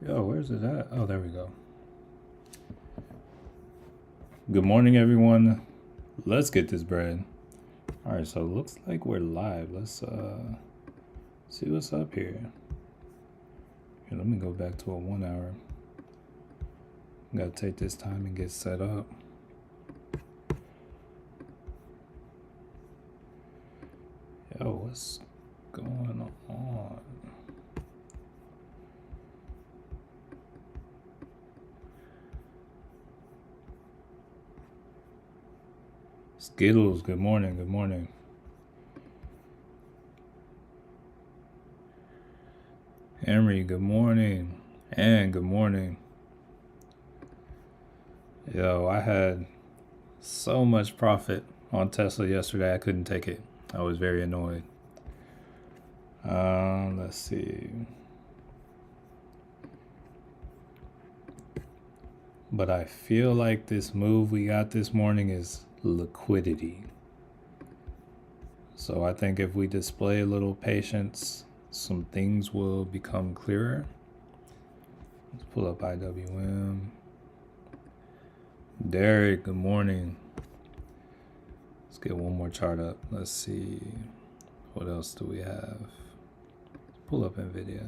Yo, where's it at? Oh, there we go. Good morning, everyone. Let's get this bread. All right, so it looks like we're live. Let's see what's up here. Here, let me go back to a 1 hour. Gotta take this time and get set up. Yo, what's going on? Skittles, good morning, good morning. Emery, good morning. And good morning. Yo, I had so much profit on Tesla yesterday, I couldn't take it. I was very annoyed. Let's see. But I feel like this move we got this morning is liquidity. So I think if we display a little patience, some things will become clearer. Let's pull up IWM. Derek, good morning. Let's get one more chart up. Let's see. What else do we have? Pull up NVIDIA.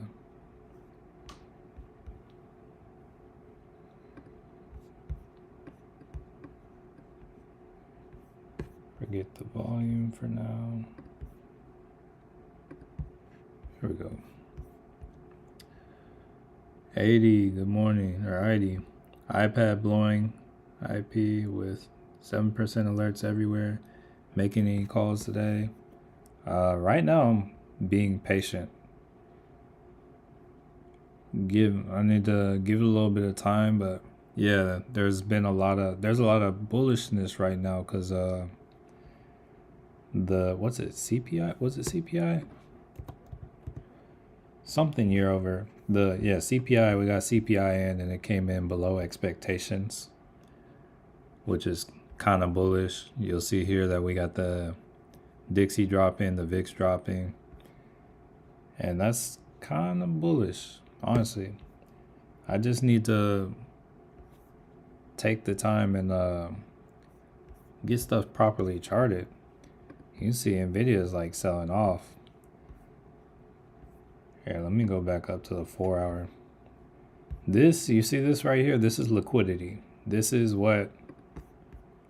Forget the volume for now. Here we go. 80, good morning. Or 80. iPad blowing IP with 7% alerts everywhere. Making any calls today? Right now, I'm being patient. I need to give it a little bit of time, but yeah, there's a lot of bullishness right now because what's it, CPI? Was it CPI? Something year over CPI. We got CPI in, and it came in below expectations, which is kind of bullish. You'll see here that we got the Dixie dropping, the VIX dropping, and that's kind of bullish, honestly. I just need to take the time and get stuff properly charted. You can see NVIDIA is like selling off. Here, let me go back up to the 4 hour. This, you see this right here? This is liquidity. This is what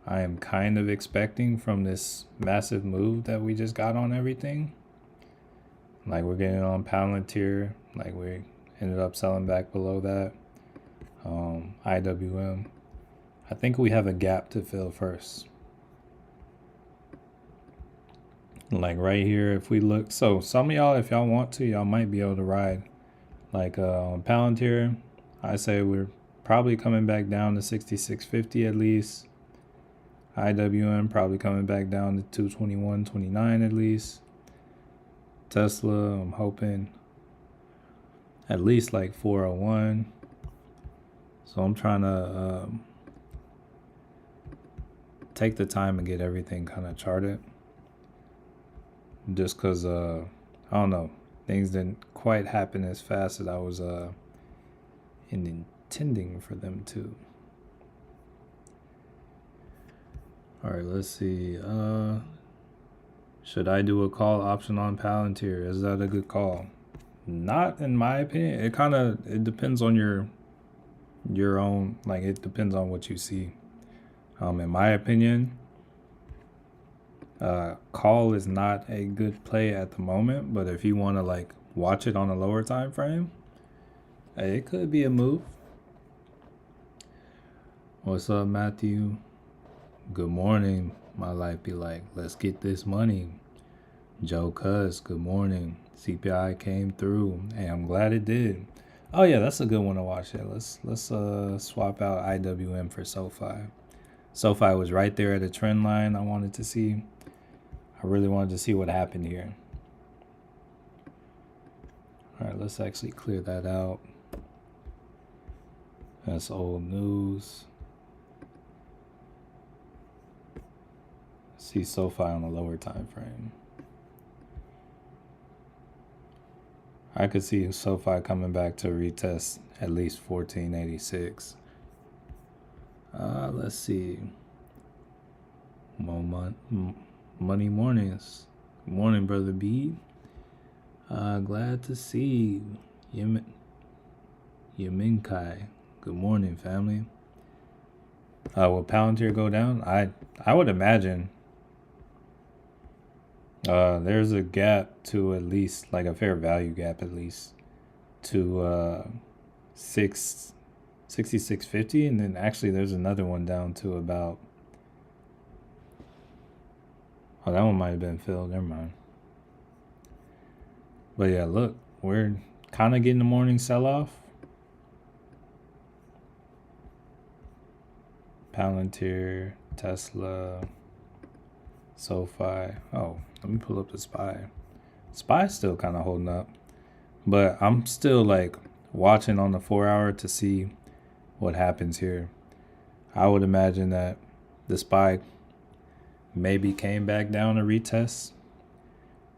I am kind of expecting from this massive move that we just got on everything. Like we're getting on Palantir, like we ended up selling back below that. IWM. I think we have a gap to fill first. Like right here, if we look, so some of y'all, if y'all want to, y'all might be able to ride. Like on Palantir, I say we're probably coming back down to 66.50 at least. IWM probably coming back down to 221.29 at least. Tesla, I'm hoping at least like 401. So I'm trying to take the time and get everything kind of charted. Just because, I don't know, things didn't quite happen as fast as I was intending for them to. All right, let's see. Should I do a call option on Palantir? Is that a good call? Not in my opinion. It depends on your own, like it depends on what you see. In my opinion, call is not a good play at the moment, but if you want to like watch it on a lower time frame, it could be a move. What's up, Matthew? Good morning. My life be like, let's get this money. Joe Cuss, good morning. CPI came through. Hey, I'm glad it did. Oh yeah, that's a good one to watch. Yeah, let's swap out IWM for SoFi. SoFi was right there at a trend line. I really wanted to see what happened here. All right, let's actually clear that out. That's old news. See SoFi on a lower time frame. I could see SoFi coming back to retest at least 1486. Let's see. Money mornings. Good morning, brother B. Glad to see you. Yaminkai. Good morning, family. Will Palantir go down? I would imagine. There's a gap to at least, like a fair value gap at least, to 6650, and then actually there's another one down to about. Oh, that one might have been filled. Never mind. But yeah, look, we're kind of getting the morning sell-off. Palantir, Tesla, SoFi. Oh, let me pull up the SPY. SPY's still kind of holding up, but I'm still like watching on the 4-hour to see what happens here. I would imagine that the SPY maybe came back down to retest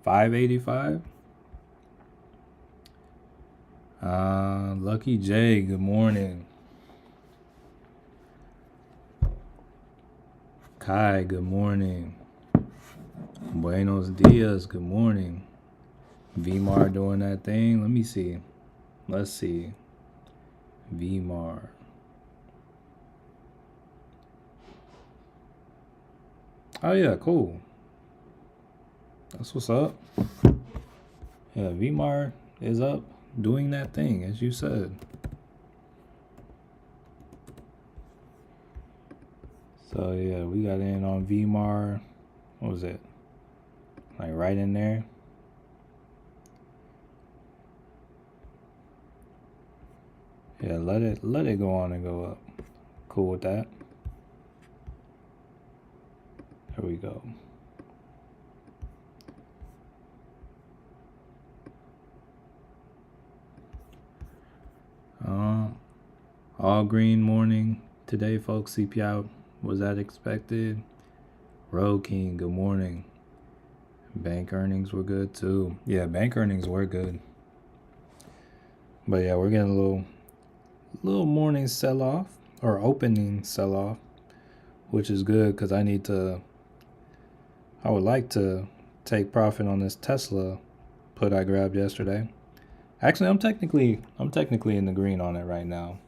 585. Lucky J, good morning. Kai, good morning. Buenos dias, good morning. VMAR doing that thing. Let me see. Let's see. VMAR. Oh yeah, cool. That's what's up. Yeah, VMAR is up doing that thing, as you said. So yeah, we got in on VMAR. What was it? Like right in there. Yeah, let it go on and go up. Cool with that. There we go. All green morning today, folks. CPI was as expected. Road King, good morning. Bank earnings were good too. Yeah, bank earnings were good. But yeah, we're getting a little morning sell-off or opening sell-off, which is good because I would like to take profit on this Tesla put I grabbed yesterday. Actually, I'm technically in the green on it right now.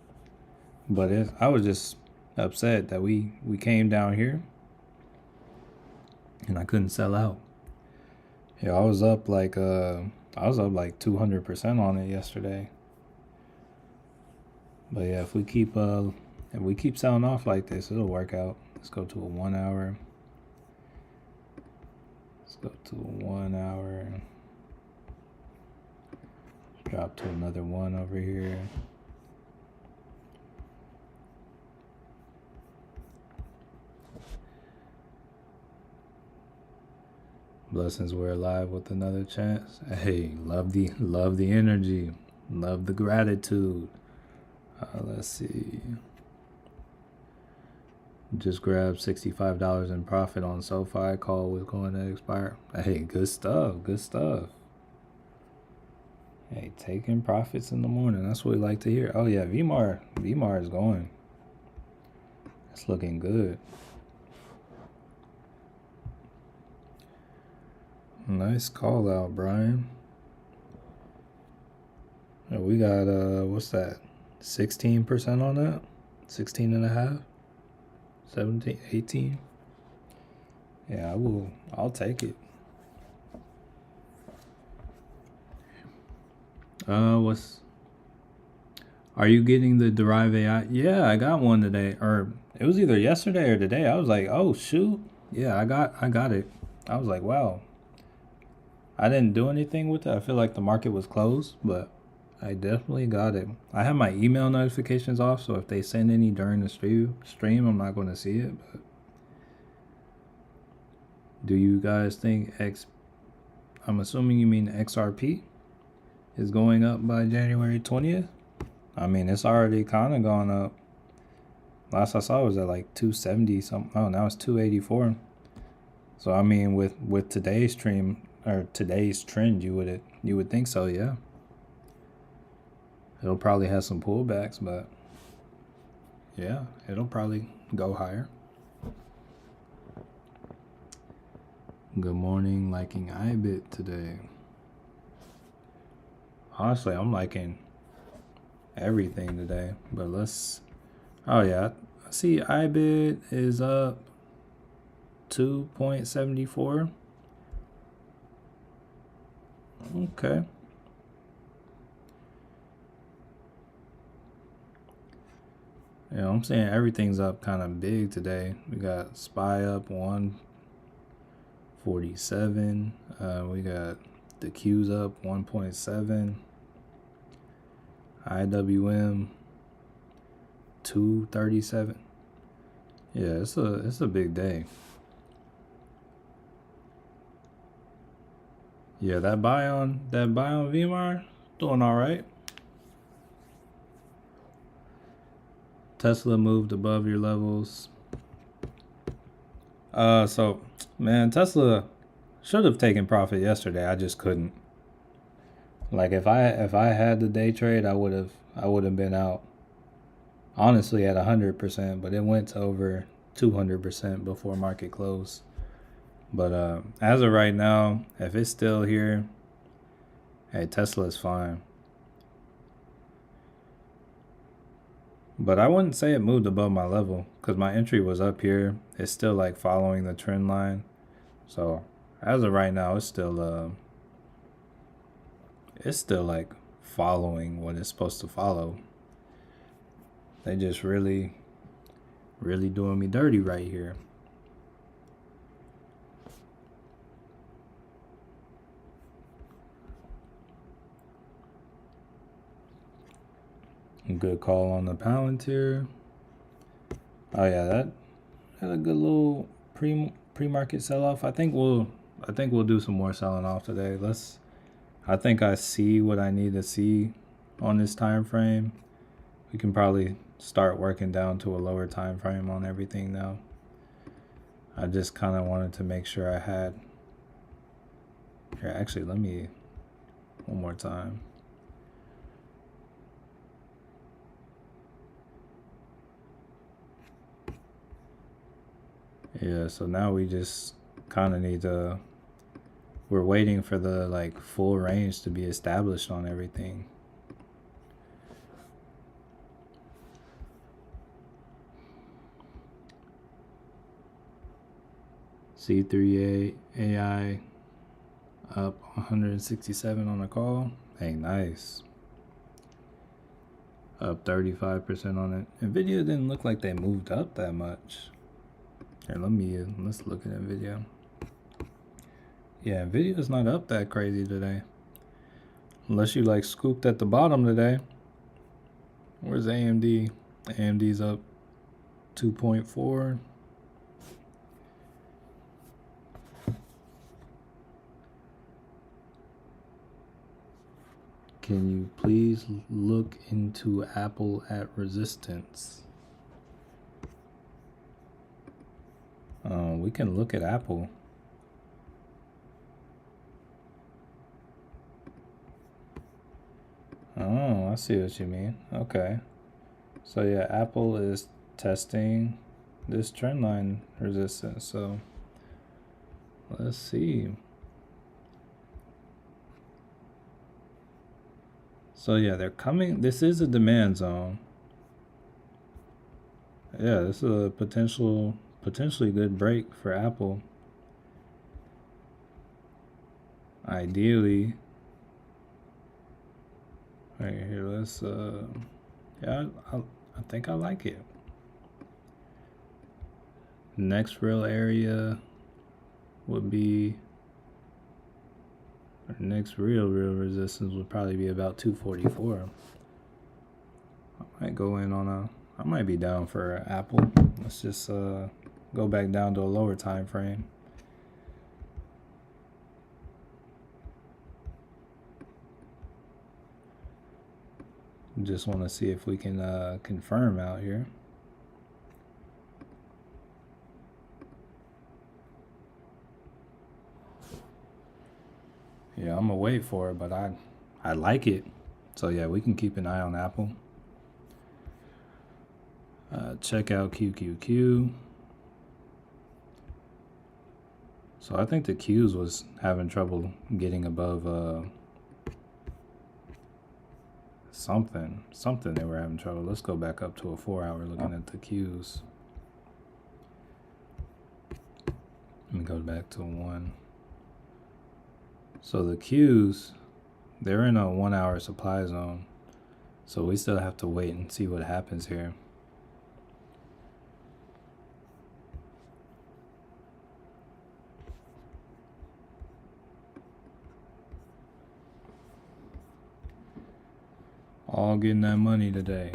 But I was just upset that we came down here and I couldn't sell out. Yeah, I was up like 200% on it yesterday. But yeah, if we keep selling off like this, it'll work out. Let's go to a 1 hour. Let's go to a 1 hour. Drop to another one over here. Blessings, we're alive with another chance. Hey, love the energy, love the gratitude. Let's see. Just grabbed $65 in profit on SoFi. Call was going to expire. Hey, good stuff. Good stuff. Hey, taking profits in the morning. That's what we like to hear. Oh yeah, VMAR is going. It's looking good. Nice call out, Brian. We got what's that? 16% on that? 16 and a half? 17, 18? Yeah, I'll take it. Are you getting the Derive AI? Yeah, I got one today, or it was either yesterday or today. I was like, oh shoot. Yeah, I got it. I was like, wow. I didn't do anything with it. I feel like the market was closed, but I definitely got it. I have my email notifications off, so if they send any during the stream, I'm not going to see it. But do you guys think I'm assuming you mean XRP is going up by January 20th? I mean, it's already kind of gone up. Last I saw was at like 270 something. Oh, now it's 284. So I mean, with today's stream or today's trend, you would think so, yeah. It'll probably have some pullbacks, but yeah, it'll probably go higher. Good morning, liking IBIT today. Honestly, I'm liking everything today, but let's. Oh yeah, I see IBIT is up 2.74. Okay. Yeah, I'm saying everything's up kind of big today. We got SPY up 147. We got the Q's up 1.7. IWM 237. Yeah, it's a big day. Yeah, that buy on VMR doing all right. Tesla moved above your levels. So man, Tesla should have taken profit yesterday. I just couldn't. Like if I had the day trade, I would have been out. Honestly, at 100%, but it went to over 200% before market close. But as of right now, if it's still here, hey, Tesla is fine. But I wouldn't say it moved above my level because my entry was up here. It's still like following the trend line. So as of right now, it's still like following what it's supposed to follow. They just really doing me dirty right here. Good call on the Palantir. Oh yeah, that had a good little pre-market sell-off. I think we'll do some more selling off today. I think I see what I need to see on this time frame. We can probably start working down to a lower time frame on everything now. I just kind of wanted to make sure I had. Here, actually, let me one more time. Yeah, so now we just kind of need to. We're waiting for the like full range to be established on everything. C3A AI up 167 on the call. Hey, nice. Up 35% on it. Nvidia didn't look like they moved up that much. Here, let's look at Nvidia. Yeah, Nvidia's not up that crazy today. Unless you like scooped at the bottom today. Where's AMD? AMD's up 2.4. Can you please look into Apple at resistance? We can look at Apple. Oh, I see what you mean. Okay. So yeah, Apple is testing this trend line resistance. So let's see. So yeah, they're coming. This is a demand zone. Yeah, this is a potentially good break for Apple. Ideally. Right here, let's yeah, I think I like it. Next real area would be, our next real resistance would probably be about 244. I might go in on I might be down for Apple. Let's just go back down to a lower time frame. Just want to see if we can confirm out here. Yeah, I'm gonna wait for it, but I like it. So yeah, we can keep an eye on Apple. Check out QQQ. So I think the Qs was having trouble getting above something they were having trouble. Let's go back up to a 4-hour looking at the Qs. Let me go back to 1. So the Qs, they're in a 1-hour supply zone. So we still have to wait and see what happens here. All getting that money today.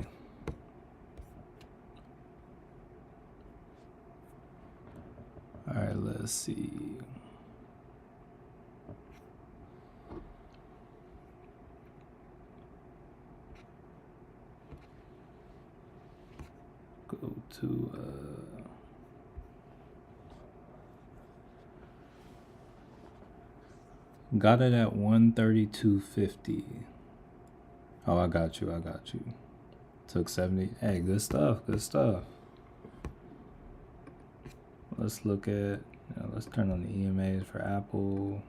All right, let's see. Go to got it at 132.50. Oh, I got you. Took 70. Hey, good stuff. Let's look at, let's turn on the EMAs for Apple.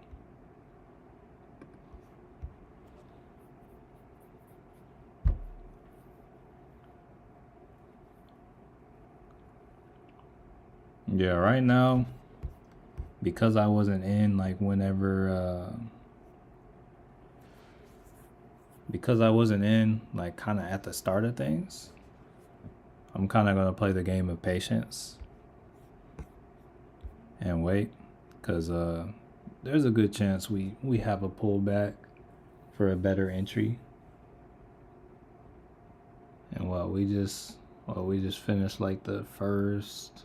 Yeah, right now, because I wasn't in like because I wasn't in like kind of at the start of things, I'm kind of going to play the game of patience and wait, because there's a good chance we have a pullback for a better entry. And we just finished like the first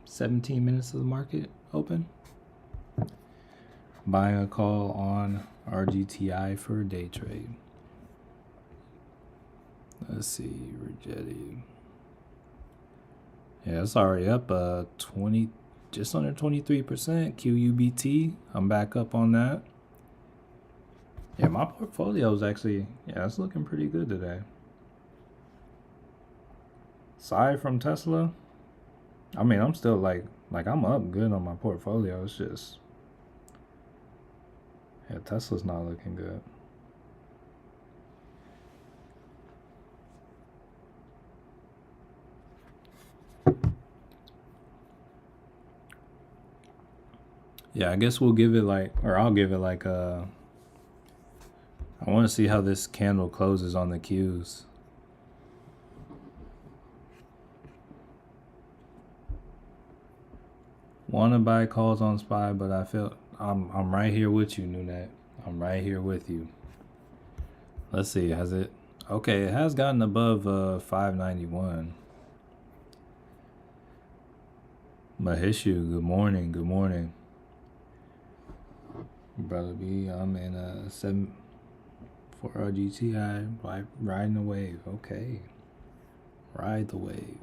17 minutes of the market open. Buying a call on RGTI for a day trade. Let's see, Rigetti. Yeah, it's already up 20, just under 23%. QUBT, I'm back up on that. Yeah, my portfolio is actually, it's looking pretty good today. Aside from Tesla, I mean, I'm still like I'm up good on my portfolio. It's just, Tesla's not looking good. Yeah, I guess we'll give it I'll give it I want to see how this candle closes on the Qs. Want to buy calls on SPY, but I feel I'm right here with you, Nunet. I'm right here with you. Let's see, has it? Okay, it has gotten above 591. Mahishu, good morning. Brother B, I'm in a 7 for RGTI, riding the wave. Okay, ride the wave.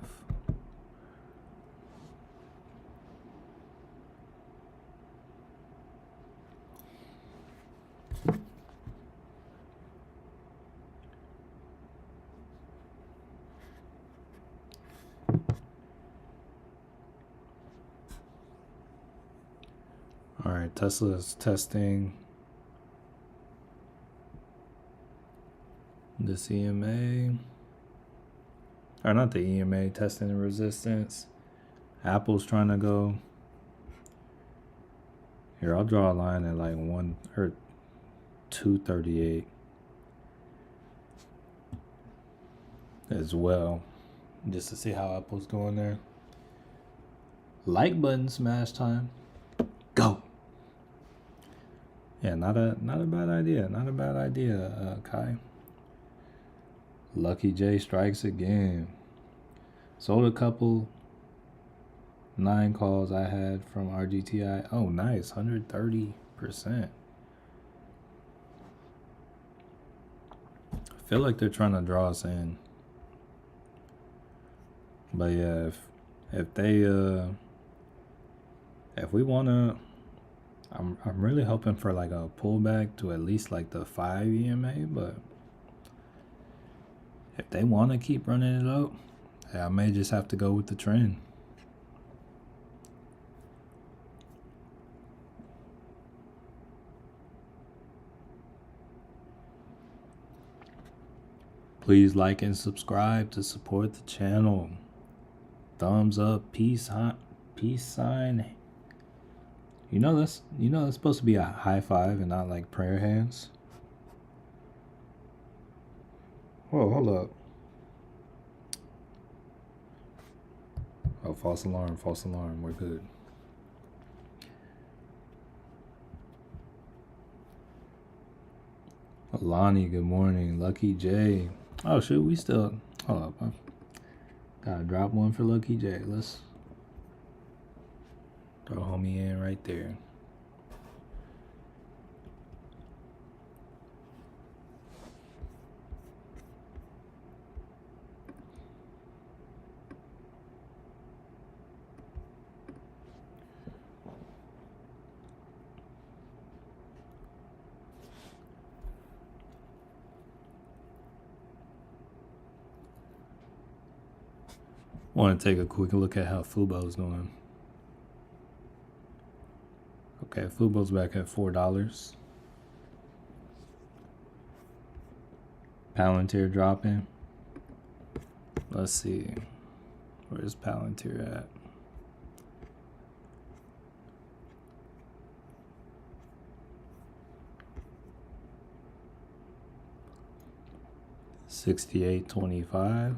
All right, Tesla's testing this EMA, or not the EMA, testing the resistance. Apple's trying to go. Here, I'll draw a line at like 238 as well, just to see how Apple's doing there. Like button smash time. Go. Yeah, not a bad idea. Not a bad idea, Kai. Lucky J strikes again. Sold a couple 9 calls I had from RGTI. Oh, nice. 130%. I feel like they're trying to draw us in. But yeah, if we wanna I'm really hoping for like a pullback to at least like the 5 EMA, but if they want to keep running it up, I may just have to go with the trend. Please like and subscribe to support the channel. Thumbs up, peace sign. You know that's supposed to be a high five and not like prayer hands. Whoa, hold up. Oh, false alarm, false alarm. We're good. Alani, good morning. Lucky J. Oh, shoot, we still. Hold up. I gotta drop one for Lucky J. Let's throw homie in right there. Want to take a quick look at how Fubo's doing. Okay, Fubo's back at $4. Palantir dropping. Let's see. Where's Palantir at? $68.25.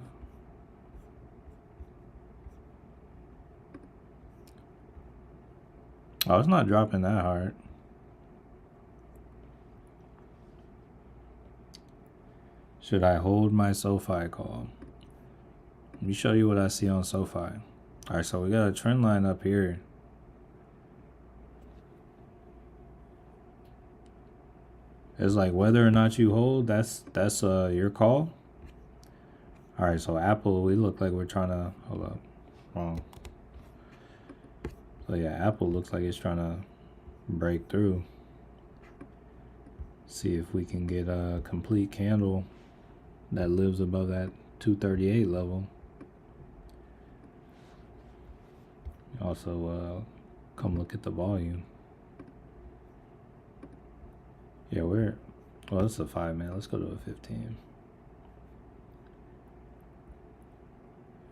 Oh, it's not dropping that hard. Should I hold my SoFi call? Let me show you what I see on SoFi. All right, so we got a trend line up here. It's like whether or not you hold, that's your call. All right, so Apple, we look like we're trying to, hold up, wrong. So yeah, Apple looks like it's trying to break through. See if we can get a complete candle that lives above that 238 level. Also, come look at the volume. Yeah, well, it's a 5 minute. Let's go to a 15.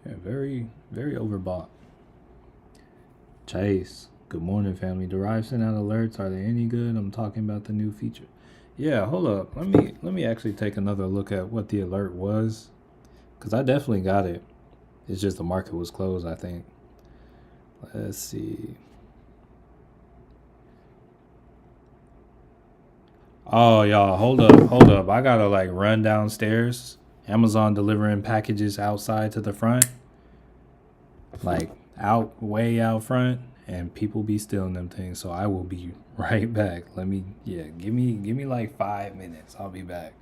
Yeah, very, very overbought. Chase, good morning, family. Derive sent out alerts. Are they any good? I'm talking about the new feature. Yeah, hold up. Let me actually take another look at what the alert was, because I definitely got it. It's just the market was closed, I think. Let's see. Oh, y'all, hold up. I gotta like run downstairs. Amazon delivering packages outside to the front, like way out front, and people be stealing them things. So I will be right back. Give me like 5 minutes. I'll be back.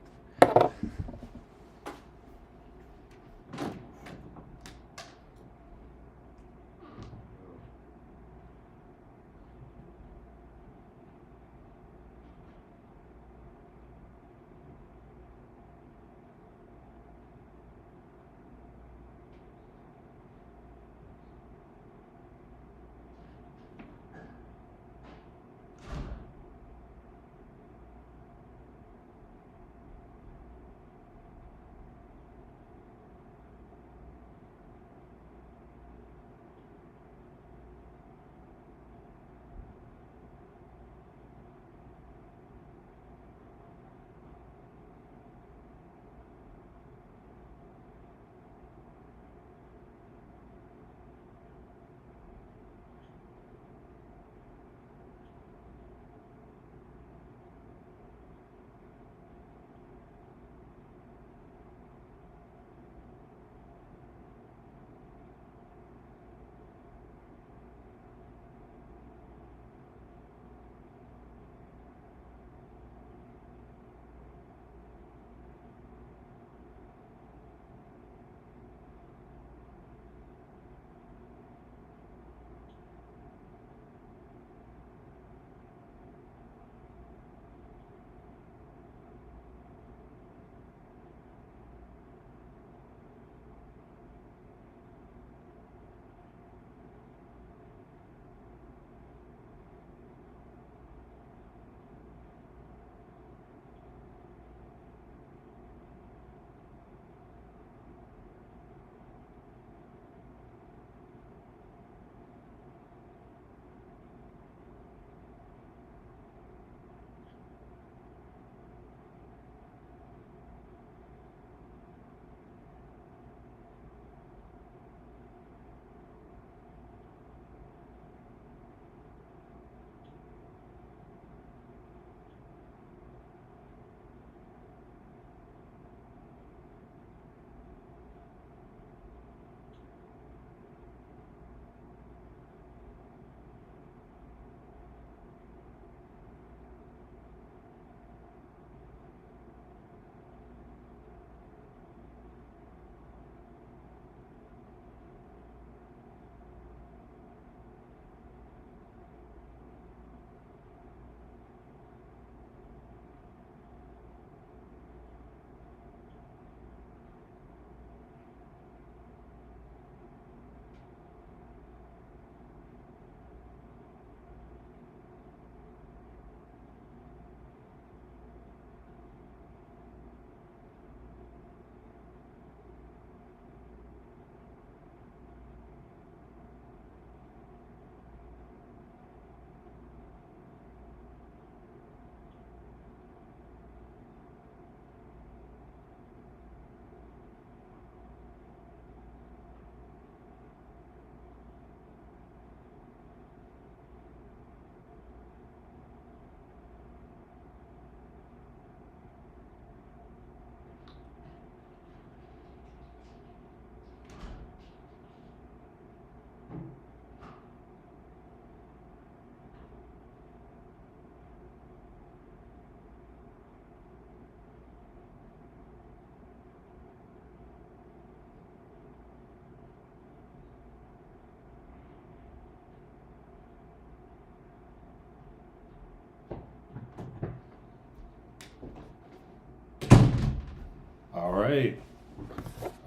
right.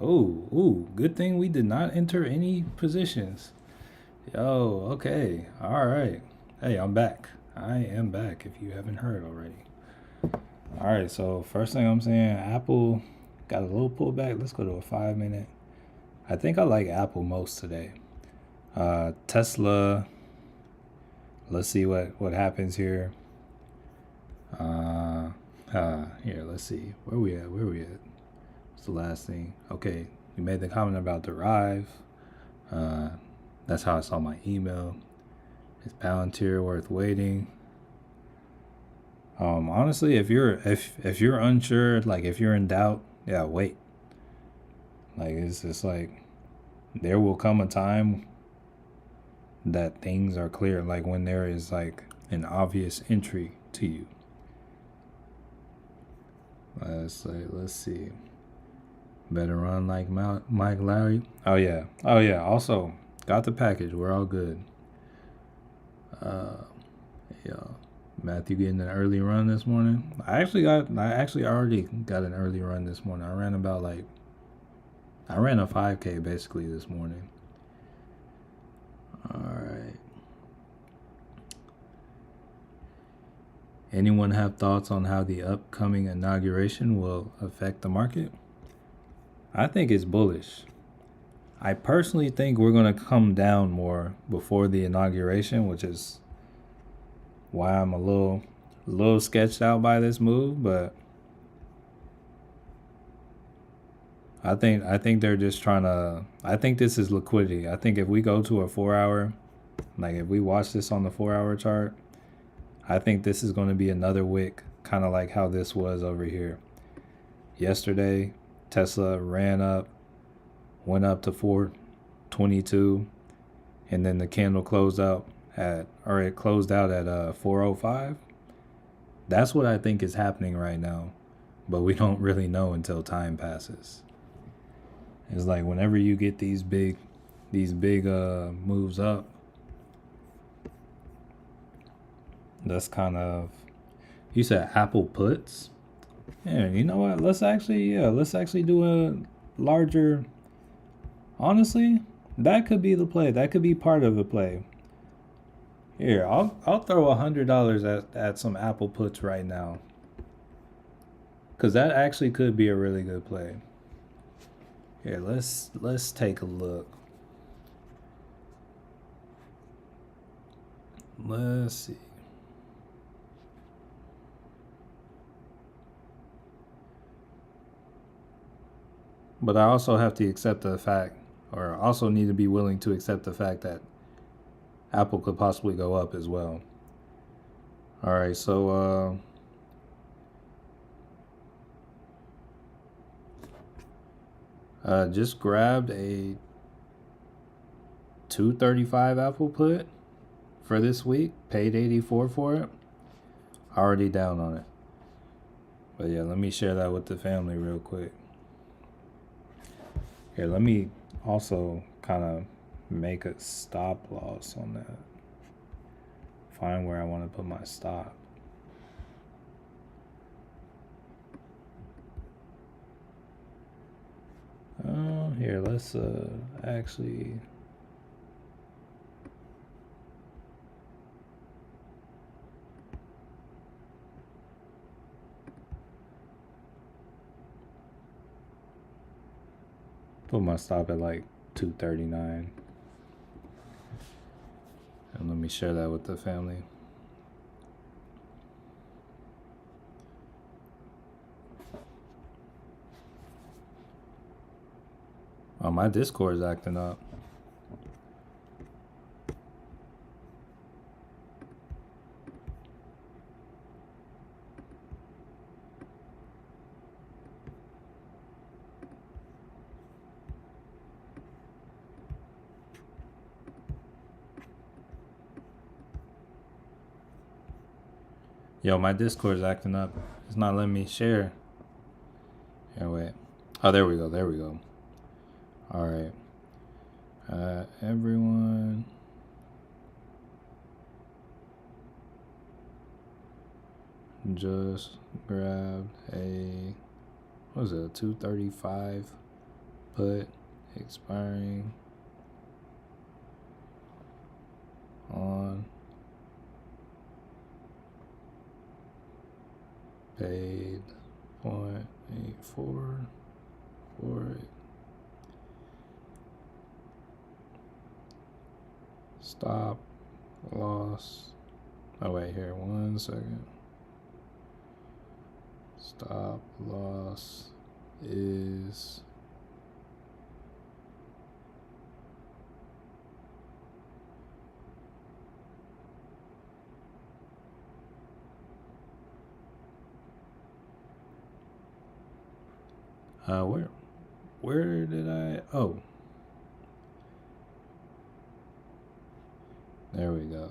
Oh, good thing we did not enter any positions. Yo, okay. All right. Hey, I'm back. I am back if you haven't heard already. All right, so first thing I'm saying, Apple got a little pullback. Let's go to a 5 minute. I think I like Apple most today. Tesla, let's see what happens here. Here, let's see. Where we at? What's the last thing? Okay, you made the comment about Derive. That's how I saw my email. Is Palantir worth waiting? Honestly, if you're unsure, like if you're in doubt, yeah, wait. Like it's just like there will come a time that things are clear, like when there is like an obvious entry to you. Let's see. Better run like Mike Lowry. Oh yeah. Also, got the package. We're all good. Yeah. Matthew getting an early run this morning. I actually already got an early run this morning. I ran a 5K basically this morning. All right. Anyone have thoughts on how the upcoming inauguration will affect the market? I think it's bullish. I personally think we're going to come down more before the inauguration, which is why I'm a little sketched out by this move, but I think they're just trying to. I think this is liquidity. I think if we go to a 4 hour, like if we watch this on the 4 hour chart, I think this is going to be another wick, kind of like how this was over here. Yesterday, Tesla ran up, went up to 422, and then the candle closed out at 405. That's what I think is happening right now, but we don't really know until time passes. It's like whenever you get these big moves up, that's kind of, you said Apple puts. Yeah, you know what? Let's actually do a larger. Honestly, that could be the play. That could be part of the play. Here, I'll throw $100 at some Apple puts right now, cause that actually could be a really good play. Here, let's take a look. Let's see. But I also have to accept the fact, or also need to be willing to accept the fact that Apple could possibly go up as well. All right, so just grabbed a 235 Apple put for this week. Paid 84 for it. Already down on it. But yeah, let me share that with the family real quick. Here, let me also kind of make a stop loss on that. Find where I want to put my stop. Here, let's actually. Put my stop at like 239. And let me share that with the family. Oh, my Discord's acting up. Yo, my Discord's acting up. It's not letting me share. Here, wait. Oh, there we go. All right. Everyone. Just grabbed a. what was it, 235 put expiring on paid 0.84 for it. Stop loss. Oh wait, here, 1 second. Stop loss is where did I, oh, there we go.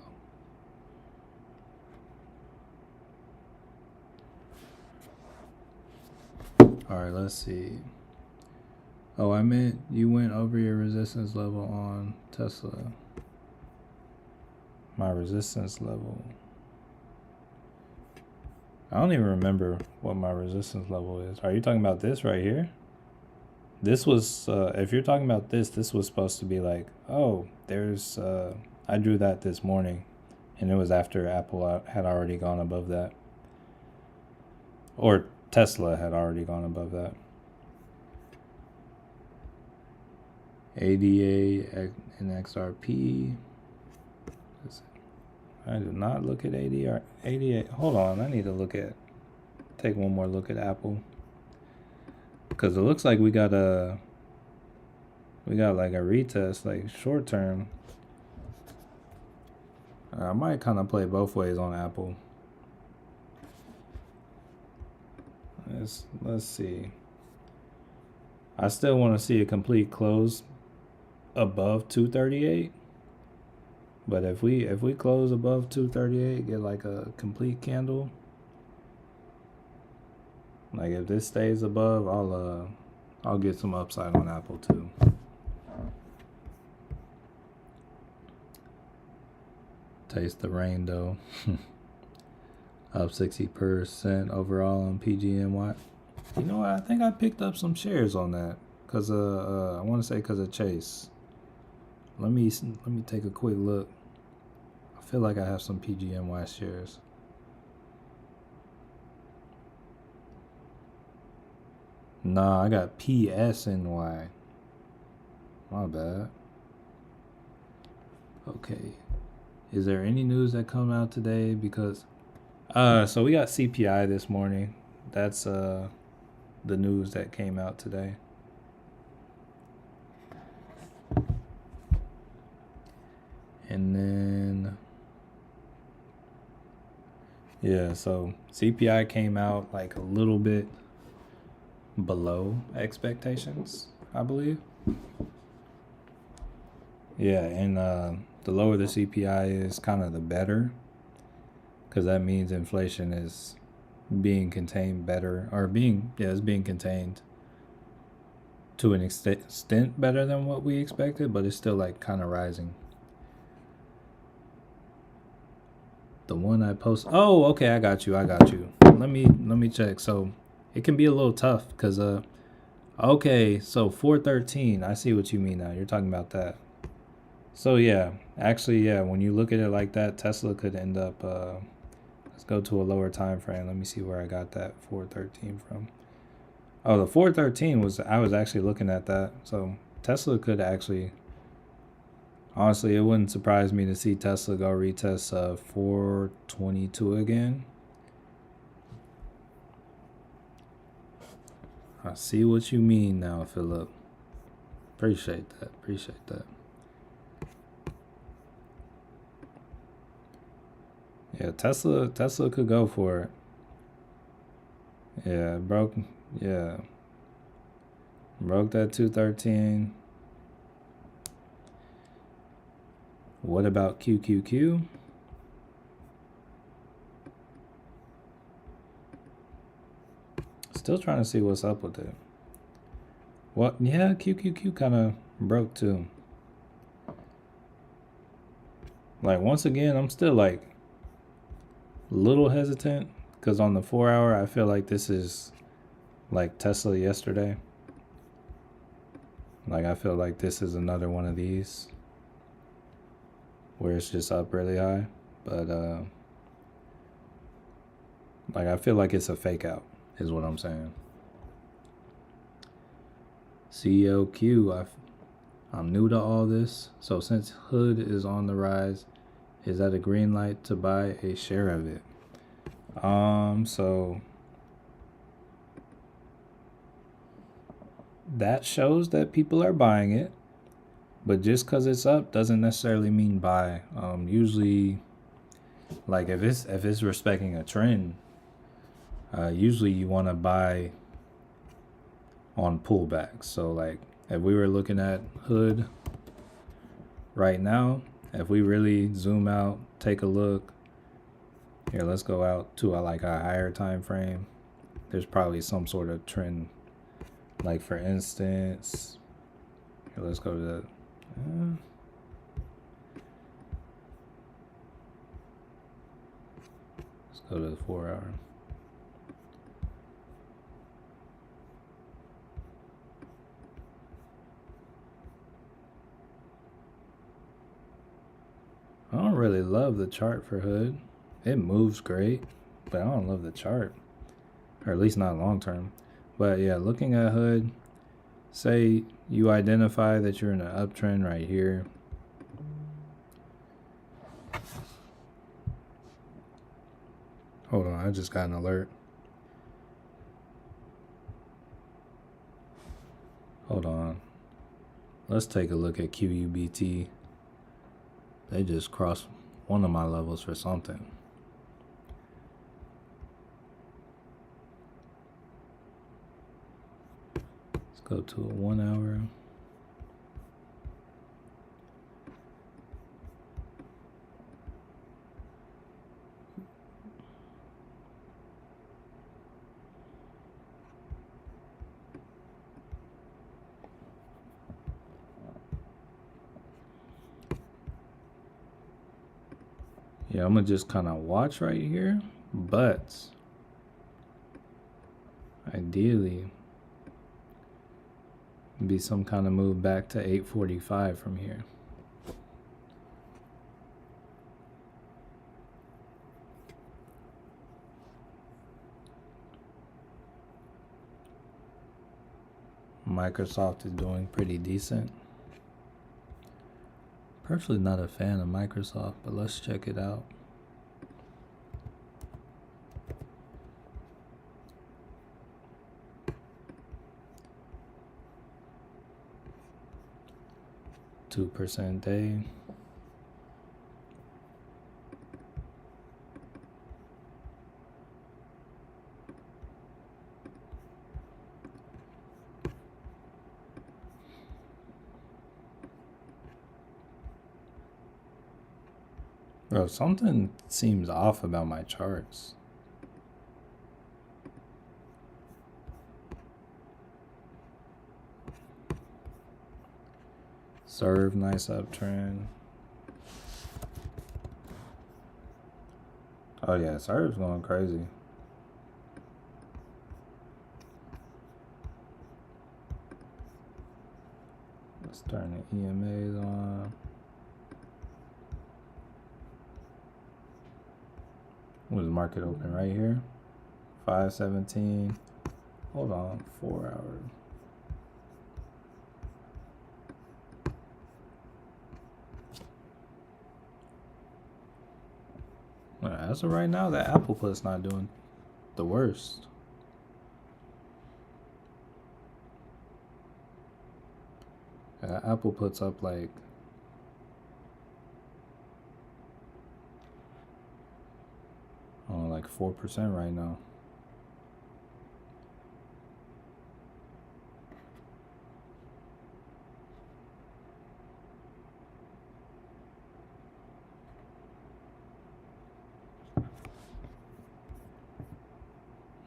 All right, let's see. Oh, I meant you went over your resistance level on Tesla. My resistance level. I don't even remember what my resistance level is. Are you talking about this right here? This was, if you're talking about this was supposed to be like, oh, there's, I drew that this morning, and it was after Apple had already gone above that. Or Tesla had already gone above that. ADA and XRP. I did not look at ADA. Hold on, I need to take one more look at Apple. Because it looks like we got like a retest, like short term. I might kind of play both ways on Apple. Let's see. I still want to see a complete close above 238. But if we close above 238, get like a complete candle. Like if this stays above, I'll get some upside on Apple too. Taste the rain though. Up 60% overall on PGMY. You know what? I think I picked up some shares on that because I want to say because of Chase. Let me take a quick look. I feel like I have some PGMY shares. Nah, I got PSNY. My bad. Okay. Is there any news that come out today? Because so we got CPI this morning. That's the news that came out today. And then yeah, so CPI came out like a little bit below expectations, I believe. Yeah, and the lower the CPI is, kind of the better, because that means inflation is being contained better, or it's being contained to an extent better than what we expected, but it's still like kind of rising. The one I post. Oh, okay, I got you. Let me check. So it can be a little tough because okay, so 413. I see what you mean now. You're talking about that. So yeah, actually, yeah, when you look at it like that, Tesla could end up let's go to a lower time frame. Let me see where I got that 413 from. Oh, the 413 I was actually looking at that. So Tesla could actually, honestly, it wouldn't surprise me to see Tesla go retest 422 again. I see what you mean now, Philip. Appreciate that. Yeah, Tesla could go for it. Yeah, broke that 213. What about QQQ? Still trying to see what's up with it. What? Yeah, QQQ kind of broke too. Like, once again, I'm still like a little hesitant because on the 4 hour, I feel like this is like Tesla yesterday. Like I feel like this is another one of these where it's just up really high, but like I feel like it's a fake out is what I'm saying. CLQ, I'm new to all this, so since Hood is on the rise, is that a green light to buy a share of it? So that shows that people are buying it, but just because it's up doesn't necessarily mean buy. Usually, like if it's respecting a trend, usually you want to buy on pullbacks. So like if we were looking at Hood right now, if we really zoom out, take a look here, let's go out to like a higher time frame. There's probably some sort of trend. Like for instance, here, let's go to the let's go to the 4 hour. I don't really love the chart for Hood. It moves great, but I don't love the chart, or at least not long term. But yeah, looking at Hood, say you identify that you're in an uptrend right here. Hold on, I just got an alert. Hold on. Let's take a look at QUBT. They just crossed one of my levels for something. Let's go to a 1 hour. Yeah, I'm gonna just kind of watch right here, but ideally be some kind of move back to 845 from here. Microsoft is doing pretty decent. Personally not a fan of Microsoft, but let's check it out. %2 day. Bro, something seems off about my charts. Serve, nice uptrend. Oh yeah, Serve's going crazy. Let's turn the EMAs on. What is market open right here? 517. Hold on, 4 hours. As of right now, that Apple put's not doing the worst. Apple puts up like like 4% right now.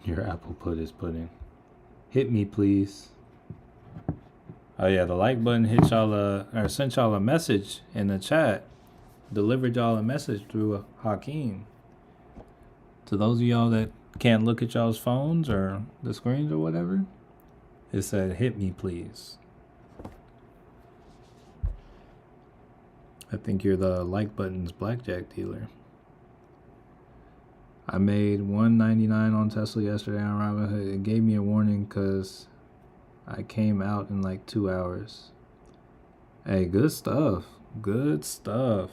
Your Apple put is putting. Hit me, please. Oh yeah, the like button hit y'all or sent y'all a message in the chat. Delivered y'all a message through Hakeem. To those of y'all that can't look at y'all's phones or the screens or whatever. It said, hit me, please. I think you're the like buttons blackjack dealer. I made $1.99 on Tesla yesterday on Robinhood. It gave me a warning because I came out in like 2 hours. Hey, good stuff. Good stuff.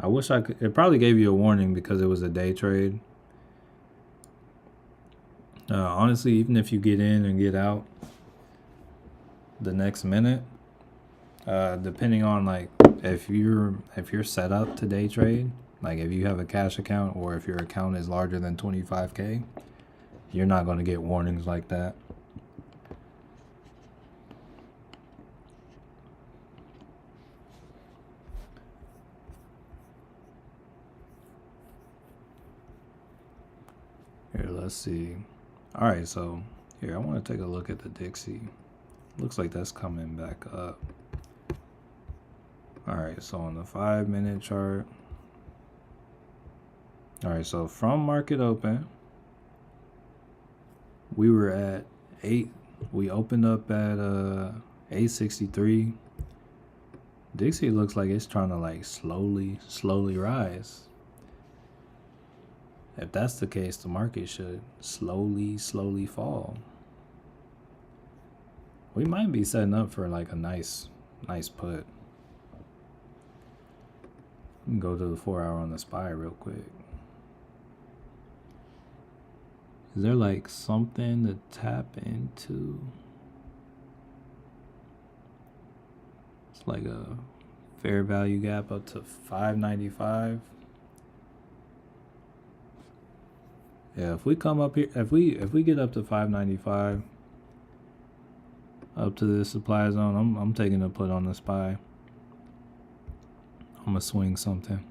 I wish I could. It probably gave you a warning because it was a day trade. Honestly, even if you get in and get out the next minute, depending on like if you're set up to day trade, like if you have a cash account or if your account is larger than 25K, you're not going to get warnings like that. Here, let's see. All right, so here I want to take a look at the Dixie. Looks like that's coming back up. All right, so on the 5-minute chart. All right, so from market open, we were at 8. We opened up at 863. Dixie looks like it's trying to like slowly rise. If that's the case, the market should slowly fall. We might be setting up for like a nice put. Go to the 4-hour on the SPY real quick. Is there like something to tap into? It's like a fair value gap up to 595. Yeah, if we come up here, if we get up to 595, up to the supply zone, I'm taking a put on the SPY. I'm gonna swing something.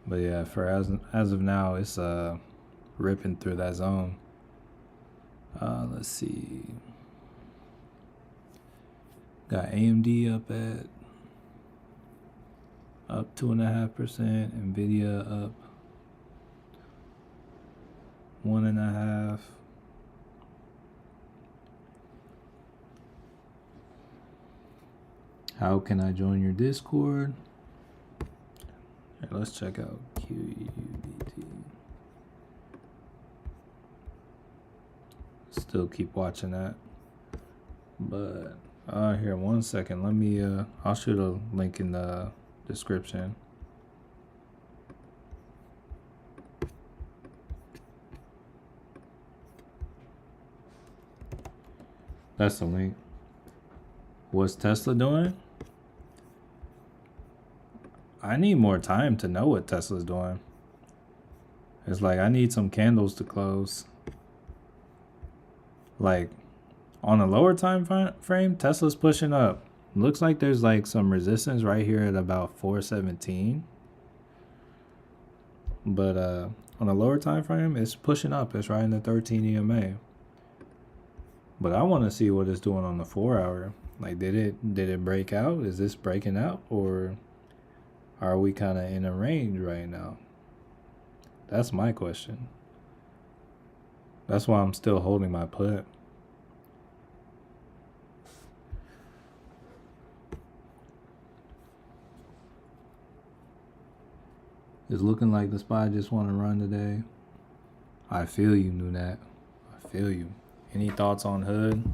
But yeah, for as of now, it's ripping through that zone. Let's see. Got AMD up 2.5%, Nvidia up 1.5%. How can I join your Discord? Here, let's check out QUBT. Still keep watching that. But here, 1 second. Let me I'll shoot a link in the description. That's the link. What's Tesla doing? I need more time to know what Tesla's doing. It's like I need some candles to close. Like on a lower time frame, Tesla's pushing up. Looks like there's like some resistance right here at about 417. But on a lower time frame, it's pushing up. It's right in the 13 EMA. But I want to see what it's doing on the 4-hour. Like, did it break out? Is this breaking out, or are we kind of in a range right now? That's my question. That's why I'm still holding my put. It's looking like the SPY just want to run today. I feel you, Nunat. I feel you. Any thoughts on Hood?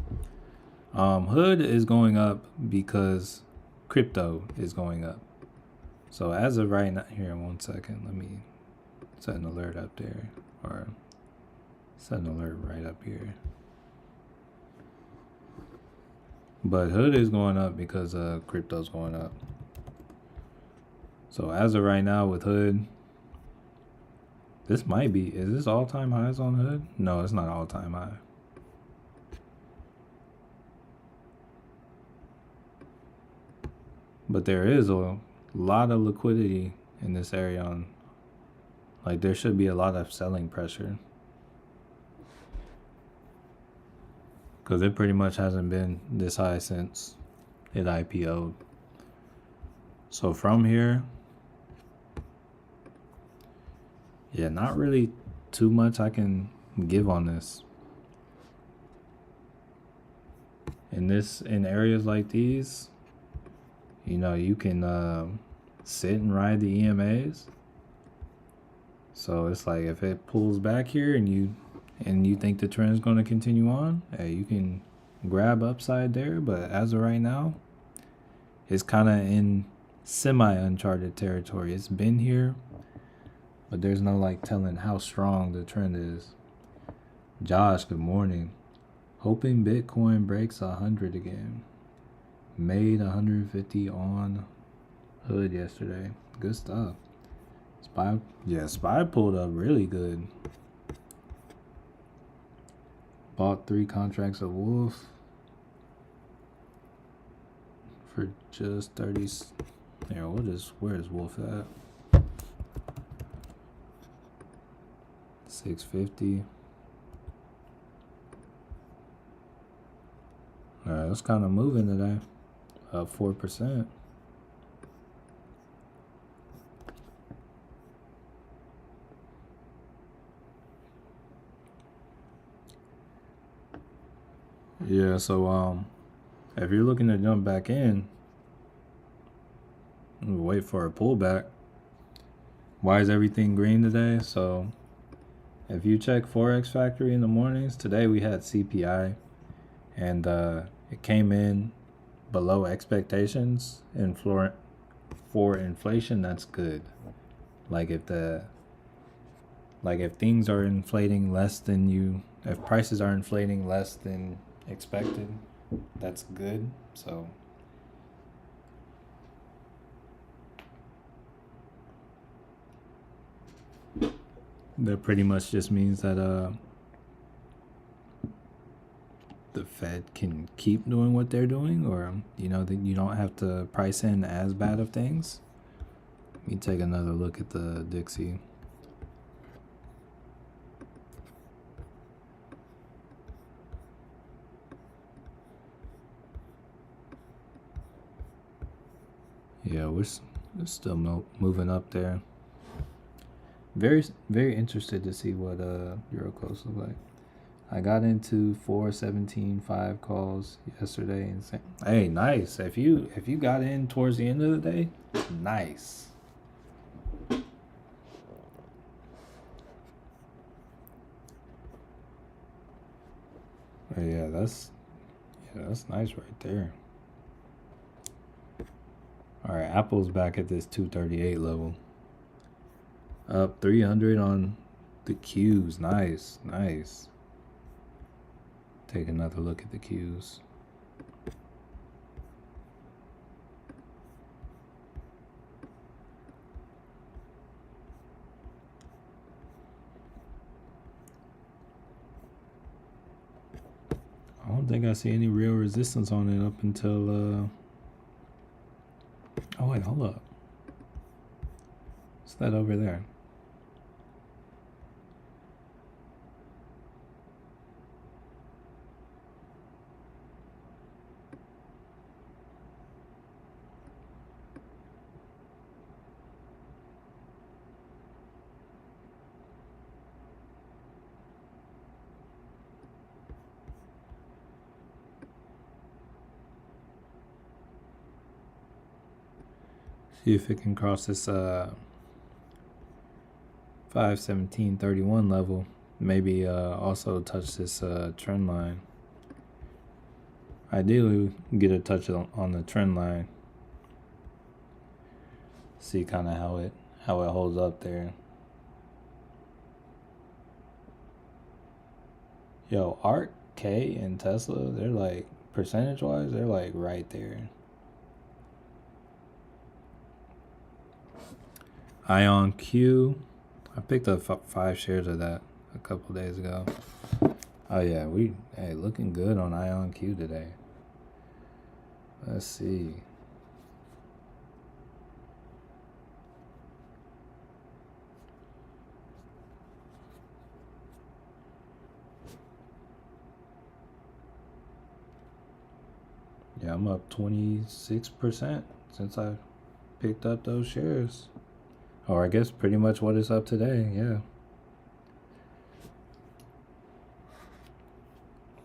Hood is going up because crypto is going up. So as of right now, here, 1 second, let me set an alert up there, or set an alert right up here. But Hood is going up because crypto's going up. So as of right now with Hood, this might be, is this all-time highs on Hood? No, it's not all-time high. But there is a lot of liquidity in this area on, like, there should be a lot of selling pressure. Because it pretty much hasn't been this high since it IPO'd. So from here, yeah, not really too much I can give on this. In areas like these, you can sit and ride the EMAs. So it's like if it pulls back here and you think the trend is going to continue on, hey, you can grab upside there. But as of right now, it's kind of in semi-uncharted territory. It's been here, but there's no like telling how strong the trend is. Josh, good morning. Hoping Bitcoin breaks 100 again. Made 150 on hood yesterday. Good stuff. Spy pulled up really good. Bought 3 contracts of Wolf for just 30. There, where is Wolf at? 650. Alright, it's kind of moving today. Up 4%. Yeah, so if you're looking to jump back in, wait for a pullback. Why is everything green today? So if you check Forex Factory in the mornings, today we had CPI, and it came in below expectations. And for inflation, that's good. Like if things are inflating less than if prices are inflating less than expected, that's good. So that pretty much just means that the Fed can keep doing what they're doing, or that you don't have to price in as bad of things. Let me take another look at the Dixie. Yeah, we're still moving up there. Very, very interested to see what Euroclose look like. I got into 417.5 calls yesterday and saying, hey, nice. If you got in towards the end of the day, nice. Yeah, that's nice right there. All right, Apple's back at this 238 level. Up 300 on the Qs. Nice. Take another look at the Qs. I don't think I see any real resistance on it up until oh wait, hold up. What's that over there? See if it can cross this 517.31 level. Maybe also touch this trend line. Ideally, get a touch on the trend line. See kind of how it holds up there. Yo, ARK, K, and Tesla, they're like percentage-wise, they're like right there. Ion Q, I picked up 5 shares of that a couple days ago. Oh yeah, looking good on Ion Q today. Let's see. Yeah, I'm up 26% since I picked up those shares. Or I guess pretty much what it's up today, yeah.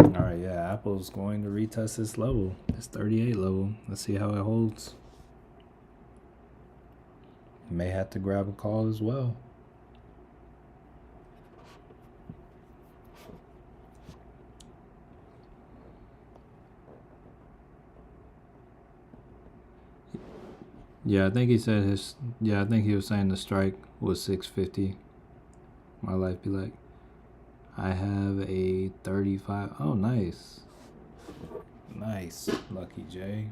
Alright, yeah, Apple's going to retest this level, this 38 level. Let's see how it holds. May have to grab a call as well. Yeah, I think he said his. Yeah, I think he was saying the strike was 650. My life be like, I have a 35. Oh, nice, nice, Lucky J.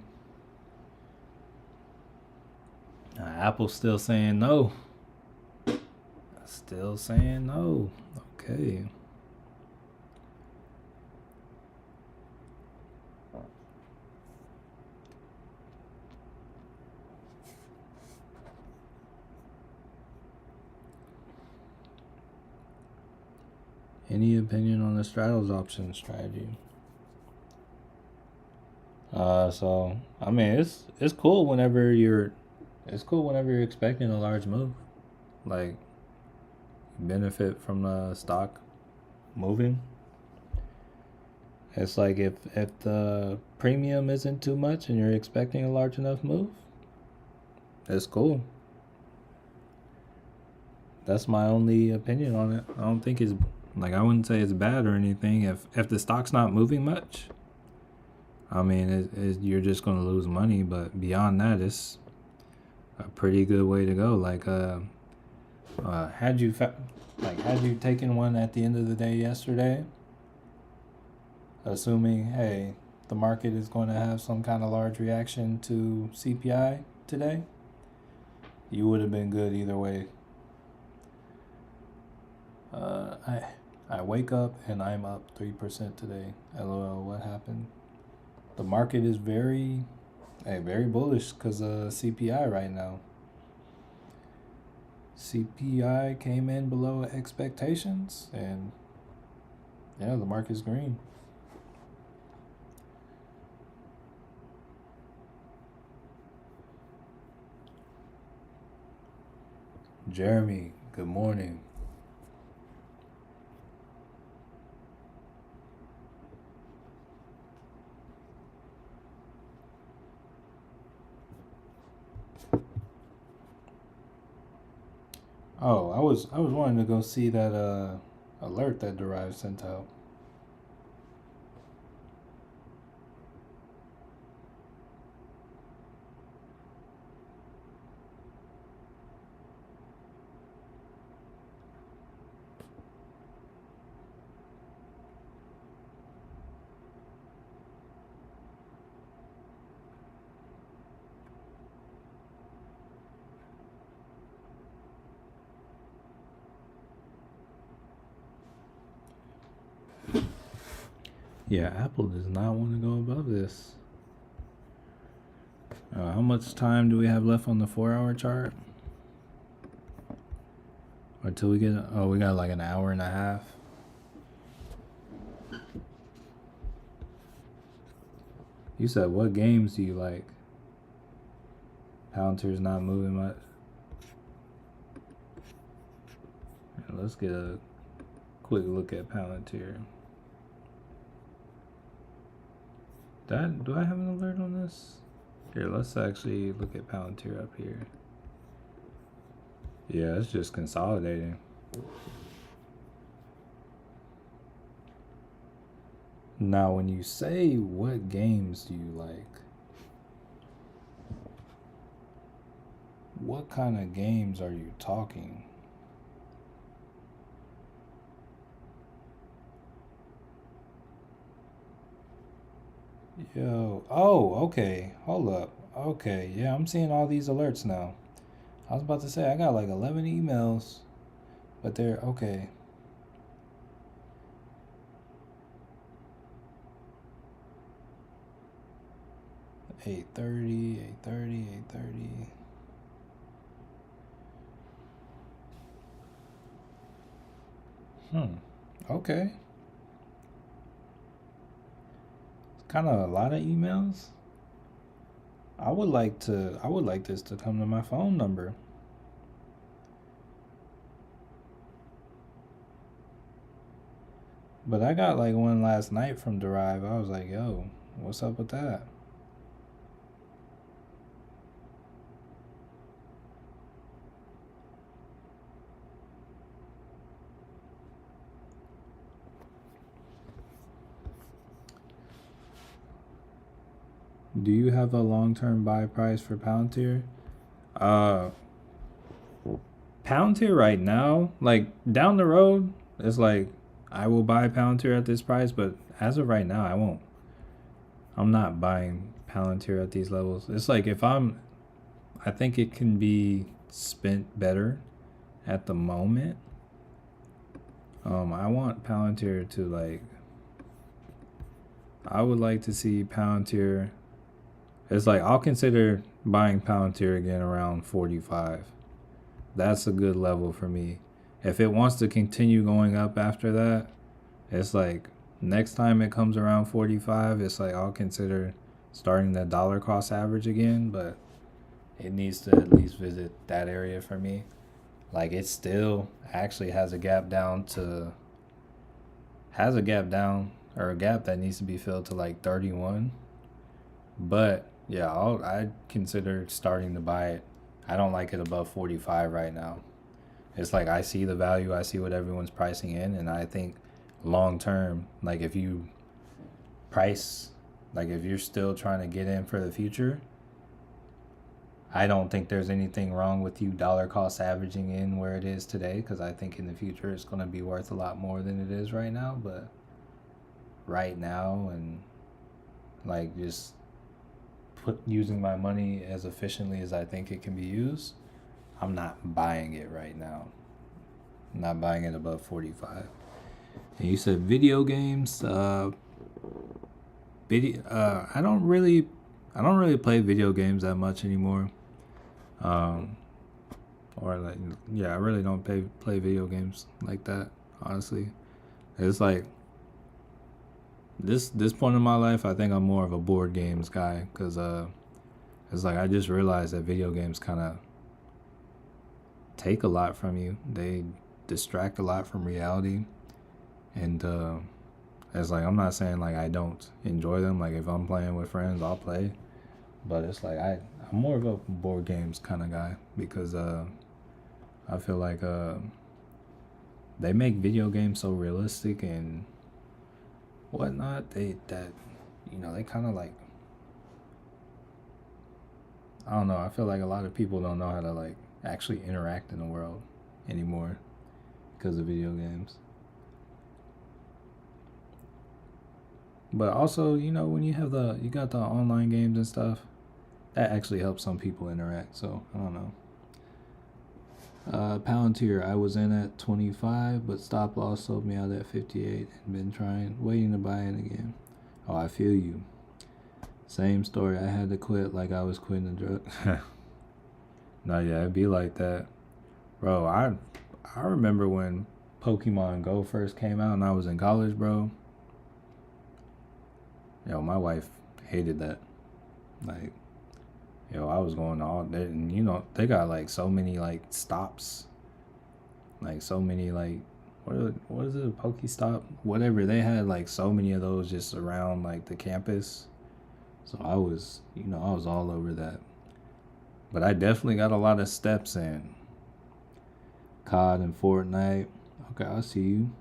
Apple's still saying no. Still saying no. Okay. Any opinion on the straddles option strategy? So I mean, it's cool whenever you're expecting a large move, like benefit from the stock moving. It's like if the premium isn't too much and you're expecting a large enough move, it's cool. That's my only opinion on it. I don't think it's like, I wouldn't say it's bad or anything. If the stock's not moving much, I mean, you're just gonna lose money. But beyond that, it's a pretty good way to go. Like, had you taken one at the end of the day yesterday, assuming, hey, the market is going to have some kind of large reaction to CPI today, you would have been good either way. I wake up and I'm up 3% today. LOL, what happened? The market is very bullish because of CPI right now. CPI came in below expectations, and yeah, the market's green. Jeremy, good morning. Oh, I was wanting to go see that alert that Derive sent out. Yeah, Apple does not want to go above this. How much time do we have left on the 4-hour chart? Until we get, we got like an hour and a half. You said, what games do you like? Palantir's not moving much. Let's get a quick look at Palantir. Do I have an alert on this? Here, let's actually look at Palantir up here. Yeah, it's just consolidating. Now, when you say what games do you like, what kind of games are you talking? Yo, oh, okay, hold up. Okay, yeah, I'm seeing all these alerts now. I was about to say, I got like 11 emails, but they're okay. Eight thirty. Okay. It's kind of a lot of emails. I would like this to come to my phone number. But I got like one last night from Derive. I was like, yo, what's up with that? Do you have a long-term buy price for Palantir? Uh, Palantir right now, like down the road, it's like I will buy Palantir at this price, but as of right now, I won't. I'm not buying Palantir at these levels. It's like I think it can be spent better at the moment. I want Palantir to like. I would like to see Palantir. It's like I'll consider buying Palantir again around 45. That's a good level for me. If it wants to continue going up after that, it's like next time it comes around 45, it's like I'll consider starting that dollar cost average again, but it needs to at least visit that area for me. Like it still actually has a gap down or a gap that needs to be filled to like 31. But yeah, I'd consider starting to buy it. I don't like it above 45 right now. It's like I see the value, I see what everyone's pricing in, and I think long term, like if you price, like if you're still trying to get in for the future, I don't think there's anything wrong with you dollar cost averaging in where it is today, because I think in the future it's going to be worth a lot more than it is right now. But right now, and like just using my money as efficiently as I think it can be used, I'm not buying it right now. I'm not buying it above 45. And you said video games. I don't really play video games that much anymore. Or like, yeah, I really don't play video games like that. Honestly, it's like this point in my life, I think I'm more of a board games guy, because it's like I just realized that video games kind of take a lot from you. They distract a lot from reality, and it's like I'm not saying like I don't enjoy them. Like if I'm playing with friends, I'll play, but it's like I'm more of a board games kind of guy, because I feel like they make video games so realistic and whatnot. They kind of like, I don't know. I feel like a lot of people don't know how to like actually interact in the world anymore because of video games. But also, when you got the online games and stuff, that actually helps some people interact. So I don't know. Palantir, I was in at 25, but stop loss sold me out at 58 and been waiting to buy in again. Oh, I feel you. Same story. I had to quit like I was quitting the drug. No, yeah, it'd be like that. Bro, I remember when Pokemon Go first came out and I was in college, bro. Yo, my wife hated that. Like, yo, I was going all there, and they got like so many like stops, like so many like what is it, a Pokestop, whatever. They had like so many of those just around like the campus. So I was all over that. But I definitely got a lot of steps in. COD and Fortnite. Okay, I see you.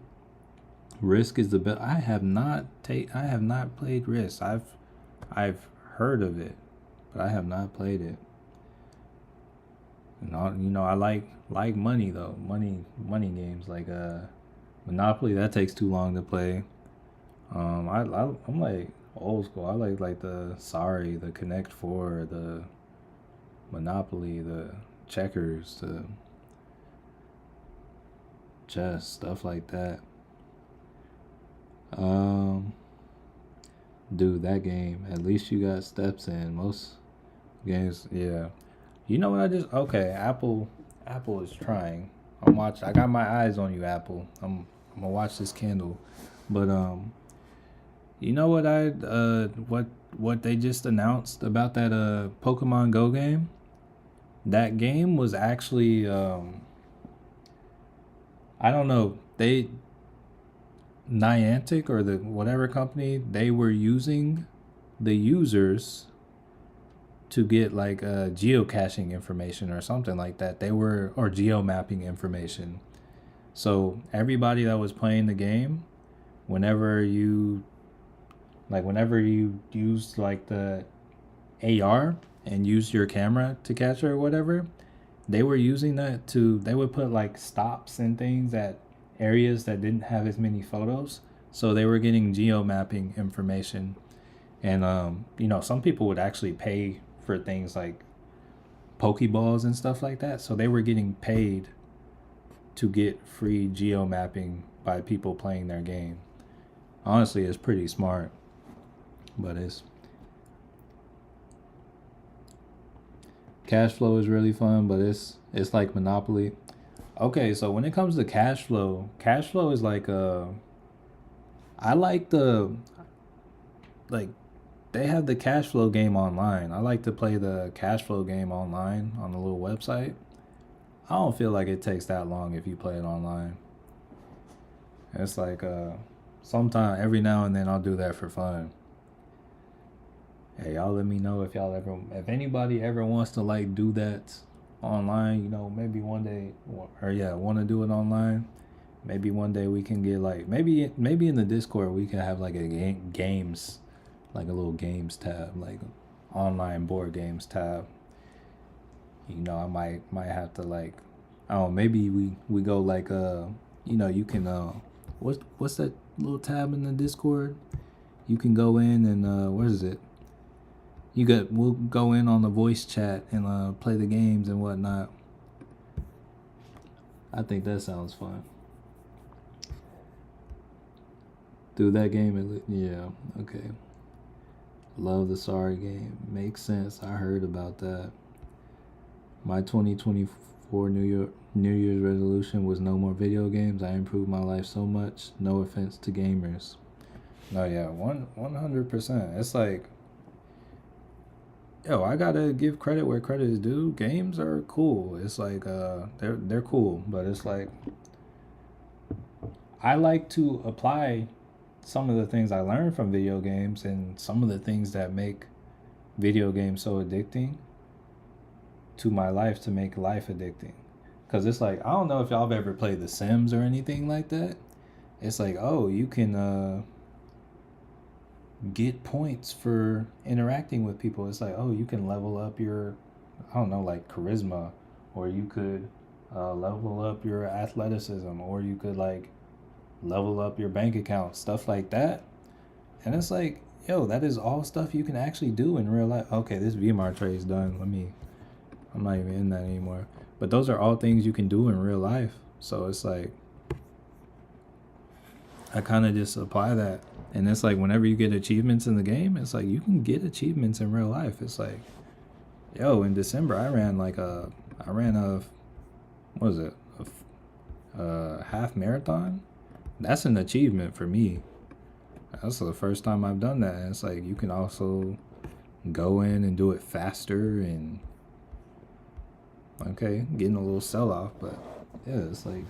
Risk is the best. I have not played Risk. I've heard of it, but I have not played it. I like money though. Money games like Monopoly, that takes too long to play. I'm like old school. I like the Sorry, the Connect 4, the Monopoly, the checkers, the chess, stuff like that. Dude, that game, at least you got steps in. Most games, yeah. You know what okay, Apple is trying. I got my eyes on you, Apple. I'm gonna watch this candle. But you know what what they just announced about that Pokemon Go game. That game was actually I don't know, they Niantic or the whatever company, they were using the users to get like geocaching information or something like that. They were, or geo mapping information. So everybody that was playing the game, whenever you use like the AR and use your camera to catch her or whatever, they were using that to, they would put like stops and things at areas that didn't have as many photos. So they were getting geo mapping information. And some people would actually pay for things like Pokeballs and stuff like that. So they were getting paid to get free geo mapping by people playing their game. Honestly, it's pretty smart, but it's cash flow is really fun, but it's like Monopoly. Okay, so when it comes to cash flow is like I like the, like, they have the cash flow game online. I like to play the cash flow game online on a little website. I don't feel like it takes that long if you play it online. It's like sometime every now and then I'll do that for fun. Hey, y'all let me know if anybody ever wants to like do that online, maybe one day, or yeah, want to do it online. Maybe one day we can get like, maybe in the Discord we can have like a games, like a little games tab, like online board games tab. I might have to like, oh, maybe we go like you can what's that little tab in the Discord? You can go in and what is it? We'll go in on the voice chat and play the games and whatnot. I think that sounds fun. Dude, that game, yeah, okay. Love the Sorry game. Makes sense. I heard about that. My 2024 New Year's resolution was no more video games. I improved my life so much. No offense to gamers. No, yeah, 100%. It's like, yo, I gotta give credit where credit is due. Games are cool. It's like they're cool, but it's like I like to apply some of the things I learned from video games and some of the things that make video games so addicting to my life, to make life addicting. Cause it's like, I don't know if y'all have ever played The Sims or anything like that. It's like, oh, you can get points for interacting with people. It's like, oh, you can level up your, I don't know, like charisma, or you could level up your athleticism, or you could like level up your bank account, stuff like that. And it's like, yo, that is all stuff you can actually do in real life. Okay, this VMAR tray is done. I'm not even in that anymore. But those are all things you can do in real life. So it's like, I kind of just apply that. And it's like, whenever you get achievements in the game, it's like, you can get achievements in real life. It's like, yo, in December, I ran a, what was it? A half marathon. That's an achievement for me. That's the first time I've done that. And it's like, you can also go in and do it faster and, okay, getting a little sell off. But yeah, it's like,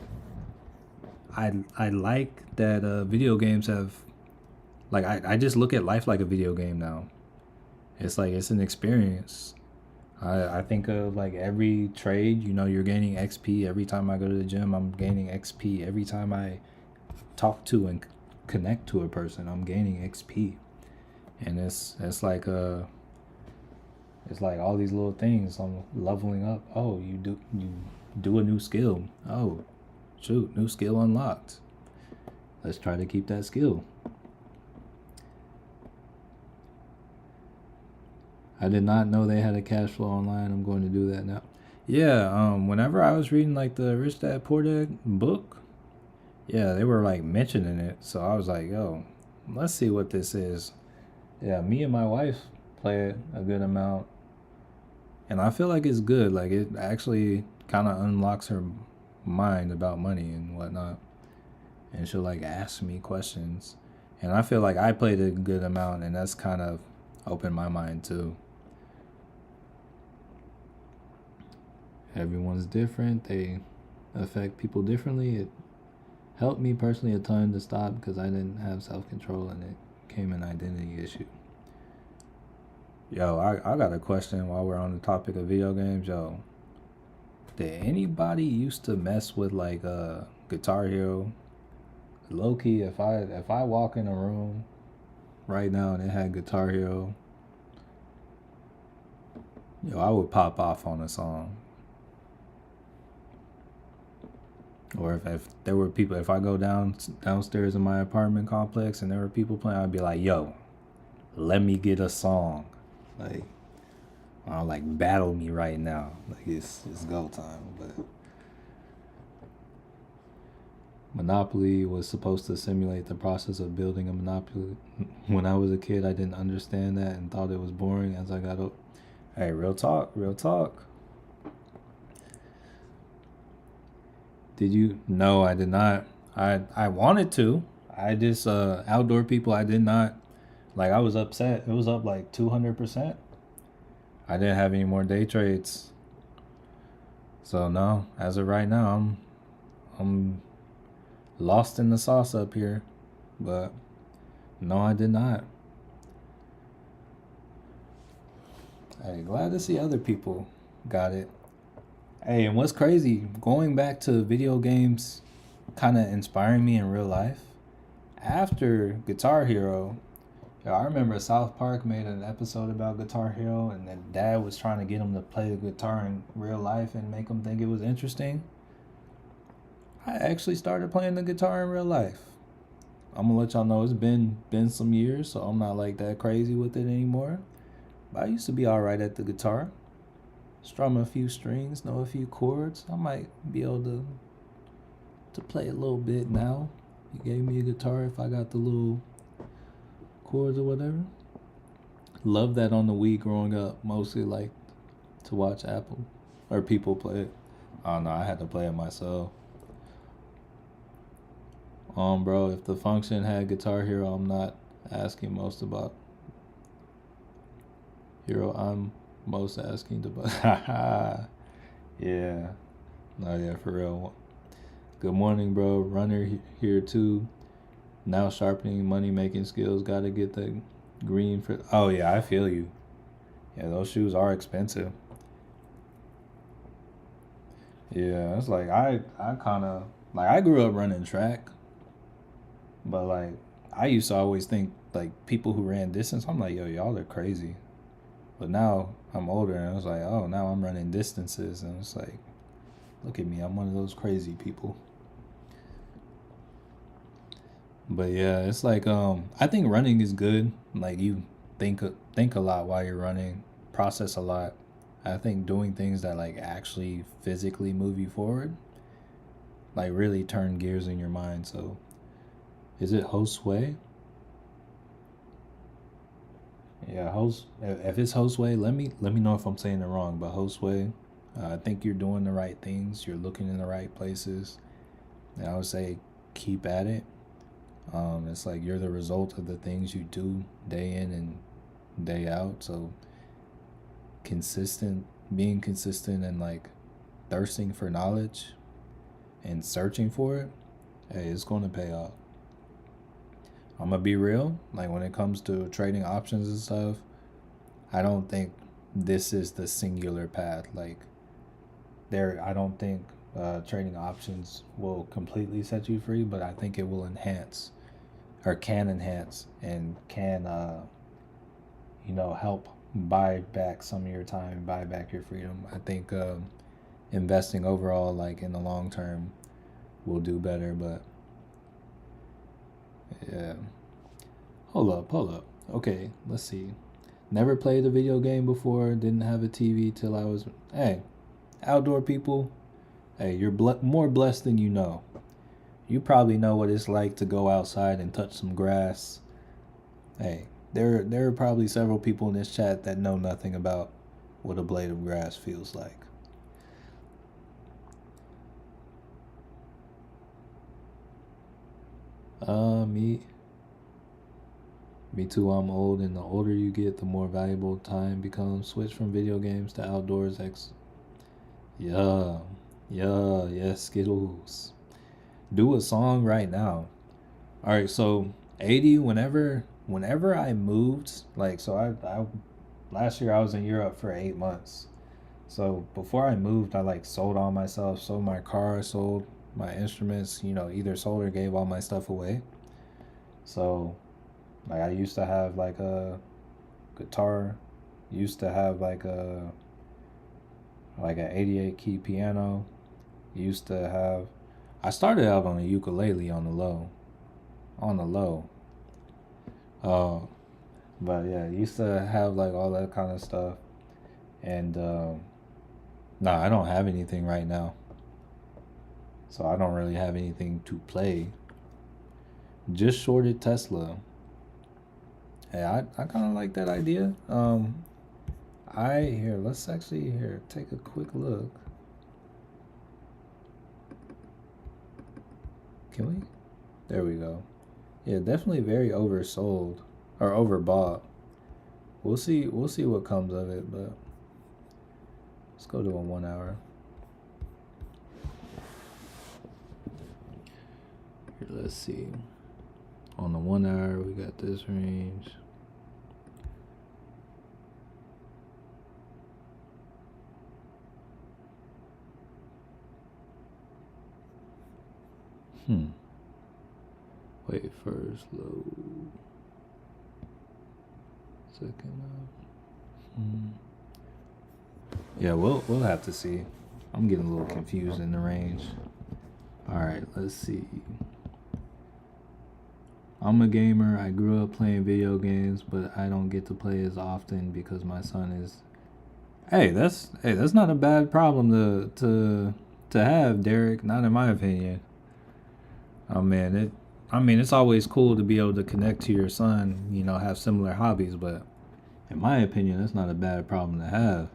I like that video games have, like, I just look at life like a video game now. It's like, it's an experience. I think of like every trade, you're gaining XP. Every time I go to the gym, I'm gaining XP. Every time I talk to and connect to a person, I'm gaining XP. And it's like it's like all these little things. I'm leveling up. Oh, you do a new skill. Oh, shoot, new skill unlocked. Let's try to keep that skill. I did not know they had a cash flow online. I'm going to do that now. Yeah, whenever I was reading like the Rich Dad Poor Dad book, yeah, they were like mentioning it. So I was like, yo, let's see what this is. Yeah, me and my wife play it a good amount. And I feel like it's good. Like, it actually kind of unlocks her mind about money and whatnot. And she'll like ask me questions. And I feel like I played a good amount, and that's kind of opened my mind too. Everyone's different. They affect people differently. It helped me personally a ton to stop because I didn't have self-control and it became an identity issue. Yo, I got a question while we're on the topic of video games. Yo, did anybody used to mess with like Guitar Hero? Low key, if I walk in a room right now and it had Guitar Hero, yo, I would pop off on a song. Or if there were people, if I go downstairs in my apartment complex and there were people playing, I'd be like, yo, let me get a song. Like, battle me right now. Like it's go time. But Monopoly was supposed to simulate the process of building a monopoly. When I was a kid, I didn't understand that and thought it was boring. As I got up, hey, real talk, real talk. Did you? No, I did not. I wanted to. I just outdoor people. I did not. Like I was upset. It was up like 200%. I didn't have any more day trades. So no, as of right now, I'm lost in the sauce up here. But no, I did not. Hey, glad to see other people got it. Hey, and what's crazy, going back to video games kind of inspiring me in real life. After Guitar Hero, yo, I remember South Park made an episode about Guitar Hero, and then dad was trying to get him to play the guitar in real life and make him think it was interesting. I actually started playing the guitar in real life. I'm gonna let y'all know it's been some years, so I'm not like that crazy with it anymore. But I used to be alright at the guitar. Strum a few strings, know a few chords. I might be able to play a little bit now. You gave me a guitar if I got the little chords or whatever. Love that on the Wii growing up. Mostly like to watch Apple or people play it. I don't know, I had to play it myself. Bro, if the function had Guitar Hero, I'm not asking most about Hero. I'm most asking about. Yeah. No, yeah, for real. Good morning, bro. Runner here too. Now sharpening money making skills. Gotta get the green for. Oh yeah, I feel you. Yeah, those shoes are expensive. Yeah, it's like I kind of like I grew up running track, but like I used to always think like people who ran distance. I'm like, yo, y'all are crazy. But now I'm older and I was like, oh, now I'm running distances and it's like, look at me, I'm one of those crazy people. But yeah, it's like I think running is good. Like you think a lot while you're running, process a lot. I think doing things that like actually physically move you forward, like really turn gears in your mind. So, is it Josue? Yeah, host. If it's Josue, let me know if I'm saying it wrong. But Josue, I think you're doing the right things. You're looking in the right places. And I would say keep at it. It's like you're the result of the things you do day in and day out. So being consistent and like thirsting for knowledge and searching for it, hey, it's going to pay off. I'm gonna be real. Like when it comes to trading options and stuff, I don't think this is the singular path. Like I don't think trading options will completely set you free, but I think it will enhance or can enhance and can help buy back some of your time, buy back your freedom. I think investing overall, like in the long term, will do better. But yeah, hold up. Okay, let's see. Never played a video game before. Didn't have a TV till I was. Hey, outdoor people. Hey, you're more blessed than you know. You probably know what it's like to go outside and touch some grass. Hey, there are probably several people in this chat that know nothing about what a blade of grass feels like. Me. Me too, I'm old, and the older you get, the more valuable time becomes. Switch from video games to outdoors. Yeah, yeah, yes, Skittles. Do a song right now. All right, so 80. Whenever I moved, like, so I last year I was in Europe for 8 months. So before I moved, I like sold all my stuff, sold my car, sold my instruments. Either sold or gave all my stuff away. So like I used to have like a guitar, used to have like an 88 key piano, used to have. I started out on a ukulele on the low, on the low. Uh, but yeah, used to have like all that kind of stuff. And nah, I don't have anything right now, so I don't really have anything to play. Just shorted Tesla. Hey, I kind of like that idea. Let's actually here take a quick look. Can we? There we go. Yeah, definitely very oversold or overbought. We'll see. We'll see what comes of it, but let's go to a 1 hour. Here, let's see. On the 1 hour, we got this range. Wait, first load. Second up. Yeah, we'll have to see. I'm getting a little confused in the range. All right, let's see. I'm a gamer. I grew up playing video games, but I don't get to play as often because my son is. Hey, that's not a bad problem to have, Derek. Not in my opinion. Oh man, it's always cool to be able to connect to your son. Have similar hobbies, but in my opinion, that's not a bad problem to have.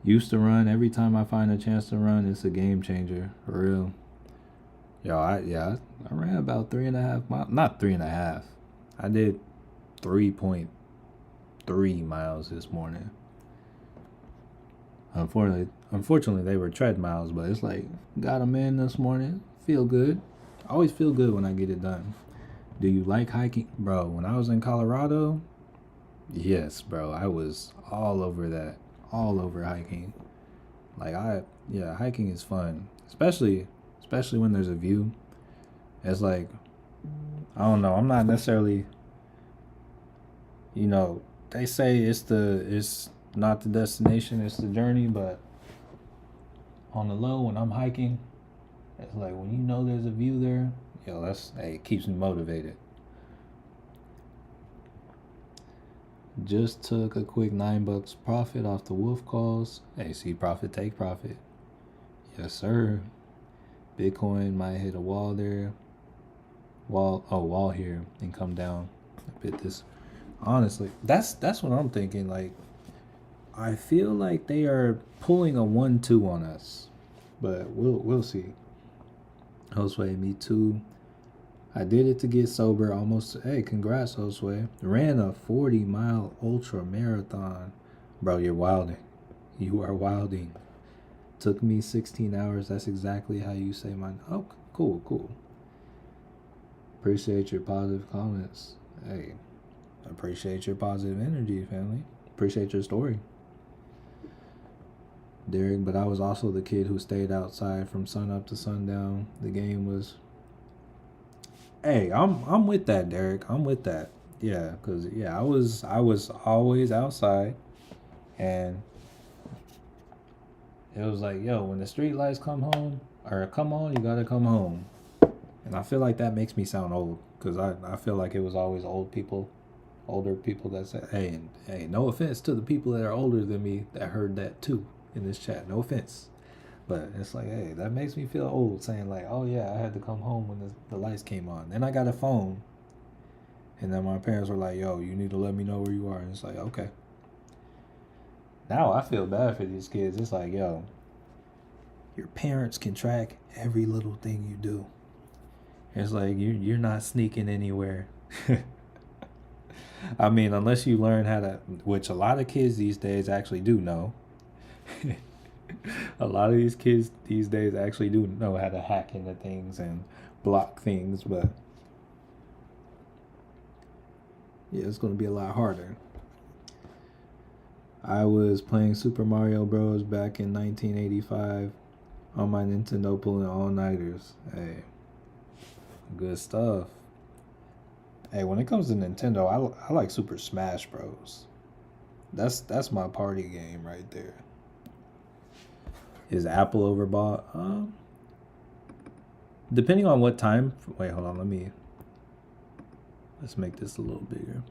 Used to run. Every time I find a chance to run, it's a game changer for real. I ran about 3.5 miles. Not 3.5. I did 3.3 miles this morning. Unfortunately, they were tread miles, but it's like got them in this morning. Feel good. I always feel good when I get it done. Do you like hiking, bro? When I was in Colorado, yes, bro. I was all over that, all over hiking. Hiking is fun, especially when there's a view. It's like, I don't know. I'm not necessarily, they say it's not the destination, it's the journey. But on the low, when I'm hiking, it's like when there's a view there, it keeps me motivated. Just took a quick $9 profit off the wolf calls. Hey, see profit, take profit. Yes, sir. Bitcoin might hit a wall there. Wall here and come down a bit. This, honestly, that's what I'm thinking. Like, I feel like they are pulling a 1-2 on us, but we'll see. Josue, me too. I did it to get sober. Almost. Hey, congrats, Josue. Ran a 40-mile ultra marathon. Bro, you're wilding. You are wilding. Took me 16 hours. That's exactly how you say mine. Oh, cool. Appreciate your positive comments. Hey, appreciate your positive energy, family. Appreciate your story, Derek. But I was also the kid who stayed outside from sun up to sundown. The game was. Hey, I'm with that, Derek. I'm with that. Yeah, cause I was always outside, and it was like, yo, when the street lights come on, you gotta come home. And I feel like that makes me sound old, because I feel like it was always older people that said, hey, no offense to the people that are older than me that heard that too in this chat. No offense. But it's like, hey, that makes me feel old saying like, oh yeah, I had to come home when the lights came on. Then I got a phone. And then my parents were like, yo, you need to let me know where you are. And it's like, okay. Now I feel bad for these kids. It's like, yo, your parents can track every little thing you do. It's like you're not sneaking anywhere. I mean, unless you learn how to, which a lot of kids these days actually do know. A lot of these kids these days actually do know how to hack into things and block things, but yeah, it's going to be a lot harder. I was playing Super Mario Bros. Back in 1985 on my Nintendo pulling all-nighters. Hey, good stuff. Hey, when it comes to Nintendo, I like Super Smash Bros. That's my party game right there. Is Apple overbought? Depending on what time. Wait, hold on. Let's make this a little bigger.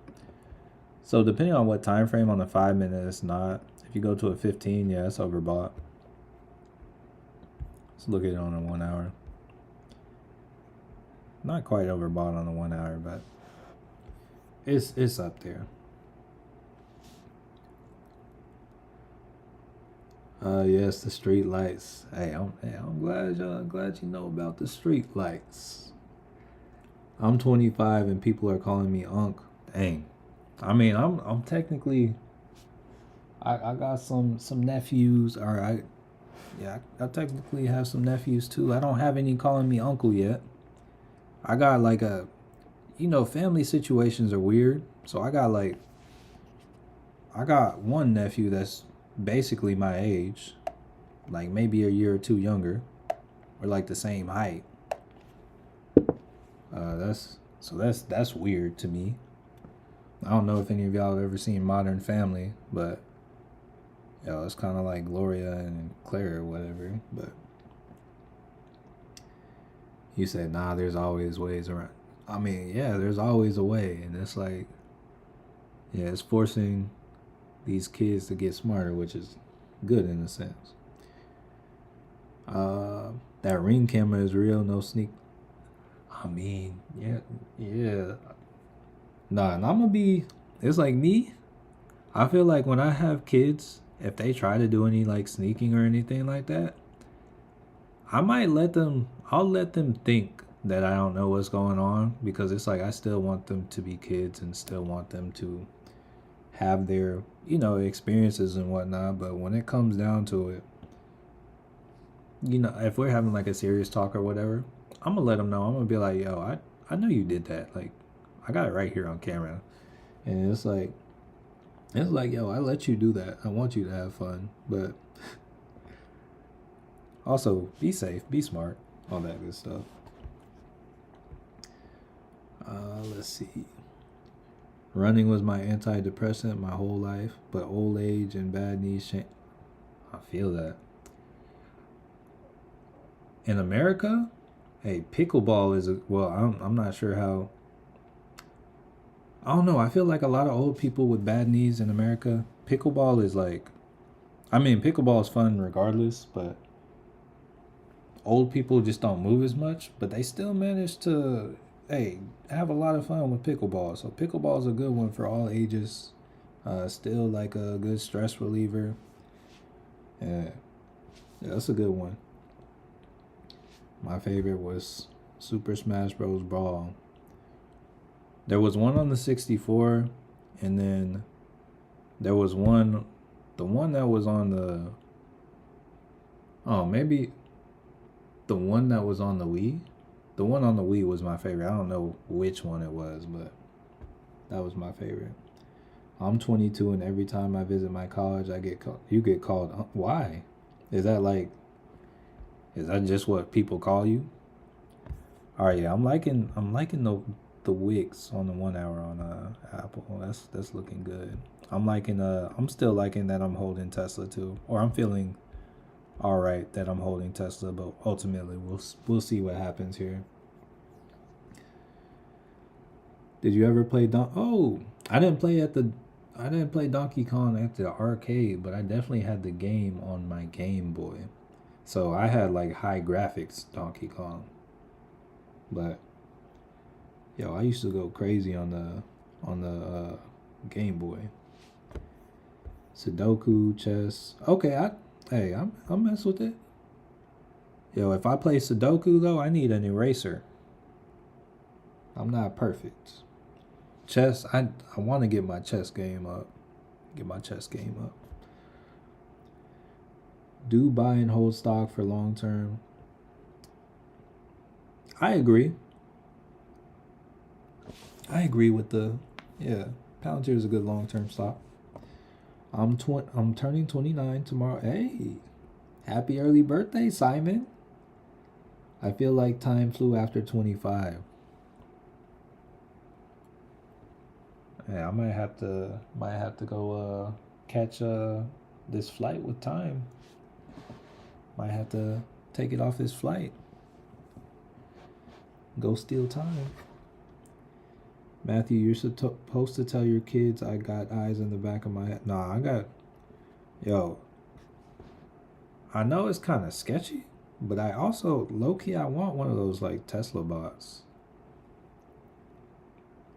So depending on what time frame on the 5 minute, it's not. If you go to a 15, yeah, it's overbought. Let's look at it on a 1 hour. Not quite overbought on the 1 hour, but it's up there. Yes, the street lights. I'm glad you know about the street lights. I'm 25 and people are calling me Unc. Dang. I mean, I'm technically. I got some nephews. I technically have some nephews too. I don't have any calling me uncle yet. I got like family situations are weird. So I got one nephew that's basically my age, like maybe a year or two younger, or like the same height. That's weird to me. I don't know if any of y'all have ever seen Modern Family, but it's kind of like Gloria and Claire or whatever. But you said, nah, there's always ways around. I mean, yeah, there's always a way, and it's like, yeah, it's forcing these kids to get smarter, which is good in a sense. That Ring camera is real, no sneak. I mean, yeah. Nah, and I'm gonna be. It's like me. I feel like when I have kids, if they try to do any like sneaking or anything like that, I might let them. I'll let them think that I don't know what's going on, because it's like I still want them to be kids and still want them to have their experiences and whatnot. But when it comes down to it, if we're having like a serious talk or whatever, I'm gonna let them know. I'm gonna be like, yo, I know you did that. Like, I got it right here on camera. And it's like, yo, I let you do that. I want you to have fun. But also, be safe, be smart, all that good stuff. Let's see. Running was my antidepressant my whole life, but old age and bad knees change. I feel that. In America, hey, pickleball is I'm not sure how. I don't know. I feel like a lot of old people with bad knees in America, pickleball is like, I mean, pickleball is fun regardless, but old people just don't move as much, but they still manage to, hey, have a lot of fun with pickleball. So pickleball is a good one for all ages. Still like a good stress reliever. Yeah, that's a good one. My favorite was Super Smash Bros. Brawl. There was one on the 64, and then there was the one that was on the, maybe the one that was on the Wii. The one on the Wii was my favorite. I don't know which one it was, but that was my favorite. I'm 22, and every time I visit my college, you get called. Why? Is that just what people call you? All right, yeah, I'm liking the Wix on the 1 hour on Apple. That's looking good. I'm still liking that I'm holding Tesla too, or I'm feeling all right that I'm holding Tesla, but ultimately we'll see what happens here. Did you ever play I didn't play Donkey Kong at the arcade, but I definitely had the game on my Game Boy. So I had like high graphics Donkey Kong. But I used to go crazy on the Game Boy. Sudoku, chess. Okay, I'm mess with it. If I play Sudoku though, I need an eraser. I'm not perfect. Chess. I want to get my chess game up. Get my chess game up. Do buy and hold stock for long term. I agree. I agree with Palantir is a good long term stock. I'm turning 29 tomorrow. Hey, happy early birthday, Simon. I feel like time flew after 25. Hey, I might have to go catch this flight with time. Might have to take it off this flight. Go steal time. Matthew, you're supposed to tell your kids I got eyes in the back of my head. Nah, yo, I know it's kind of sketchy, but I also, low-key, I want one of those, like, Tesla bots.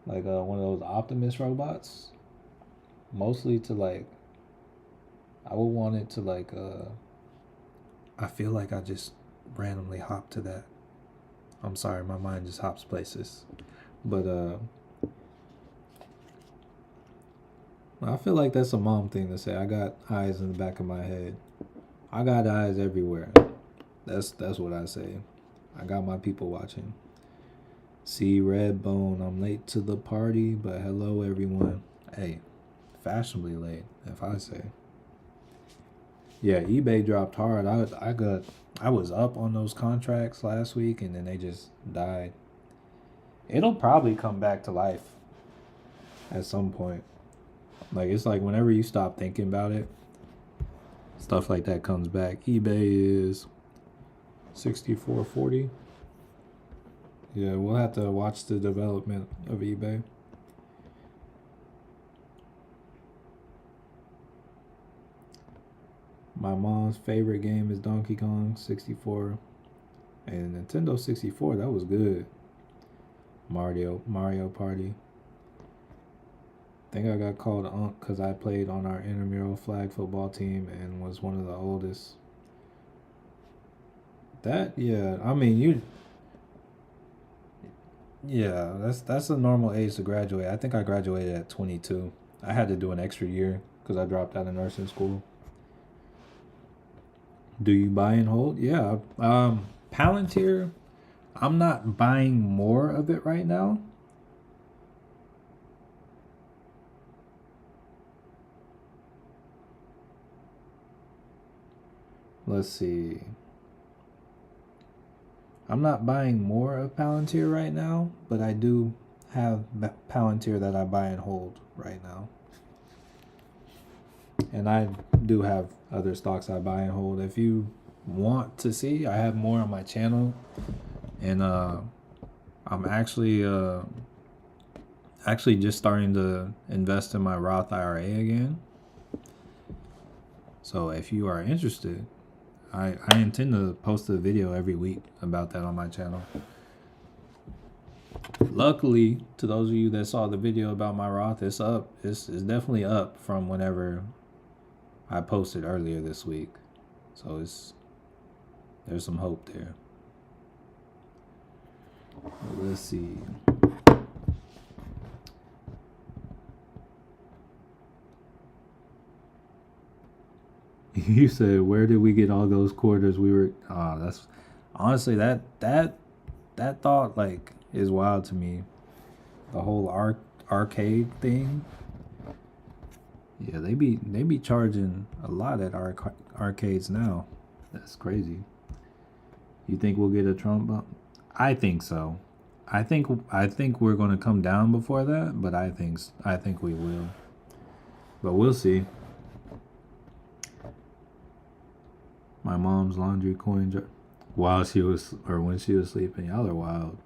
Like, one of those Optimus robots. Mostly to, like, I would want it to, like, I feel like I just randomly hopped to that. I'm sorry, my mind just hops places. But, I feel like that's a mom thing to say. I got eyes in the back of my head. I got eyes everywhere. That's what I say. I got my people watching. See, Redbone, I'm late to the party, but hello everyone. Hey, fashionably late, if I say. Yeah, eBay dropped hard. I was up on those contracts last week, and then they just died. It'll probably come back to life at some point. Like, it's like whenever you stop thinking about it, stuff like that comes back. eBay is 64.40. Yeah, we'll have to watch the development of eBay. My mom's favorite game is Donkey Kong 64. And Nintendo 64, that was good. Mario Party. I think I got called Unc because I played on our intramural flag football team and was one of the oldest. That's a normal age to graduate. I think I graduated at 22. I had to do an extra year because I dropped out of nursing school. Do you buy and hold? Yeah. Palantir, I'm not buying more of it right now. Let's see. I'm not buying more of Palantir right now, but I do have Palantir that I buy and hold right now. And I do have other stocks I buy and hold. If you want to see, I have more on my channel. And I'm actually just starting to invest in my Roth IRA again. So if you are interested, I intend to post a video every week about that on my channel. Luckily, to those of you that saw the video about my Roth, it's up. It's definitely up from whenever I posted earlier this week. So there's some hope there. Let's see. You said, where did we get all those quarters? That's honestly that thought like is wild to me. The whole arcade thing. Yeah, they be charging a lot at arcades now. That's crazy. You think we'll get a Trump bump? I think so. I think we're going to come down before that, but I think we will. But we'll see. My mom's laundry coin jar when she was sleeping. Y'all are wild.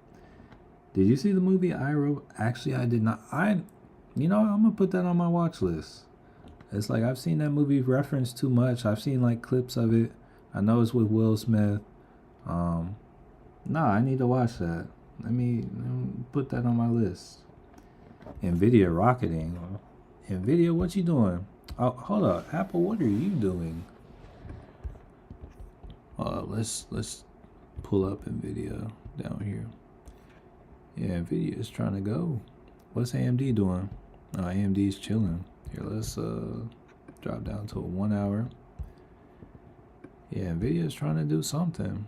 Did you see the movie iRobot? Actually, I did not. I'm gonna put that on my watch list. It's like I've seen that movie referenced too much. I've seen like clips of it. I know it's with Will Smith. I need to watch that. Let me put that on my list. Nvidia rocketing. Nvidia, what you doing? Oh, hold up, Apple. What are you doing? Let's pull up Nvidia down here. Yeah, Nvidia is trying to go. What's AMD doing? Oh, AMD's chilling. Here, let's drop down to 1 hour. Yeah, Nvidia's trying to do something.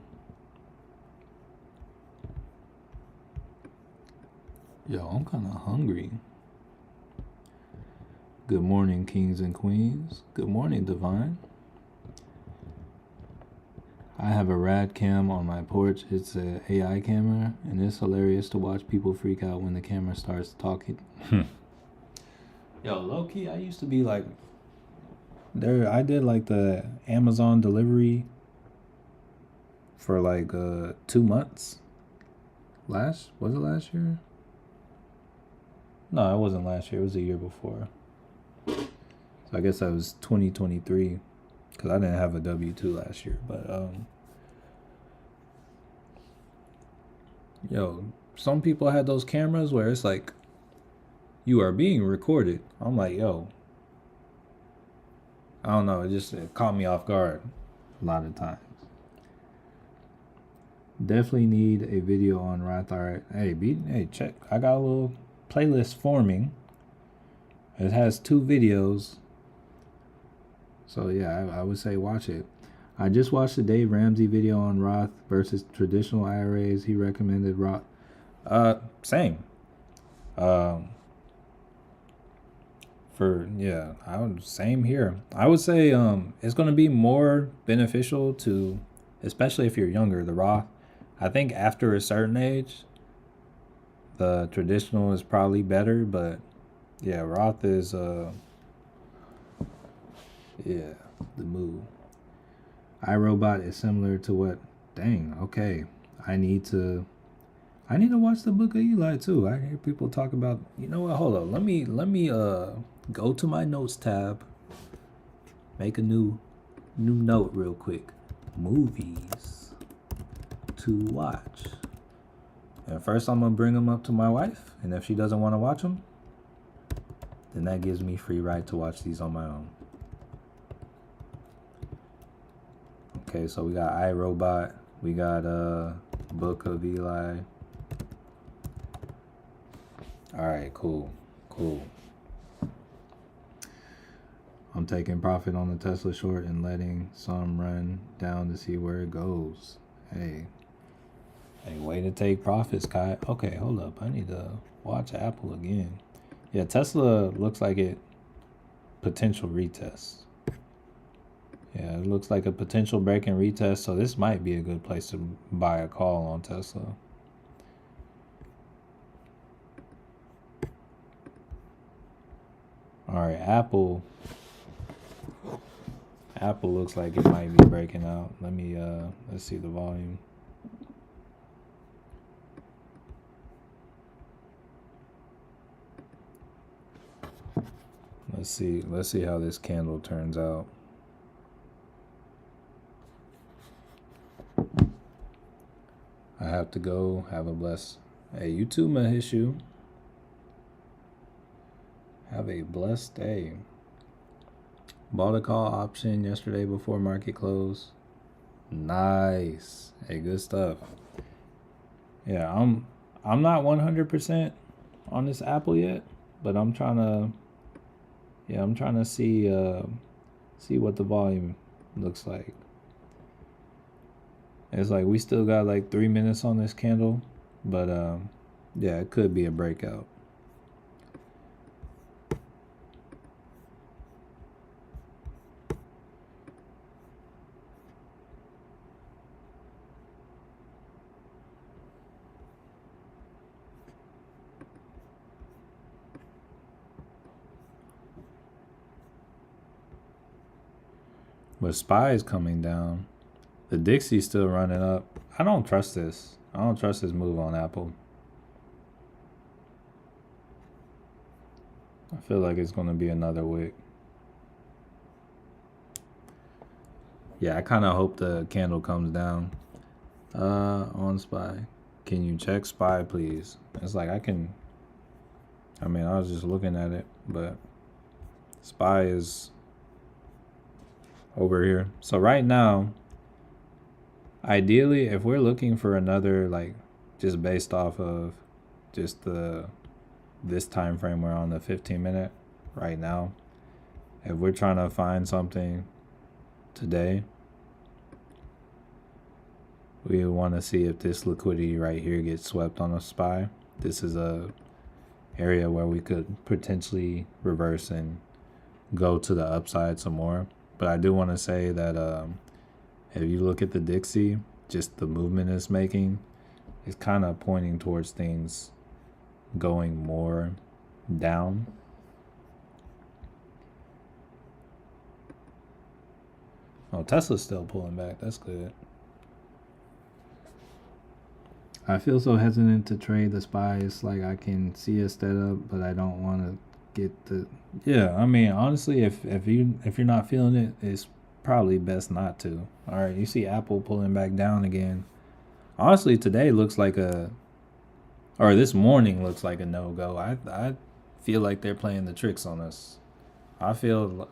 Yo, I'm kind of hungry. Good morning, kings and queens. Good morning, Divine. I have a rad cam on my porch. It's an AI camera, and it's hilarious to watch people freak out when the camera starts talking. Yo, low key, I used to be like, I did like the Amazon delivery for like 2 months. Was it last year? No, it wasn't last year. It was the year before. So I guess that was 2023, because I didn't have a W-2 last year. But yo, some people had those cameras where it's like, you are being recorded. I'm like, yo, I don't know. It caught me off guard a lot of times. Definitely need a video on Rathart. Hey, check. I got a little playlist forming. It has 2 videos. So yeah, I would say watch it. I just watched the Dave Ramsey video on Roth versus traditional IRAs. He recommended Roth. Same. Same here. I would say it's going to be more beneficial to, especially if you're younger, the Roth. I think after a certain age, the traditional is probably better, but yeah, Roth is the move. iRobot is similar to what? Dang, okay. I need to watch the Book of Eli too. I hear people talk about, you know what, hold up. Let me go to my notes tab. Make a new note real quick. Movies to watch. And first I'm going to bring them up to my wife, and if she doesn't want to watch them, then that gives me free right to watch these on my own. Okay, so we got iRobot, we got Book of Eli. Alright, cool. I'm taking profit on the Tesla short and letting some run down to see where it goes. Hey, way to take profits, Kai. Okay, hold up. I need to watch Apple again. Yeah, Tesla looks like it potential retest. Yeah, it looks like a potential break and retest, so this might be a good place to buy a call on Tesla. All right, Apple looks like it might be breaking out. Let's see the volume. Let's see how this candle turns out. I have to go. Have a blessed. Hey, you too, Mahishu. Have a blessed day. Bought a call option yesterday before market close. Nice. Hey, good stuff. Yeah, I'm not 100% on this Apple yet, but I'm trying to see what the volume looks like. It's like we still got like 3 minutes on this candle, but yeah, it could be a breakout. But SPY is coming down. The Dixie's still running up. I don't trust this. I don't trust this move on Apple. I feel like it's going to be another wick. Yeah, I kind of hope the candle comes down. On SPY. Can you check SPY, please? It's like I was just looking at it, but SPY is over here. So right now, ideally, if we're looking for another, like, just based off of just the this time frame we're on, the 15-minute right now. If we're trying to find something today, we want to see if this liquidity right here gets swept on a SPY. This is a area where we could potentially reverse and go to the upside some more. But I do want to say that if you look at the Dixie, just the movement it's making is kind of pointing towards things going more down. Oh, Tesla's still pulling back. That's good. I feel so hesitant to trade the SPY. It's like I can see a setup, but I don't want to get the. Yeah, I mean, honestly, if you're not feeling it, it's probably best not to. All right, you see Apple pulling back down again. Honestly, today looks like this morning looks like a no-go. I feel like they're playing the tricks on us. I feel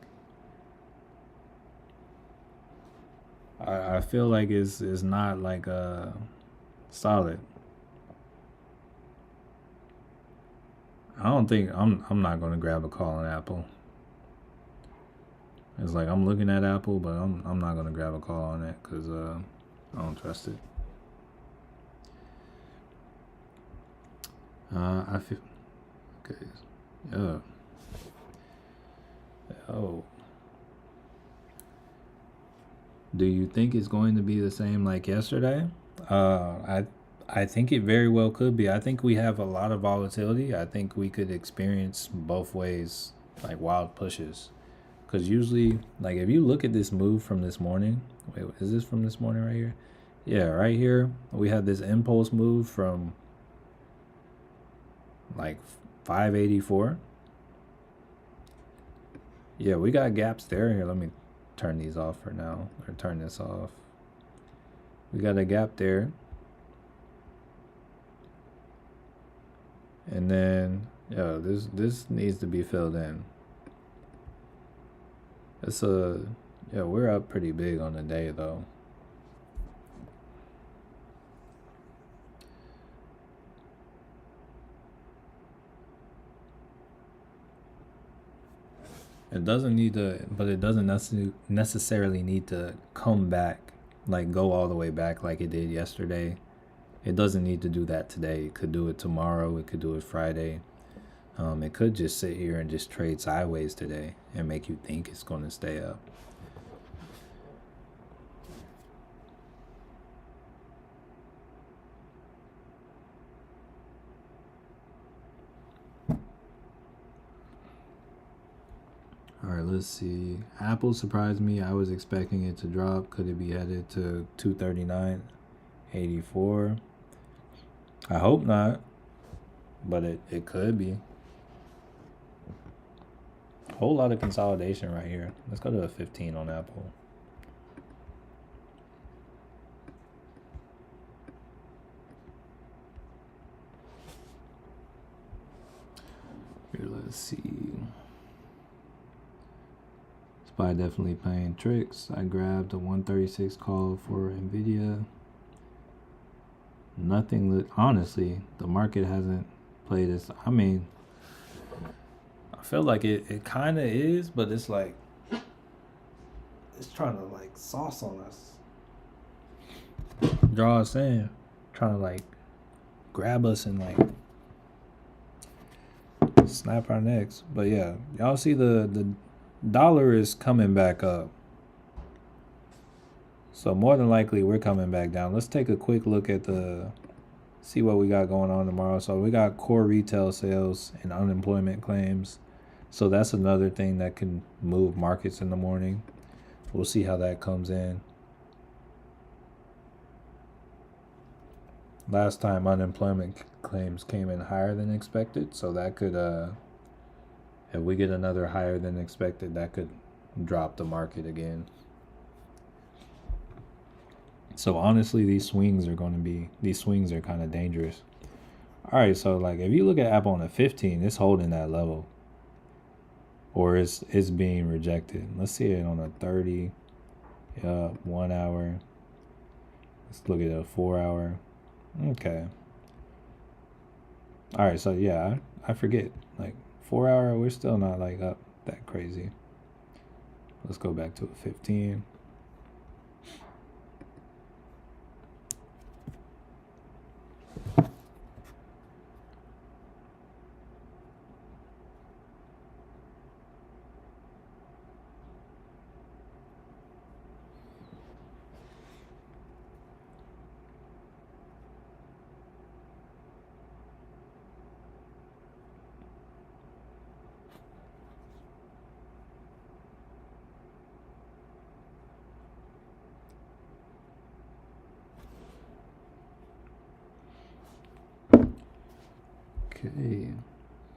like it's not like solid. I don't think I'm not gonna grab a call on Apple. It's like I'm looking at Apple, but I'm not gonna grab a call on it because I don't trust it. I feel okay. Yeah. Oh. Do you think it's going to be the same like yesterday? I think it very well could be. I think we have a lot of volatility. I think we could experience both ways, like wild pushes. Because usually, like if you look at this move from this morning, wait, is this from this morning right here? Yeah, right here, we had this impulse move from like 584. Yeah, we got gaps there. Here, let me turn these off for now, or turn this off. We got a gap there. And then, yeah, this needs to be filled in. We're up pretty big on the day though. It doesn't need to, but it doesn't necessarily need to come back, like go all the way back like it did yesterday. It doesn't need to do that today. It could do it tomorrow. It could do it Friday. It could just sit here and just trade sideways today and make you think it's going to stay up. All right, let's see. Apple surprised me. I was expecting it to drop. Could it be headed to 239.84? I hope not, but it could be. Whole lot of consolidation right here. Let's go to a 15 on Apple. Here, let's see. SPY definitely playing tricks. I grabbed a 136 call for Nvidia. Nothing. Honestly, the market hasn't played this. I mean, I feel like it kind of is, but it's like it's trying to like sauce on us. Draw us in, trying to like grab us and like snap our necks. But yeah, y'all see the dollar is coming back up. So more than likely we're coming back down. Let's take a quick look at see what we got going on tomorrow. So we got core retail sales and unemployment claims. So that's another thing that can move markets in the morning. We'll see how that comes in. Last time unemployment claims came in higher than expected. So that could, if we get another higher than expected, that could drop the market again. So honestly, these swings are kind of dangerous. All right, so like if you look at Apple on a 15, it's holding that level, or it's being rejected. Let's see it on a 30, 1 hour. Let's look at a 4 hour. Okay. All right, so yeah, I forget. Like 4 hour, we're still not like up that crazy. Let's go back to a 15. Okay,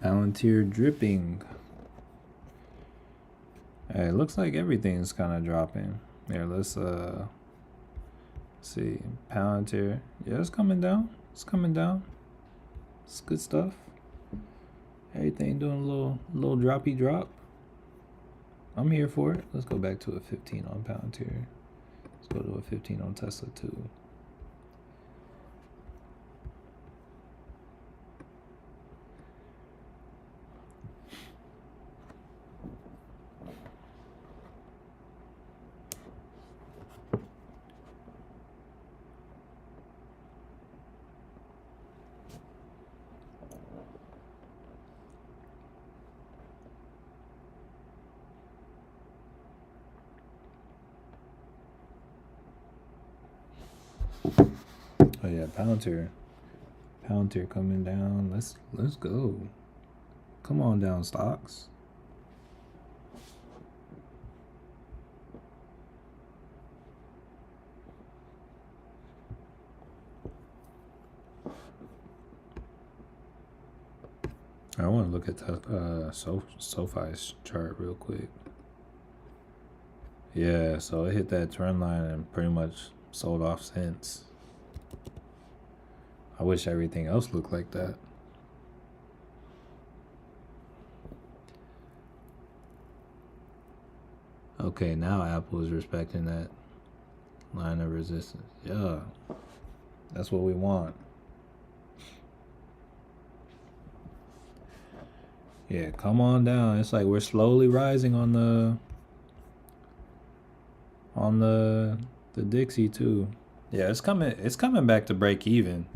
Palantir dripping. Hey, it looks like everything's kind of dropping. Here, let's see. Palantir. Yeah, it's coming down. It's coming down. It's good stuff. Everything doing a little droppy drop. I'm here for it. Let's go back to a 15 on Palantir. Let's go to a 15 on Tesla too. Oh yeah, Palantir coming down. Let's go. Come on down, stocks. I want to look at the SoFi's chart real quick. Yeah, so it hit that trend line and pretty much sold off since. I wish everything else looked like that. Okay, now Apple is respecting that line of resistance. Yeah, that's what we want. Yeah, come on down. It's like we're slowly rising on the Dixie too. Yeah, it's coming back to break even.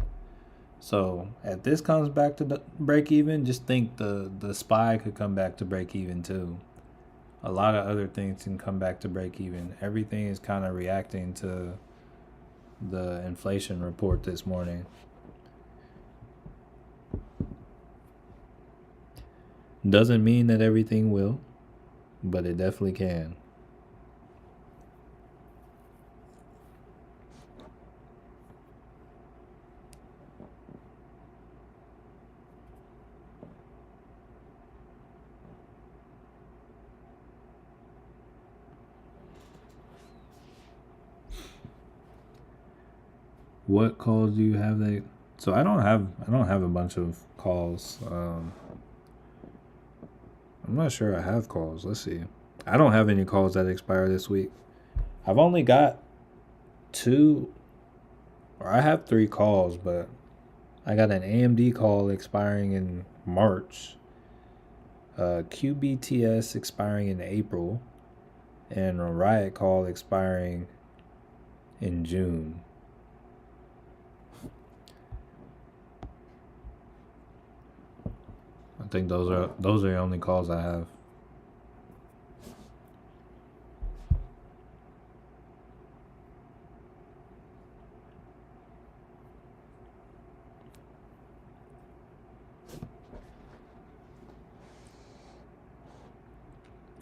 So if this comes back to break even, just think the SPY could come back to break even too. A lot of other things can come back to break even. Everything is kind of reacting to the inflation report this morning. Doesn't mean that everything will, but it definitely can. What calls do you have that? So I don't have a bunch of calls. I'm not sure I have calls. Let's see. I don't have any calls that expire this week. I've only got 2, or I have 3 calls, but I got an AMD call expiring in March, QBTS expiring in April, and a Riot call expiring in June. I think those are the only calls I have.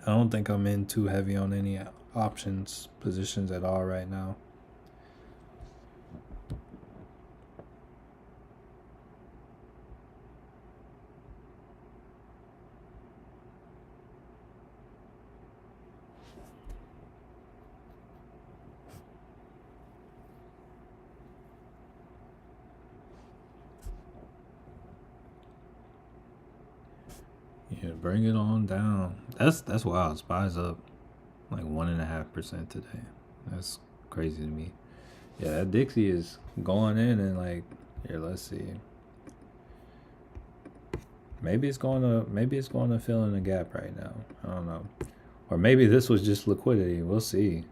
I don't think I'm in too heavy on any options positions at all right now. Yeah, bring it on down. That's wild. SPY's up like 1.5% today. That's crazy to me. Yeah, that Dixie is going in and like, here, let's see. Maybe it's going to fill in a gap right now. I don't know. Or maybe this was just liquidity. We'll see.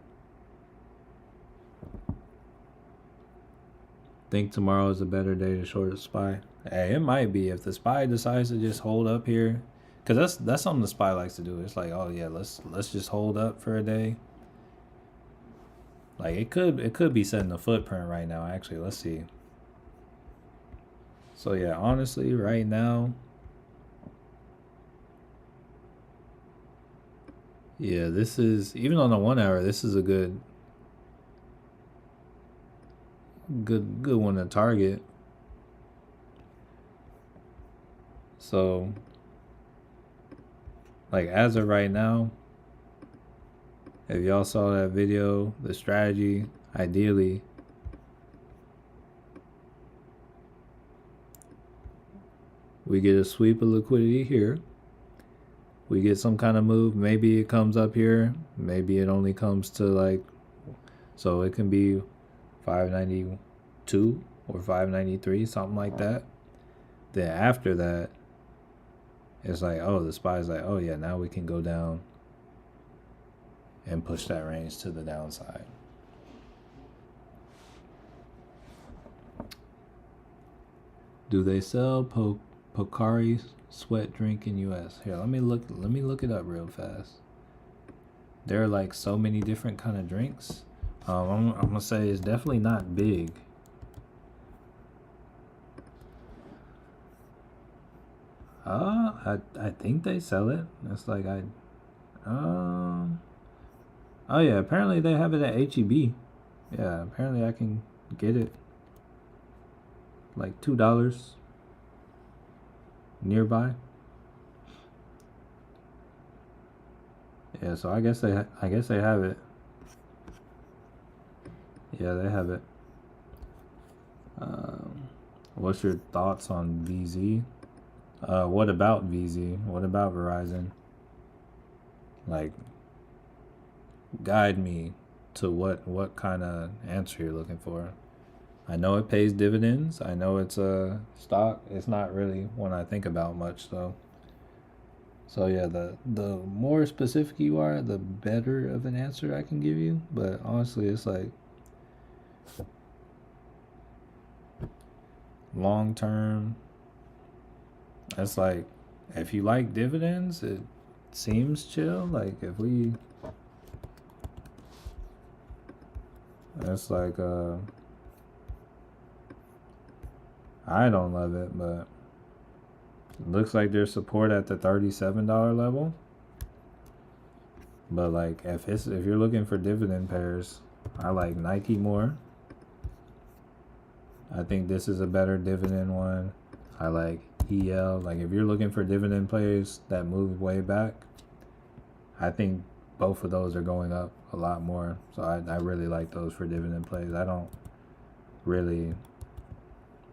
Think tomorrow is a better day to short a SPY? Hey, it might be if the SPY decides to just hold up here, because that's something the SPY likes to do. It's like, oh yeah, let's just hold up for a day. Like it could be setting a footprint right now. Actually, let's see. So yeah, honestly, right now, yeah, this is, even on the 1 hour, this is a good one to target. So like as of right now, if y'all saw that video, the strategy, ideally, we get a sweep of liquidity here. We get some kind of move. Maybe it comes up here. Maybe it only comes to like, so it can be 592 or 593, something like that. Then after that, it's like, oh, the SPY's like, oh yeah, now we can go down and push that range to the downside. Do they sell Pocari Sweat drink in US? Here, let me look it up real fast. There are like so many different kind of drinks. I'm gonna say it's definitely not big. I think they sell it. It's like oh yeah, apparently they have it at HEB. Yeah, apparently I can get it like $2 nearby. Yeah, so I guess they have it. Yeah, they have it. What's your thoughts on VZ? What about VZ? What about Verizon? Like, guide me to what kind of answer you're looking for. I know it pays dividends. I know it's a stock. It's not really one I think about much though. So yeah, the more specific you are, the better of an answer I can give you. But honestly, it's like long term. It's like if you like dividends, it seems chill. Like if we, it's like I don't love it, but it looks like there's support at the $37 level. But like if you're looking for dividend pairs, I like Nike more. I think this is a better dividend one. I like EL. Like if you're looking for dividend players that move way back, I think both of those are going up a lot more. So I really like those for dividend plays. I don't really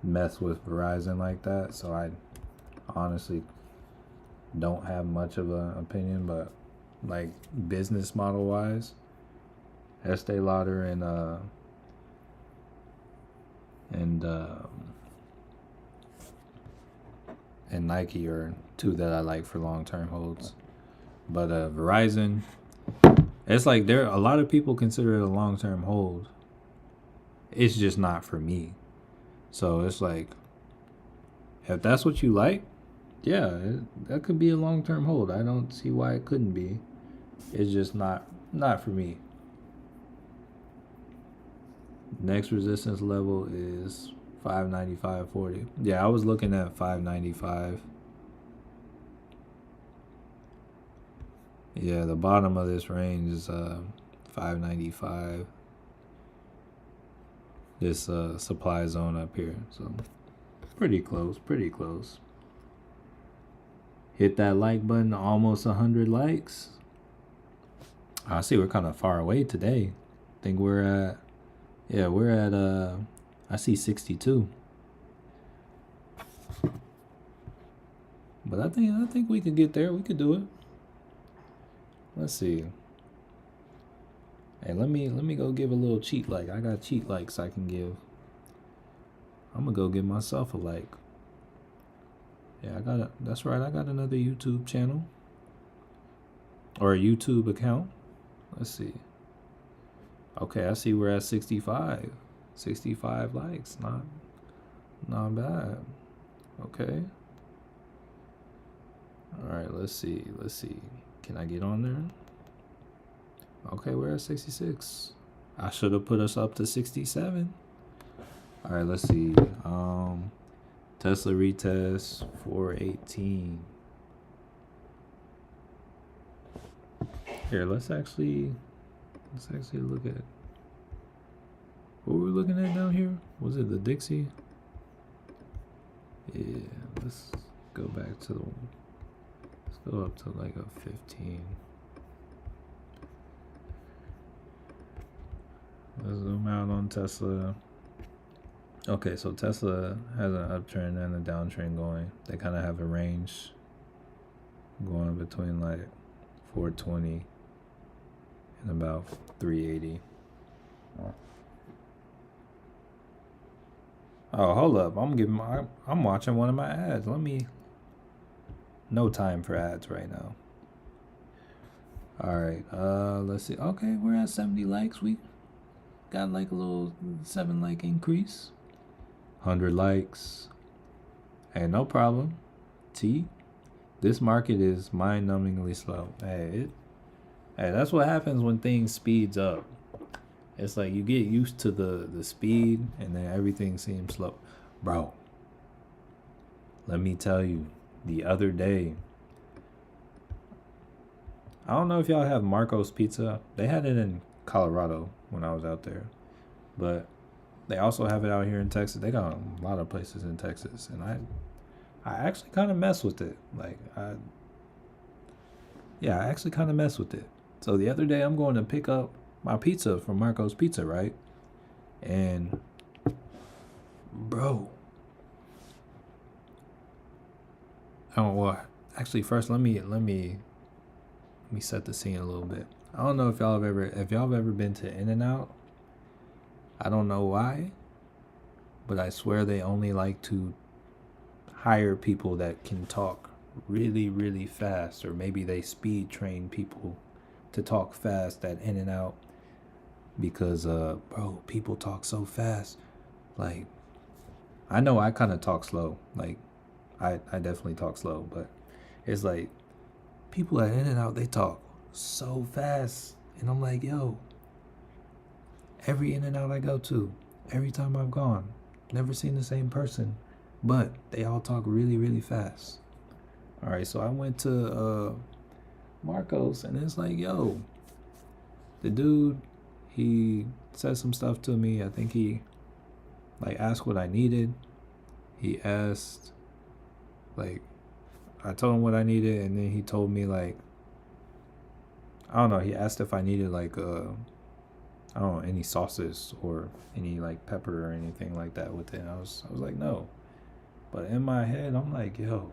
mess with Verizon like that, so I honestly don't have much of an opinion. But like business model wise, Estee Lauder and Nike are two that I like for long-term holds. But Verizon, it's like a lot of people consider it a long-term hold. It's just not for me. So it's like, if that's what you like, yeah, that could be a long-term hold. I don't see why it couldn't be. It's just not for me. Next resistance level is 595.40. Yeah, I was looking at 595. Yeah, the bottom of this range is 595. This supply zone up here, so pretty close. Hit that like button, almost 100 likes. I see we're kind of far away today. I think we're at I see 62. But I think we could get there. We could do it. Let's see. Hey, let me go give a little cheat like. I got cheat likes I can give. I'm gonna go give myself a like. Yeah, that's right. I got another YouTube channel or a YouTube account. Let's see. Okay, I see we're at 65. 65 likes. Not bad. Okay. All right, let's see. Can I get on there? Okay, we're at 66. I should have put us up to 67. All right, let's see. Tesla retest 418. Here, let's actually look at what we're looking at down here. Was it the Dixie? Yeah, let's go back to let's go up to like a 15. Let's zoom out on Tesla. Okay, so Tesla has an uptrend and a downtrend going. They kind of have a range going between like 420 and about 380. Oh, hold up. I'm watching one of my ads. No time for ads right now. All right. Let's see. Okay, we're at 70 likes. We got like a little 7 like increase. 100 likes. Hey, no problem. T. This market is mind-numbingly slow. Hey, that's what happens when things speeds up. It's like you get used to the speed and then everything seems slow. Bro, let me tell you, the other day, I don't know if y'all have Marco's Pizza. They had it in Colorado when I was out there. But they also have it out here in Texas. They got a lot of places in Texas. And I actually kind of mess with it. I actually kind of mess with it. So the other day I'm going to pick up my pizza from Marco's Pizza, right? And bro, actually first let me set the scene a little bit. I don't know if y'all have ever been to In-N-Out. I don't know why, but I swear they only like to hire people that can talk really, really fast, or maybe they speed train people to talk fast at In-N-Out because bro, people talk so fast. Like, I know I kind of talk slow. Like, I definitely talk slow, but it's like people at In-N-Out, they talk so fast, and I'm like, yo, every In-N-Out I go to, every time I've gone, never seen the same person, but they all talk really, really fast. All right, so I went to Marcos, and it's like, yo, the dude, he said some stuff to me. I think he like asked what I needed. He asked, like, I told him what I needed, and then he told me, like, I don't know, he asked if I needed like I don't know, any sauces or any like pepper or anything like that with it. And I was like, no. But in my head, I'm like, yo,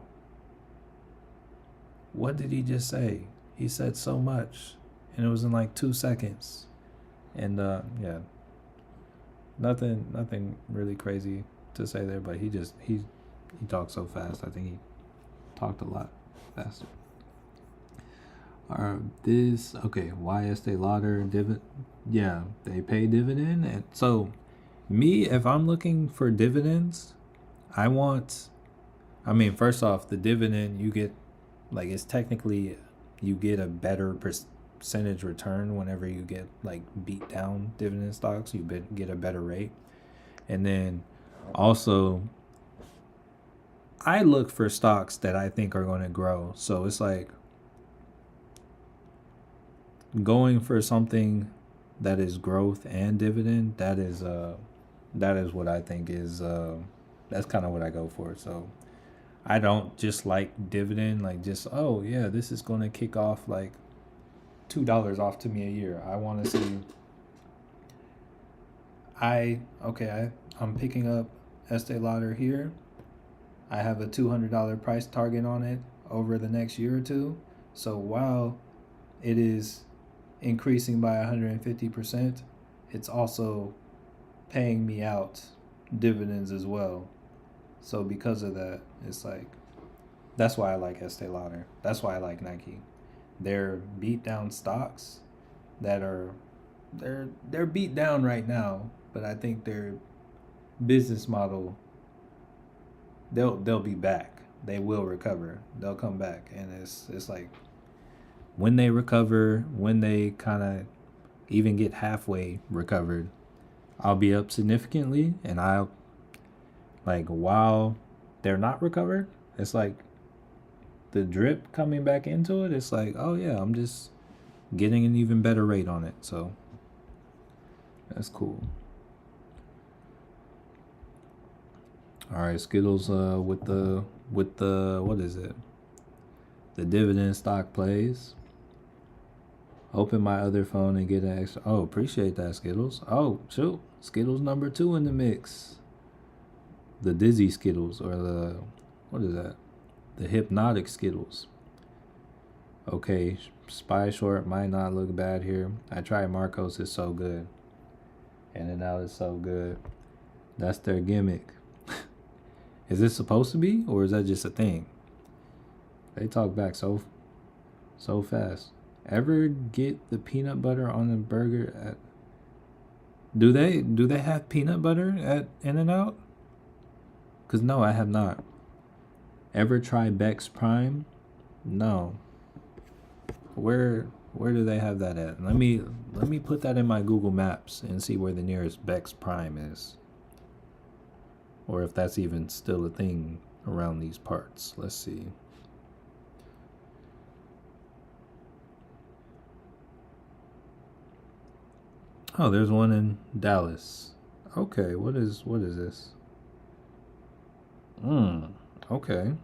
what did he just say? He said so much, and it was in like 2 seconds. And yeah, nothing really crazy to say there, but he talked so fast. I think he talked a lot faster. Why Estee Lauder dividend? Yeah, they pay dividend, and so me, if I'm looking for dividends, first off, the dividend you get, like, it's technically you get a better percentage return whenever you get like beat down dividend stocks. You get a better rate, and then also I look for stocks that I think are going to grow. So it's like going for something that is growth and dividend. That is what I think is that's kind of what I go for. So I don't just like dividend, like just, oh yeah, this is going to kick off like $2 off to me a year. I want to see I'm picking up Estee Lauder here. I have a $200 price target on it over the next year or two. So while it is increasing by 150%, it's also paying me out dividends as well. So because of that, it's like That's why I like Estee Lauder. That's why I like Nike. They're beat down stocks that are they're beat down right now, but I think their business model, they'll be back. They will recover. They'll come back, and it's like when they recover, when they kind of even get halfway recovered, I'll be up significantly, and I'll like while they're not recovered, it's like the drip coming back into it. It's like, oh yeah, I'm just getting an even better rate on it. So that's cool. All right, Skittles. With the what is it? The dividend stock plays. Open my other phone and get an extra. Oh, appreciate that, Skittles. Oh, shoot, Skittles number 2 in the mix. The dizzy Skittles, or the what is that? The hypnotic Skittles. Okay, Spy Short might not look bad here. I tried Marcos. It's so good. In and out is so good. That's their gimmick. Is this supposed to be, or is that just a thing? They talk back so fast. Ever get the peanut butter on a burger at? Do they have peanut butter at In-N-Out? Cause no, I have not. Ever try Beck's Prime? No. Where do they have that at? Let me put that in my Google Maps and see where the nearest Beck's Prime is. Or if that's even still a thing around these parts. Let's see. Oh, there's one in Dallas. Okay, what is this? Okay.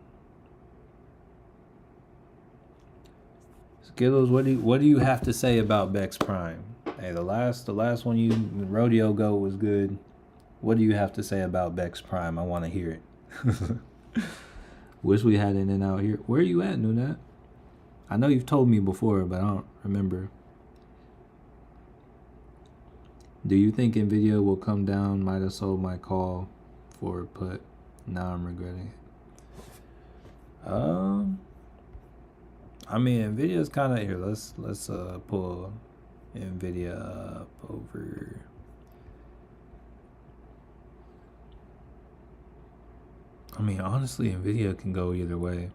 Skittles, what do you have to say about Beck's Prime? Hey, the last one you Rodeo Go was good. What do you have to say about Beck's Prime? I want to hear it. Wish we had In-N-Out here. Where are you at, Nunat? I know you've told me before, but I don't remember. Do you think Nvidia will come down? Might have sold my call for put. Now I'm regretting it. I mean, Nvidia's kind of here. Let's pull Nvidia up over. I mean, honestly, Nvidia can go either way.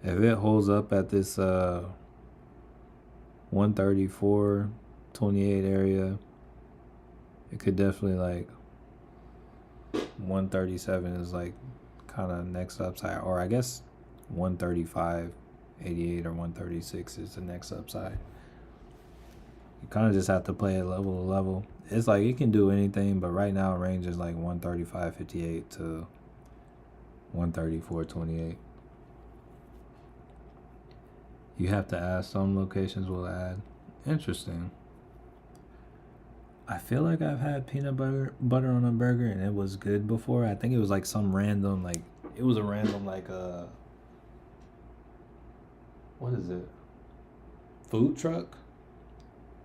If it holds up at this 134.28 area, it could definitely like 137 is like kind of next upside, or I guess 135.88 or 136 is the next upside. You kind of just have to play it level to level. It's like it can do anything, but right now range is like 135.58 to 134.28. You have to ask. Some locations will add. Interesting. I feel like I've had peanut butter on a burger and it was good before. I think it was like some random like it was a random like what is it? Food truck?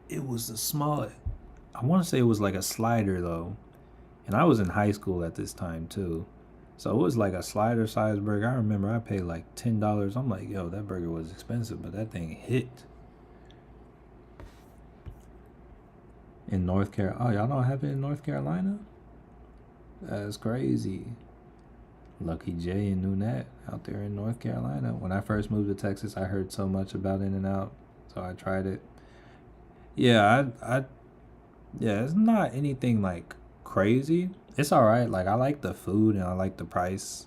It was a small, I want to say it was like a slider though. And I was in high school at this time too. So it was like a slider size burger. I remember I paid like $10. I'm like, yo, that burger was expensive, but that thing hit. In North Carolina. Oh, y'all don't have it in North Carolina? That's crazy. Lucky J and Nunat out there in North Carolina. When I first moved to Texas, I heard so much about In-N-Out, so I tried it. Yeah, yeah, it's not anything like crazy. It's all right. Like I like the food and I like the price.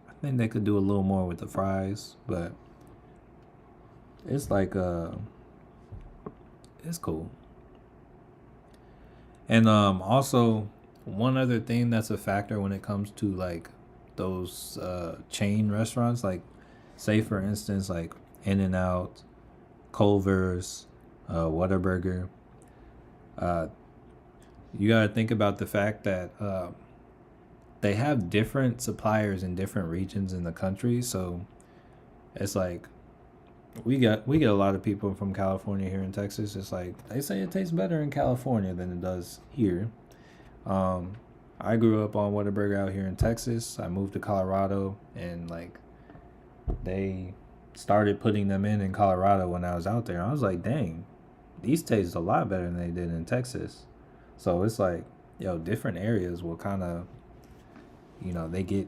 I think they could do a little more with the fries, but it's like it's cool. And also one other thing that's a factor when it comes to like those chain restaurants, like say for instance like In-N-Out, Culver's, Whataburger. You gotta think about the fact that they have different suppliers in different regions in the country. So it's like we get a lot of people from California here in Texas. It's like they say it tastes better in California than it does here. I grew up on Whataburger out here in Texas. I moved to Colorado, and like they started putting them in Colorado when I was out there. I was like, dang, these taste a lot better than they did in Texas. So it's like, yo, different areas will kind of, they get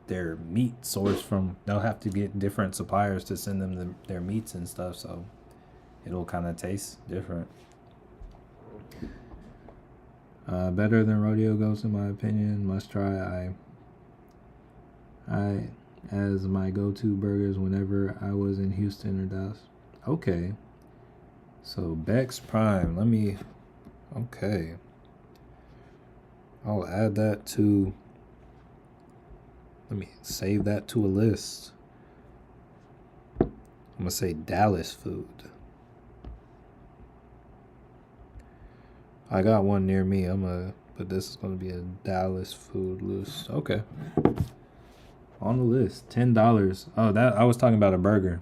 their meat sourced from, they'll have to get different suppliers to send them their meats and stuff. So it'll kind of taste different. Better than rodeo ghost in my opinion. Must try. I as my go-to burgers whenever I was in Houston or Dallas. Okay. So Beck's Prime. Okay. I'll add that to, let me save that to a list. I'm going to say Dallas food. I got one near me. But this is going to be a Dallas food list. Okay. On the list, $10. Oh, that I was talking about a burger.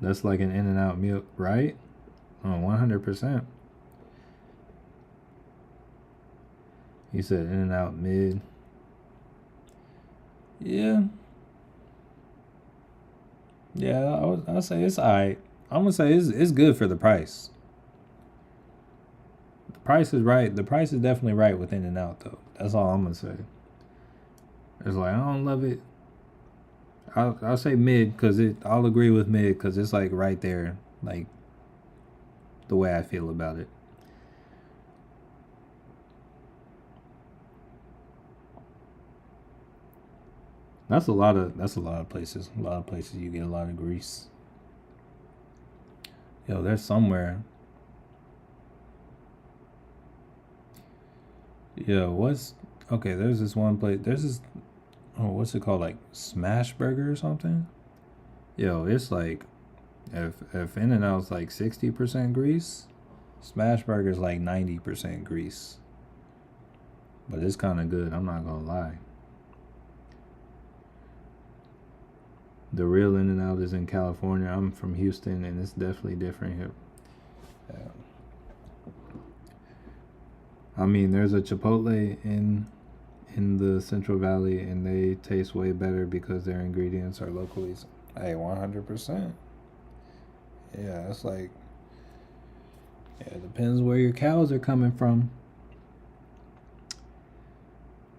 That's like an In-N-Out meal, right? Oh, 100%. He said In-N-Out mid. Yeah. Yeah, I'll say it's alright. I'm gonna say it's good for the price. The price is right. The price is definitely right with In-N-Out though. That's all I'm gonna say. It's like I don't love it. I'll say mid because I'll agree with mid because it's like right there, like the way I feel about it. That's a lot of places. A lot of places you get a lot of grease. Yo, there's somewhere. Yo, what's okay? There's this one place. There's this. Oh, what's it called? Like Smash Burger or something? Yo, it's like if In-N-Out's like 60% grease, Smash Burger's like 90% grease. But it's kind of good. I'm not gonna lie. The real In-N-Out is in California. I'm from Houston, and it's definitely different here. Yeah. I mean, there's a Chipotle in the Central Valley, and they taste way better because their ingredients are locally. Hey, 100%. Yeah, it's like, yeah, it depends where your cows are coming from.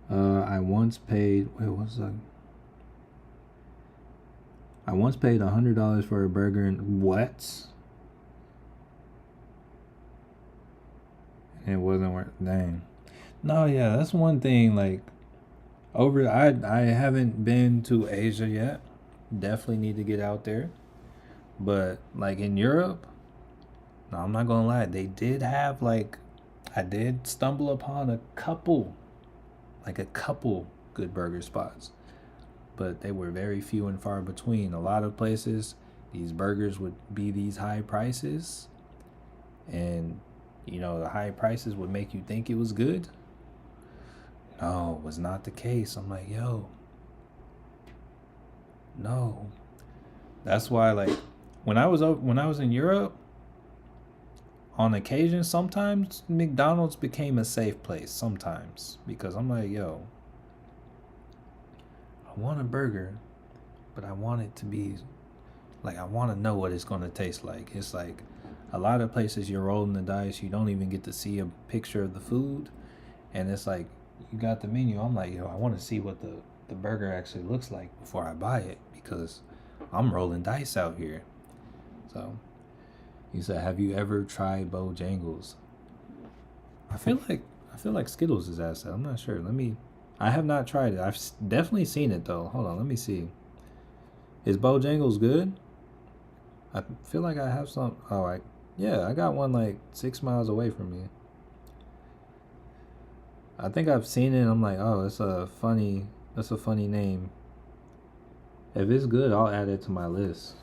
I once paid. Wait, what's that? I once paid $100 for a burger and what? It wasn't worth. Dang. No, yeah, that's one thing. Like, I haven't been to Asia yet. Definitely need to get out there. But like in Europe, no, I'm not gonna lie. They did have like, I did stumble upon a couple good burger spots, but they were very few and far between. A lot of places, these burgers would be these high prices, and the high prices would make you think it was good. No, it was not the case. I'm like, yo, no. That's why, like, when I was in Europe, on occasion, sometimes McDonald's became a safe place. Sometimes because I'm like, yo, I want a burger, but I want it to be like I want to know what it's gonna taste like. It's like a lot of places you're rolling the dice. You don't even get to see a picture of the food, and it's like you got the menu. I'm like, yo, I want to see what the burger actually looks like before I buy it because I'm rolling dice out here. So he said, have you ever tried Bojangles? I feel like Skittles is asset. I'm not sure. I have not tried it. I've definitely seen it though. Hold on, let me see. Is Bojangles good? I feel like I have some. Oh, yeah, I got one like 6 miles away from me. I think I've seen it and I'm like, oh, that's a funny name. If it's good, I'll add it to my list.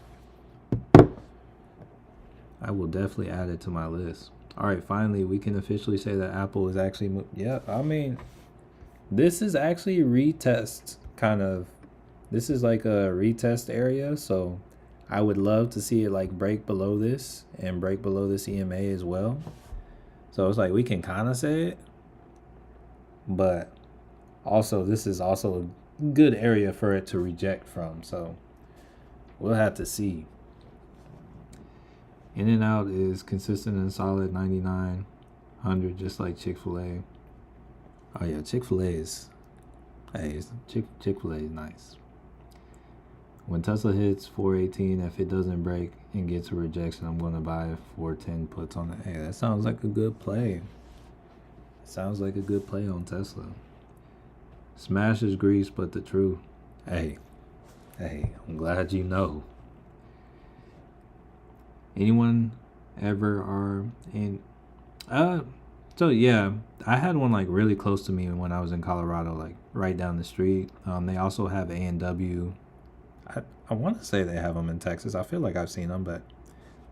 I will definitely add it to my list. All right, finally, we can officially say that Apple is actually. Yeah, I mean, this is actually a retest kind of. This is like a retest area, so I would love to see it like break below this and break below this EMA as well. So it's like we can kind of say it, but also this is also good area for it to reject from. So we'll have to see. In and out is consistent and solid 99, 100, just like Chick-fil-A. Oh yeah, Chick-fil-A is, hey, Chick-fil-A is nice. When Tesla hits 418, if it doesn't break and gets a rejection, I'm going to buy 410 puts on it. Hey, that sounds like a good play. Sounds like a good play on Tesla. Smash is grease, but the truth. Hey, I'm glad you know. Anyone ever are in so yeah, I had one like really close to me when I was in Colorado, like right down the street. They also have A&W. I want to say they have them in Texas. I feel like I've seen them, but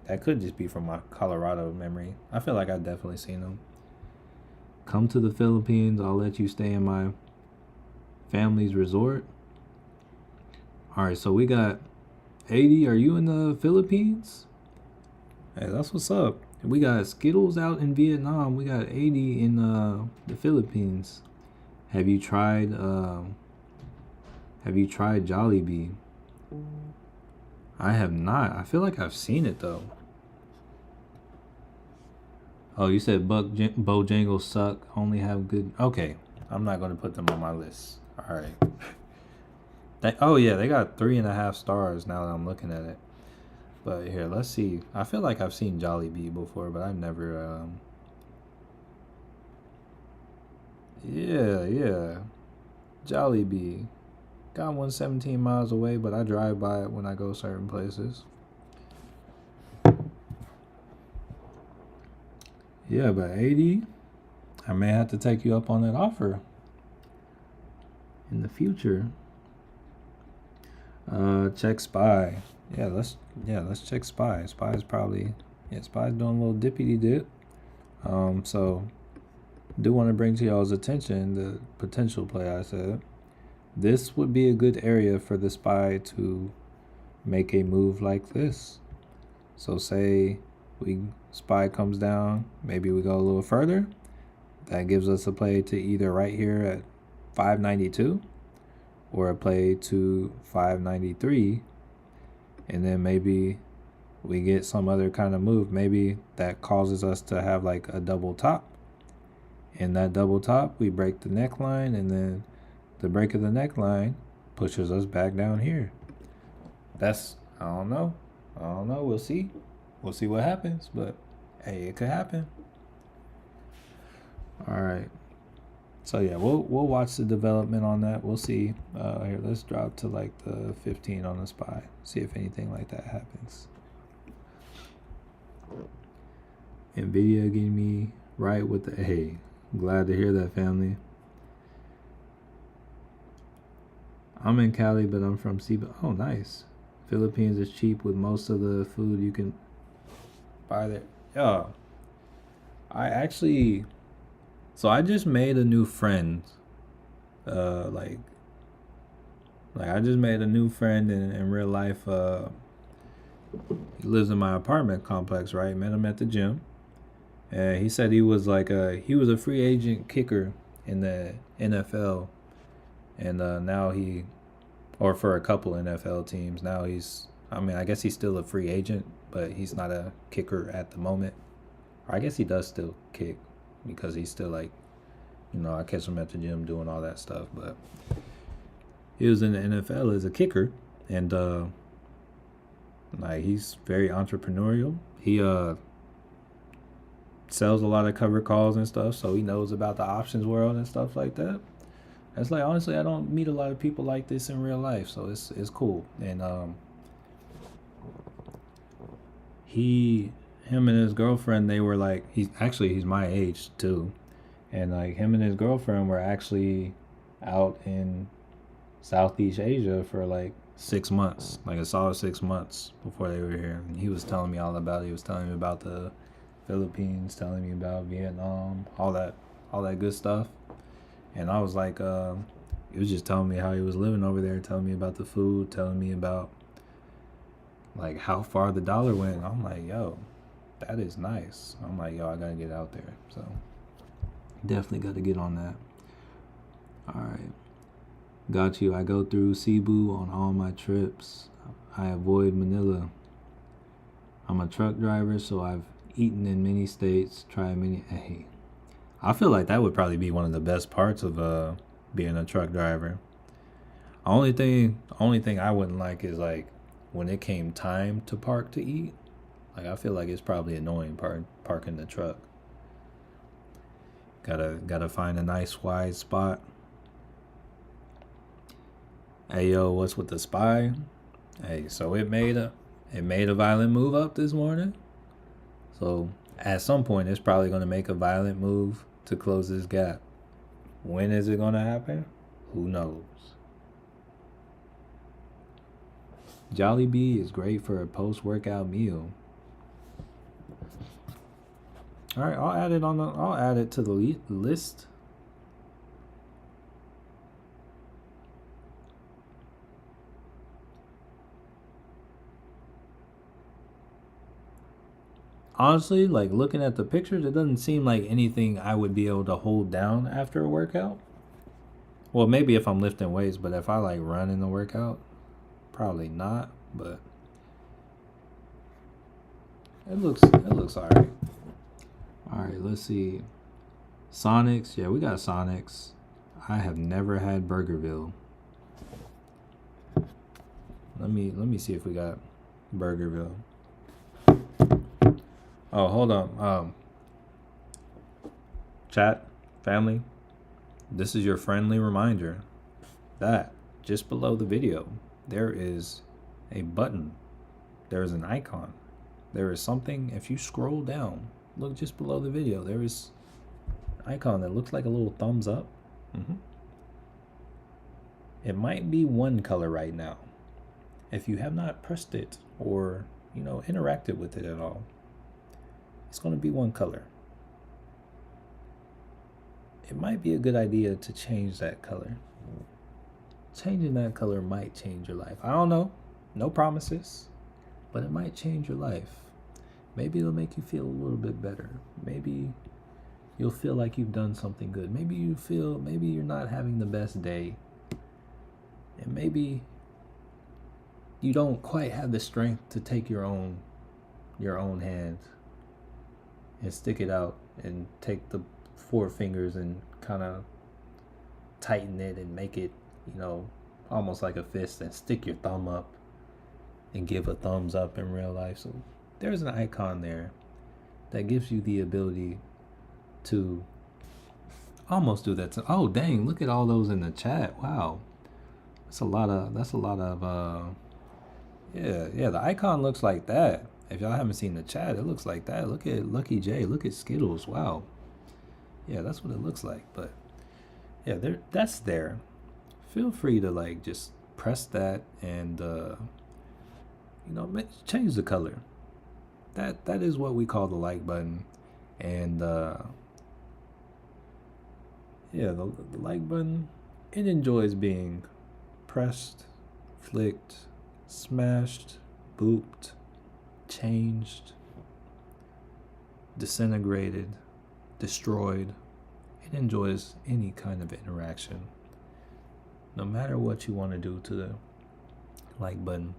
that could just be from my Colorado memory. I feel like I've definitely seen them. Come to the Philippines, I'll let you stay in my family's resort. All right, so we got 80. Are you in the Philippines? Hey, that's what's up. We got Skittles out in Vietnam. We got 80 in the Philippines. Have you tried Jollibee? I have not. I feel like I've seen it though. Oh, you said Bojangles suck. Only have good. Okay, I'm not gonna put them on my list. All right. Oh yeah, they got 3.5 stars now that I'm looking at it. But here, let's see. I feel like I've seen Jollibee before, but I've never. Yeah. Jollibee. Got one 17 miles away, but I drive by it when I go certain places. Yeah, but 80, I may have to take you up on that offer in the future. Check Spy. Let's check Spy. Spy's probably Spy's doing a little dippity dip. So do want to bring to y'all's attention the potential play I said. This would be a good area for the Spy to make a move like this. So say Spy comes down, maybe we go a little further. That gives us a play to either right here at 592 or a play to 593, and then maybe we get some other kind of move. Maybe that causes us to have like a double top. In that double top, we break the neckline, and then the break of the neckline pushes us back down here. That's, I don't know. We'll see. We'll see what happens, but hey, it could happen. All right. So yeah, we'll watch the development on that. We'll see. Here, let's drop to like the 15 on the Spy. See if anything like that happens. Nvidia getting me right with the hey. Glad to hear that, family. I'm in Cali, but I'm from Ciba. Oh, nice. Philippines is cheap with most of the food you can buy there. Yeah. I just made a new friend. Like I just made a new friend in real life. He lives in my apartment complex, right? Met him at the gym. And he said he was a free agent kicker in the NFL. And now or for a couple NFL teams. Now I guess he's still a free agent, but he's not a kicker at the moment. Or I guess he does still kick because he's still I catch him at the gym doing all that stuff. But he was in the NFL as a kicker, and he's very entrepreneurial. He sells a lot of cover calls and stuff, so he knows about the options world and stuff like that. It's honestly, I don't meet a lot of people like this in real life, so it's cool. And him and his girlfriend, they were he's my age too, and him and his girlfriend were actually out in Southeast Asia for 6 months, a solid 6 months before they were here. And he was telling me all about it. He was telling me about the Philippines, telling me about Vietnam, all that good stuff. And I was he was just telling me how he was living over there, telling me about the food, telling me about how far the dollar went. And I'm like, yo, that is nice. I'm like, yo, I gotta get out there. So definitely got to get on that. All right. Got you. I go through Cebu on all my trips. I avoid Manila. I'm a truck driver, so I've eaten in many states, tried many. Hey, I feel like that would probably be one of the best parts of being a truck driver. Only thing I wouldn't like is like when it came time to park to eat. Like I feel like it's probably annoying parking the truck. Gotta find a nice wide spot. Hey yo, what's with the spy? Hey, so it made a violent move up this morning. So at some point, it's probably gonna make a violent move to close this gap. When is it gonna happen? Who knows? Jollibee is great for a post-workout meal. All right, I'll add it to the list. Honestly, like looking at the pictures, it doesn't seem like anything I would be able to hold down after a workout. Well, maybe if I'm lifting weights, but if I like run in the workout, probably not. But it looks alright. Alright, let's see. Sonics, yeah, we got Sonics. I have never had Burgerville. Let me see if we got Burgerville. Oh, hold on. Chat, family, this is your friendly reminder that just below the video there is a button. There is an icon. There is something. If you scroll down, look just below the video. There is an icon that looks like a little thumbs up. It might be one color right now. If you have not pressed it or interacted with it at all, it's going to be one color. It might be a good idea to change that color. Changing that color might change your life. I don't know. No promises. But it might change your life. Maybe it'll make you feel a little bit better. Maybe you'll feel like you've done something good. Maybe you're not having the best day. And maybe you don't quite have the strength to take your own hand and stick it out and take the four fingers and kind of tighten it and make it, almost like a fist, and stick your thumb up and give a thumbs up in real life. So there's an icon there that gives you the ability to almost do that. Oh dang, look at all those in the chat. Wow. That's a lot of yeah, the icon looks like that. If y'all haven't seen the chat, it looks like that. Look at Lucky J, look at Skittles. Wow. Yeah, that's what it looks like. But yeah, that's there. Feel free to like just press that and change the color. That is what we call the like button. And yeah, the like button, it enjoys being pressed, flicked, smashed, booped, changed, disintegrated, destroyed. It enjoys any kind of interaction. No matter what you want to do to the like button,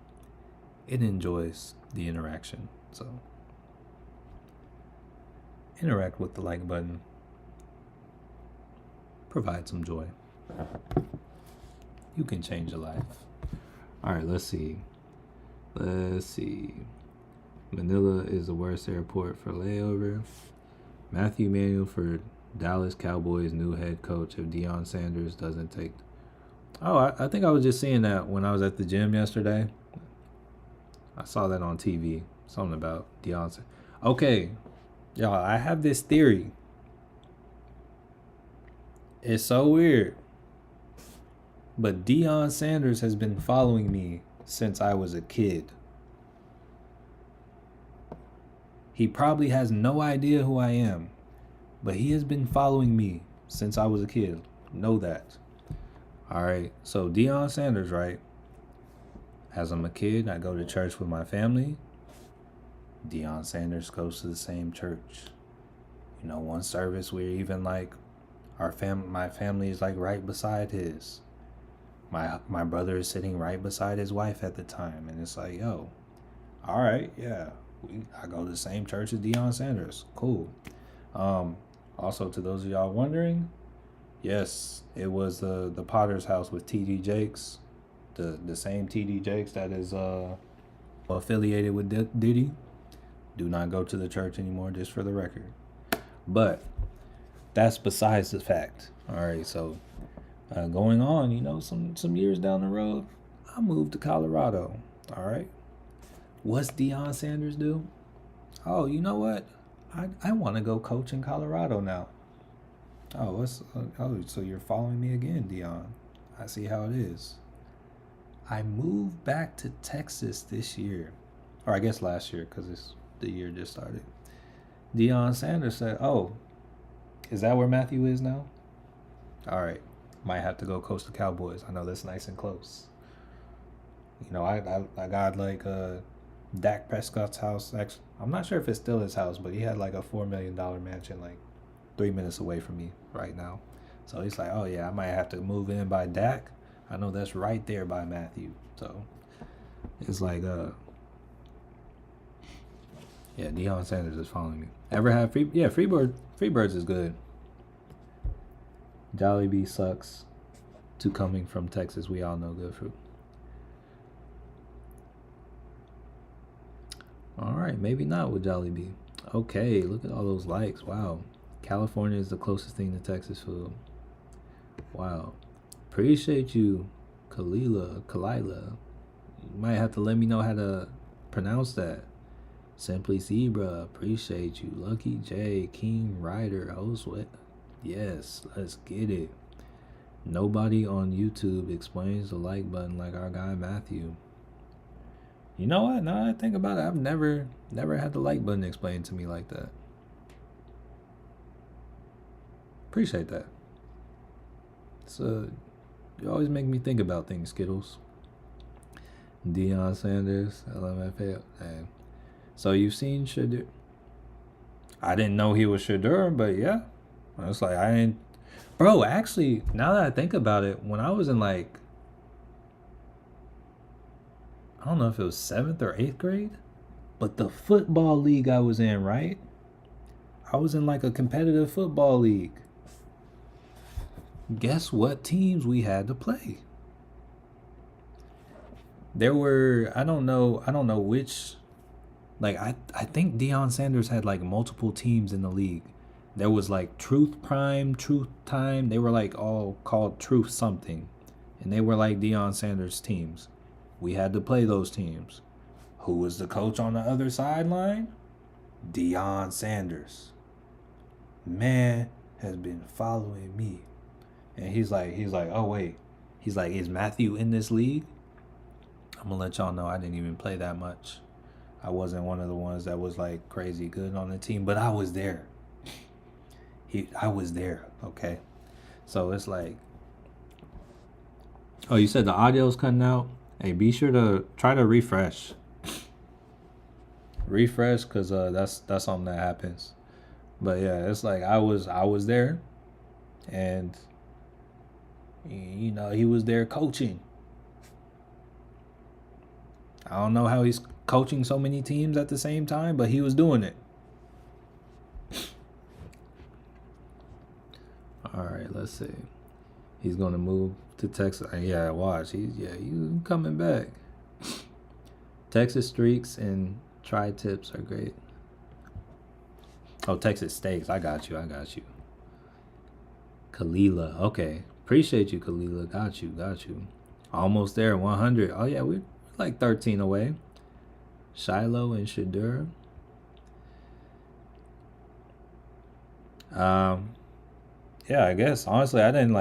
it enjoys the interaction. So interact with the like button. Provide some joy. You can change your life. All right, let's see. Manila is the worst airport for layover. Matthew Manuel for Dallas Cowboys new head coach if Deion Sanders doesn't take. Oh, I think I was just seeing that when I was at the gym yesterday. I saw that on TV. Something about Deion Sanders. Okay, y'all, I have this theory. It's so weird. But Deion Sanders has been following me since I was a kid. He probably has no idea who I am, but he has been following me since I was a kid. Know that. All right, so Deion Sanders, right? As I'm a kid, I go to church with my family. Deion Sanders goes to the same church. One service we're even like, my family is like right beside his. my brother is sitting right beside his wife at the time, and it's like, yo, all right, yeah, I go to the same church as Deion Sanders. Cool. Um, Also, to those of y'all wondering, yes, it was the Potter's house with TD Jakes, the same TD Jakes that is affiliated with Diddy. Do not go to the church anymore, just for the record. But that's besides the fact. All right, so going on, some years down the road, I moved to Colorado. All right, what's Deion Sanders do? Oh, you know what? I want to go coach in Colorado now. Oh, so you're following me again, Deion. I see how it is. I moved back to Texas this year, or I guess last year, because the year just started. Deion Sanders said, "Oh, is that where Matthew is now? All right, might have to go coach the Cowboys. I know that's nice and close. I got like Dak Prescott's house. Actually, I'm not sure if it's still his house, but he had like a $4 million mansion like 3 minutes away from me right now. So he's like, oh yeah, I might have to move in by Dak. I know that's right there by Matthew. So it's like, yeah, Deion Sanders is following me. Ever have free? Yeah, Freebirds is good. Jollibee sucks. To coming from Texas, we all know good fruit. All right, maybe not with Jollibee. Okay, look at all those likes. Wow. California is the closest thing to Texas food. Wow. Appreciate you, Kalila. You might have to let me know how to pronounce that. Simply Zebra, appreciate you. Lucky J, King Ryder, Sweat. Yes, let's get it. Nobody on YouTube explains the like button like our guy Matthew. You know what? Now that I think about it, I've never had the like button explained to me like that. Appreciate that. So you always make me think about things, Skittles. Deion Sanders, LMFAO. Hey. So you've seen Shadur. I didn't know he was Shadur, but yeah. It's like I didn't. Bro, actually, now that I think about it, when I was in like, I don't know if it was 7th or 8th grade, but the football league I was in, right? I was in like a competitive football league. Guess what teams we had to play? There were, I don't know which, like I think Deion Sanders had like multiple teams in the league. There was like Truth Prime, Truth Time. They were like all called Truth something. And they were like Deion Sanders teams. We had to play those teams. Who was the coach on the other sideline? Deion Sanders. Man has been following me. And he's like, oh wait. He's like, is Matthew in this league? I'm gonna let y'all know I didn't even play that much. I wasn't one of the ones that was like crazy good on the team, but I was there. I was there, okay? So it's like, oh, you said the audio's cutting out? Hey, be sure to try to refresh. Refresh, because that's something that happens. But yeah, it's like I was there, and he was there coaching. I don't know how he's coaching so many teams at the same time, but he was doing it. All right, let's see. He's gonna move to Texas. Yeah, watch. He's coming back. Texas streaks and tri-tips are great. Oh, Texas steaks. I got you. Kalila. Okay. Appreciate you, Kalila. Got you. Almost there. 100. Oh yeah, we're like 13 away. Shiloh and Shadur. Yeah, I guess honestly I didn't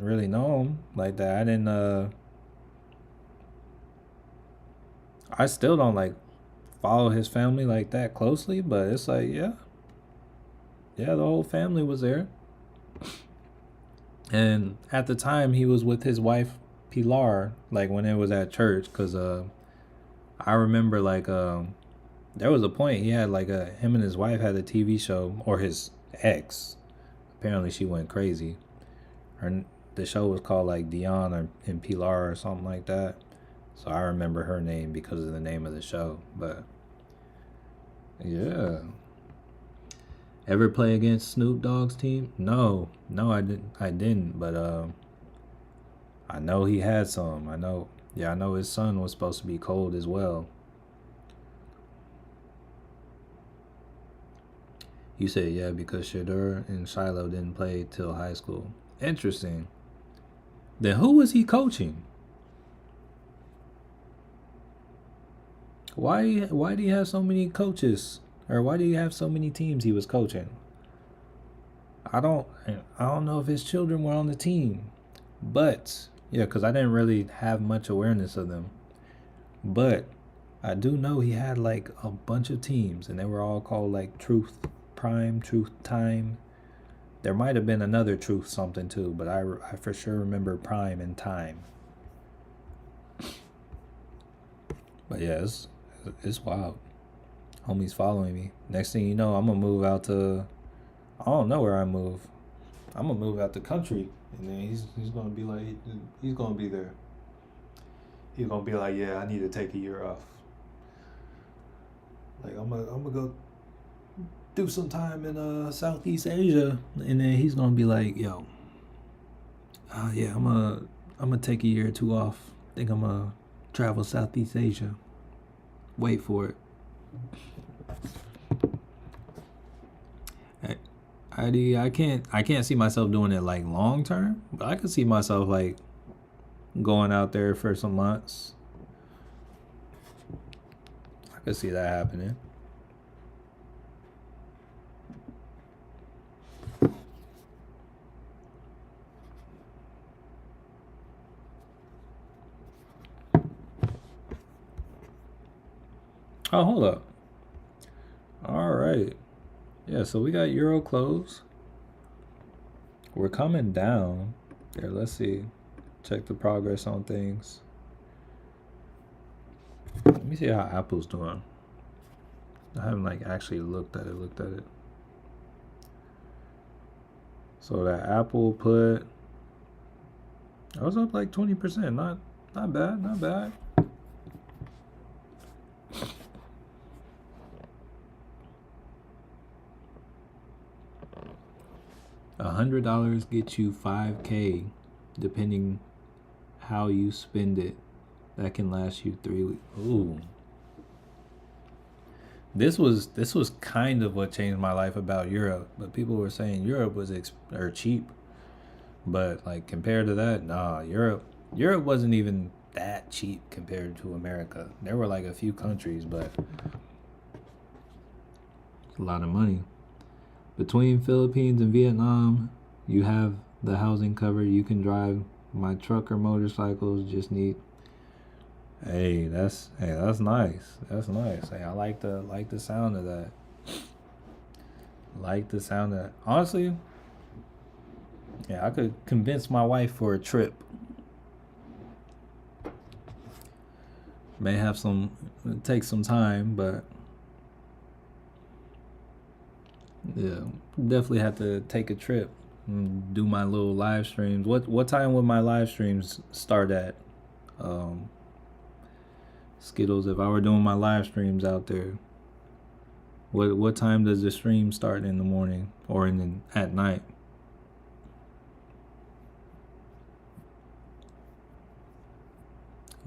really know him like that. I still don't like follow his family like that closely, but it's like, yeah, the whole family was there. And at the time he was with his wife Pilar, like when it was at church, because I remember like there was a point he had like him and his wife had a TV show, or his ex. Apparently she went crazy. The the show was called like Dion or and Pilar or something like that. So I remember her name because of the name of the show. But yeah. Ever play against Snoop Dogg's team? No, I didn't. I didn't. But I know he had some. I know. Yeah, I know his son was supposed to be cold as well. You said yeah because Shadur and Shiloh didn't play till high school. Interesting. Then who was he coaching? Why do you have so many coaches? Or why do you have so many teams he was coaching? I don't I don't know if his children were on the team. But yeah, because I didn't really have much awareness of them. But I do know he had like a bunch of teams and they were all called like Truth Prime, Truth Time. There might have been another Truth something too, but I for sure remember Prime and Time. But yeah, it's wild. Homie's following me. Next thing you know, I'm gonna move out to. I don't know where I move. I'm gonna move out the country, and then he's gonna be like he's gonna be there. He's gonna be like, yeah, I need to take a year off. Like I'm gonna go do some time in Southeast Asia, and then he's gonna be like, yo, yeah, I'm gonna take a year or two off. Think I'm gonna travel Southeast Asia. Wait for it. I can't see myself doing it like long term, but I could see myself like going out there for some months. I could see that happening. Oh, hold up. All right. Yeah, so we got Euro close. We're coming down. There, let's see. Check the progress on things. Let me see how Apple's doing. I haven't like actually looked at it. So that Apple put I was up like 20%. Not bad. $100 gets you 5K, depending how you spend it. That can last you 3 weeks. Ooh, this was kind of what changed my life about Europe. But people were saying Europe was cheap, but like compared to that, nah, Europe wasn't even that cheap compared to America. There were like a few countries, but it's a lot of money. Between Philippines and Vietnam, you have the housing covered. You can drive my truck or motorcycles. Just need. Hey, that's nice. That's nice. Hey, I like the sound of that. Like the sound of that. Honestly, yeah, I could convince my wife for a trip. May have take some time, but yeah, definitely have to take a trip and do my little live streams. What time would my live streams start at? Skittles, if I were doing my live streams out there, what time does the stream start in the morning or at night?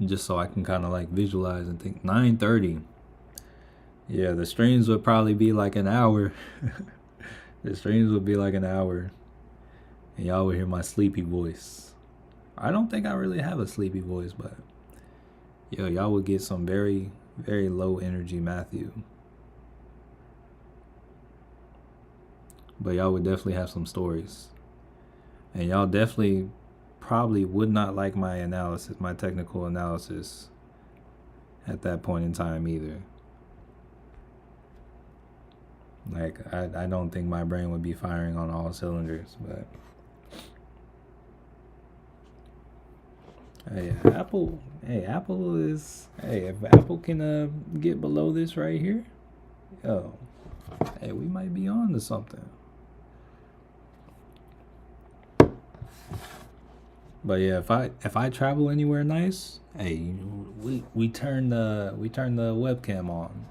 Just so I can kind of like visualize and think 9:30. Yeah, the streams would probably be like an hour. The streams would be like an hour. And y'all would hear my sleepy voice. I don't think I really have a sleepy voice, but yo, y'all would get some very, very low energy Matthew. But y'all would definitely have some stories. And y'all definitely probably would not like my analysis, my technical analysis at that point in time either. Like I don't think my brain would be firing on all cylinders, but if Apple if Apple can get below this right here, yo, hey, we might be on to something. But yeah, if I travel anywhere nice, hey, we turn the webcam on.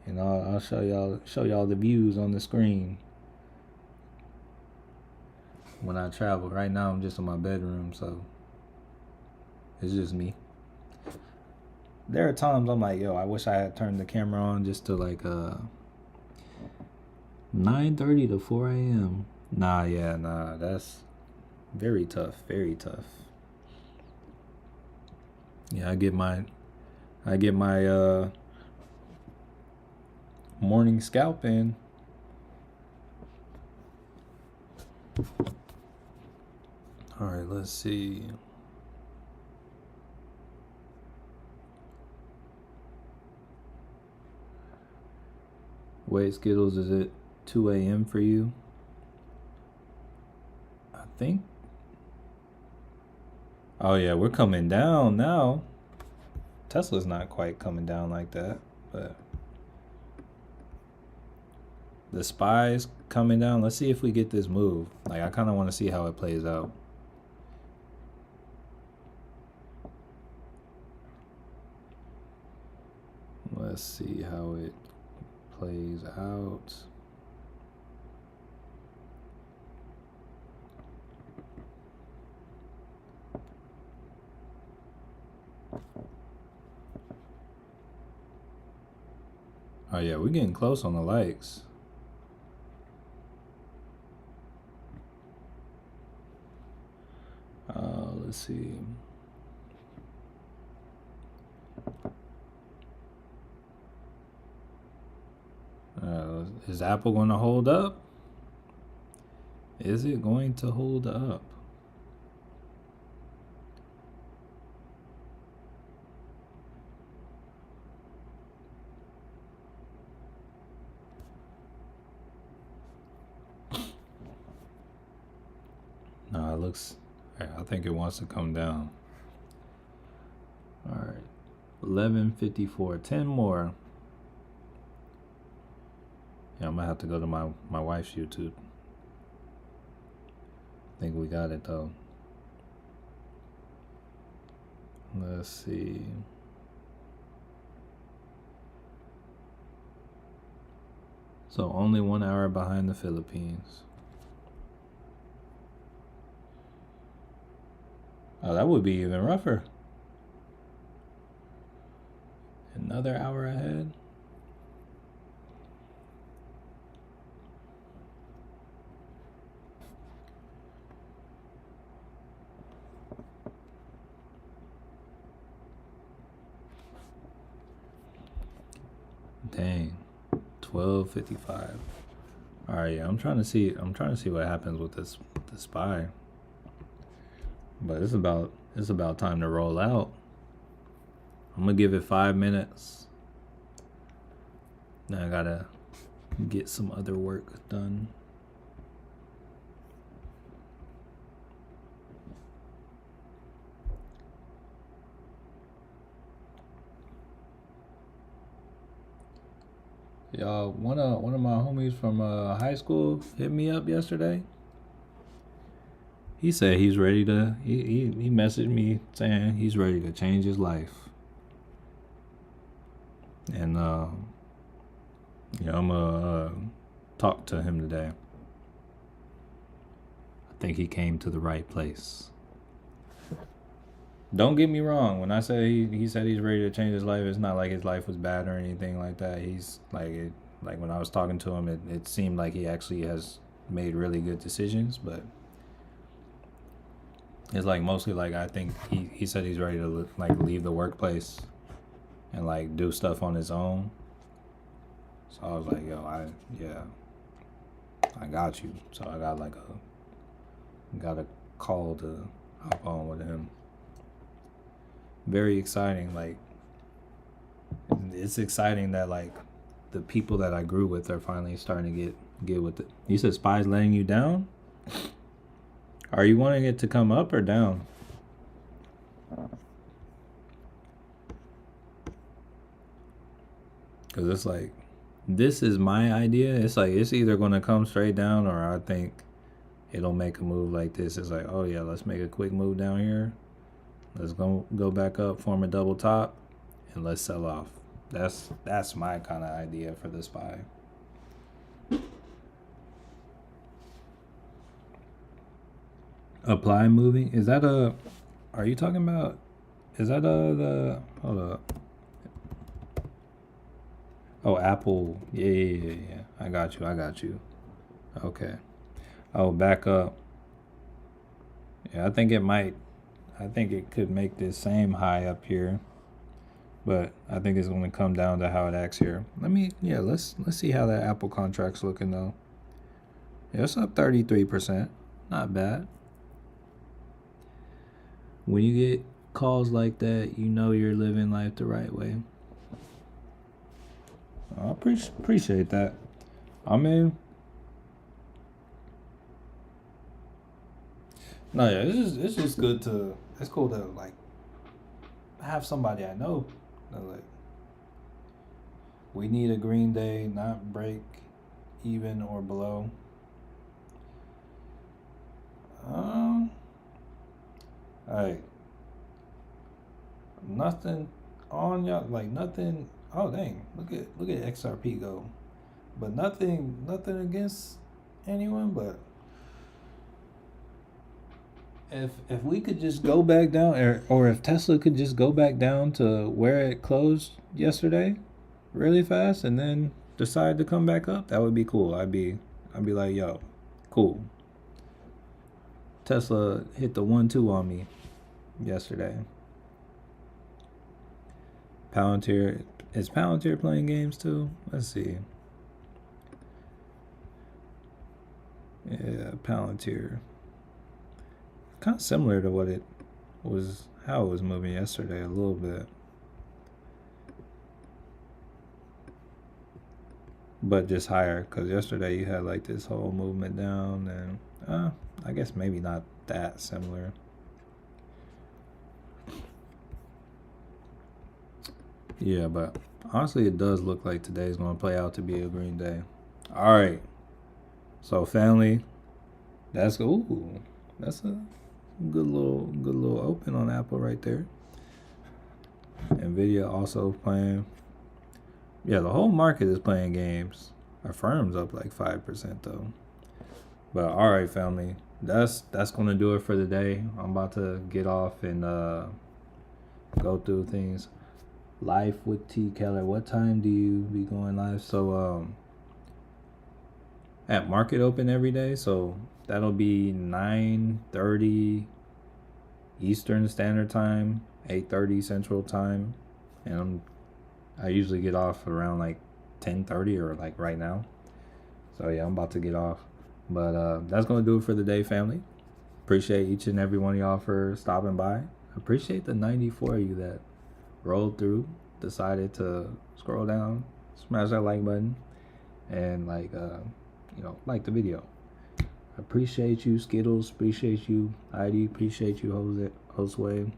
And I'll show y'all the views on the screen when I travel. Right now I'm just in my bedroom, so it's just me. There are times I'm like, yo, I wish I had turned the camera on just to like 9:30 to 4 a.m. Nah, that's very tough, very tough. Yeah, I get my morning scalp in. All right, let's see. Wait, Skittles, is it 2 a.m. for you? I think. Oh yeah, we're coming down now. Tesla's not quite coming down like that, but the SPY's coming down. Let's see if we get this move. Like, I kind of want to see how it plays out. Let's see how it plays out. Oh yeah, we're getting close on the likes. Let's see. Is Apple going to hold up? Is it going to hold up? No, it looks. I think it wants to come down. All right, 11:54. 10 more. Yeah, I'm gonna have to go to my wife's YouTube. I think we got it though. Let's see. So only 1 hour behind the Philippines. Oh, that would be even rougher. Another hour ahead. Dang. 12:55. All right, yeah, I'm trying to see what happens with the SPY. But it's about time to roll out. I'm gonna give it 5 minutes. Now I gotta get some other work done. Y'all, one of my homies from high school hit me up yesterday. He said he's ready to. He messaged me saying he's ready to change his life. And I'm gonna talk to him today. I think he came to the right place. Don't get me wrong. When I say he said he's ready to change his life, it's not like his life was bad or anything like that. He's like when I was talking to him, it seemed like he actually has made really good decisions, but it's like mostly like I think he said he's ready to like leave the workplace and like do stuff on his own. So I was like, yo, I got you. So I got a call to hop on with him. Very exciting. Like, it's exciting that like the people that I grew with are finally starting to get with it. You said SPY's letting you down? Are you wanting it to come up or down? Because it's like, this is my idea. It's like, it's either going to come straight down or I think it'll make a move like this. It's like, oh yeah, let's make a quick move down here. Let's go back up, form a double top, and let's sell off. That's my kind of idea for this buy. Apply moving, is that a? Are you talking about? Is that the? Hold up. Oh, Apple. Yeah. I got you. Okay. Oh, back up. Yeah, I think it could make this same high up here, but I think it's going to come down to how it acts here. Let's see how that Apple contract's looking though. Yeah, it's up 33%. Not bad. When you get calls like that, you know you're living life the right way. I appreciate that. I mean, no, yeah, it's just good to. It's cool to like have somebody I know that like we need a green day, not break even or below. Hey, nothing on y'all, like nothing. Oh dang, look at XRP go, but nothing against anyone. But if we could just go back down, or if Tesla could just go back down to where it closed yesterday, really fast, and then decide to come back up, that would be cool. I'd be like, yo, cool. Tesla hit the 1-2 on me yesterday. Palantir, is Palantir playing games too? Let's see. Yeah, Palantir. Kind of similar to what it was, how it was moving yesterday a little bit. But just higher, because yesterday you had like this whole movement down, and I guess maybe not that similar. Yeah, but honestly, it does look like today's going to play out to be a green day. All right. So family, that's a good little open on Apple right there. Nvidia also playing. Yeah, the whole market is playing games. Our firm's up like 5% though. But all right, family, that's gonna do it for the day. I'm about to get off and go through things. Life with T Keller. What time do you be going live? So at market open every day. So that'll be 9:30 Eastern Standard Time, 8:30 Central Time, and I usually get off around like 10:30 or like right now. So yeah, I'm about to get off. But that's gonna do it for the day, family. Appreciate each and every one of y'all for stopping by. Appreciate the 94 of you that rolled through, decided to scroll down, smash that like button, and like the video. Appreciate you, Skittles. Appreciate you, ID. Appreciate you, Josue.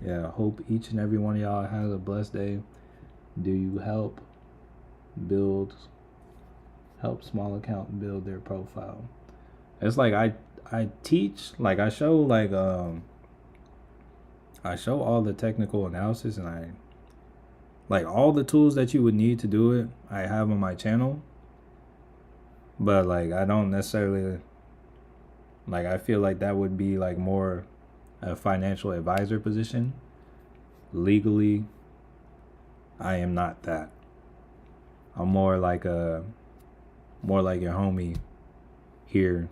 Yeah, hope each and every one of y'all has a blessed day. Do you help small account build their profile? It's like I teach, like I show all the technical analysis, and I like all the tools that you would need to do it. I have on my channel, but like I don't necessarily, like I feel like that would be like more a financial advisor position. Legally, I am not that. I'm more like your homie here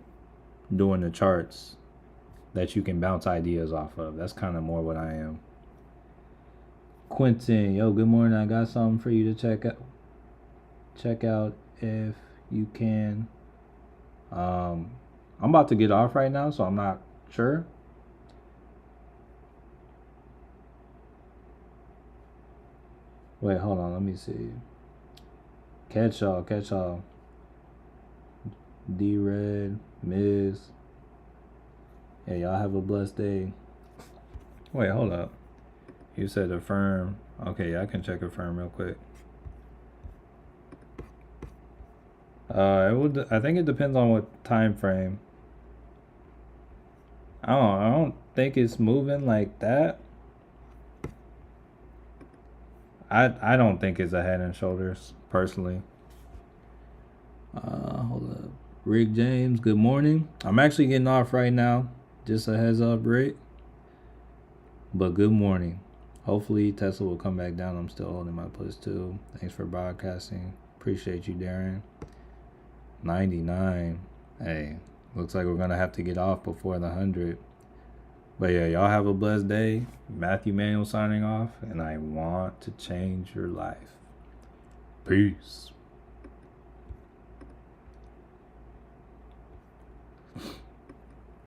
doing the charts that you can bounce ideas off of. That's kind of more what I am. Quentin, yo, good morning. I got something for you to check out if you can. I'm about to get off right now, so I'm not sure. Wait, hold on. Let me see. Catch y'all. D-Red, Miz. Yeah, y'all have a blessed day. Wait, hold up. You said a firm. Okay, yeah, I can check a firm real quick. I think it depends on what time frame. I don't think it's moving like that. I don't think it's a head and shoulders personally. Hold up. Rick James, good morning. I'm actually getting off right now. Just a heads up, Rick. But good morning. Hopefully Tesla will come back down. I'm still holding my push too. Thanks for broadcasting. Appreciate you, Darren. 99. Hey, looks like we're gonna have to get off before the 100. But yeah, y'all have a blessed day. Matthew Manuel signing off, and I want to change your life. Peace.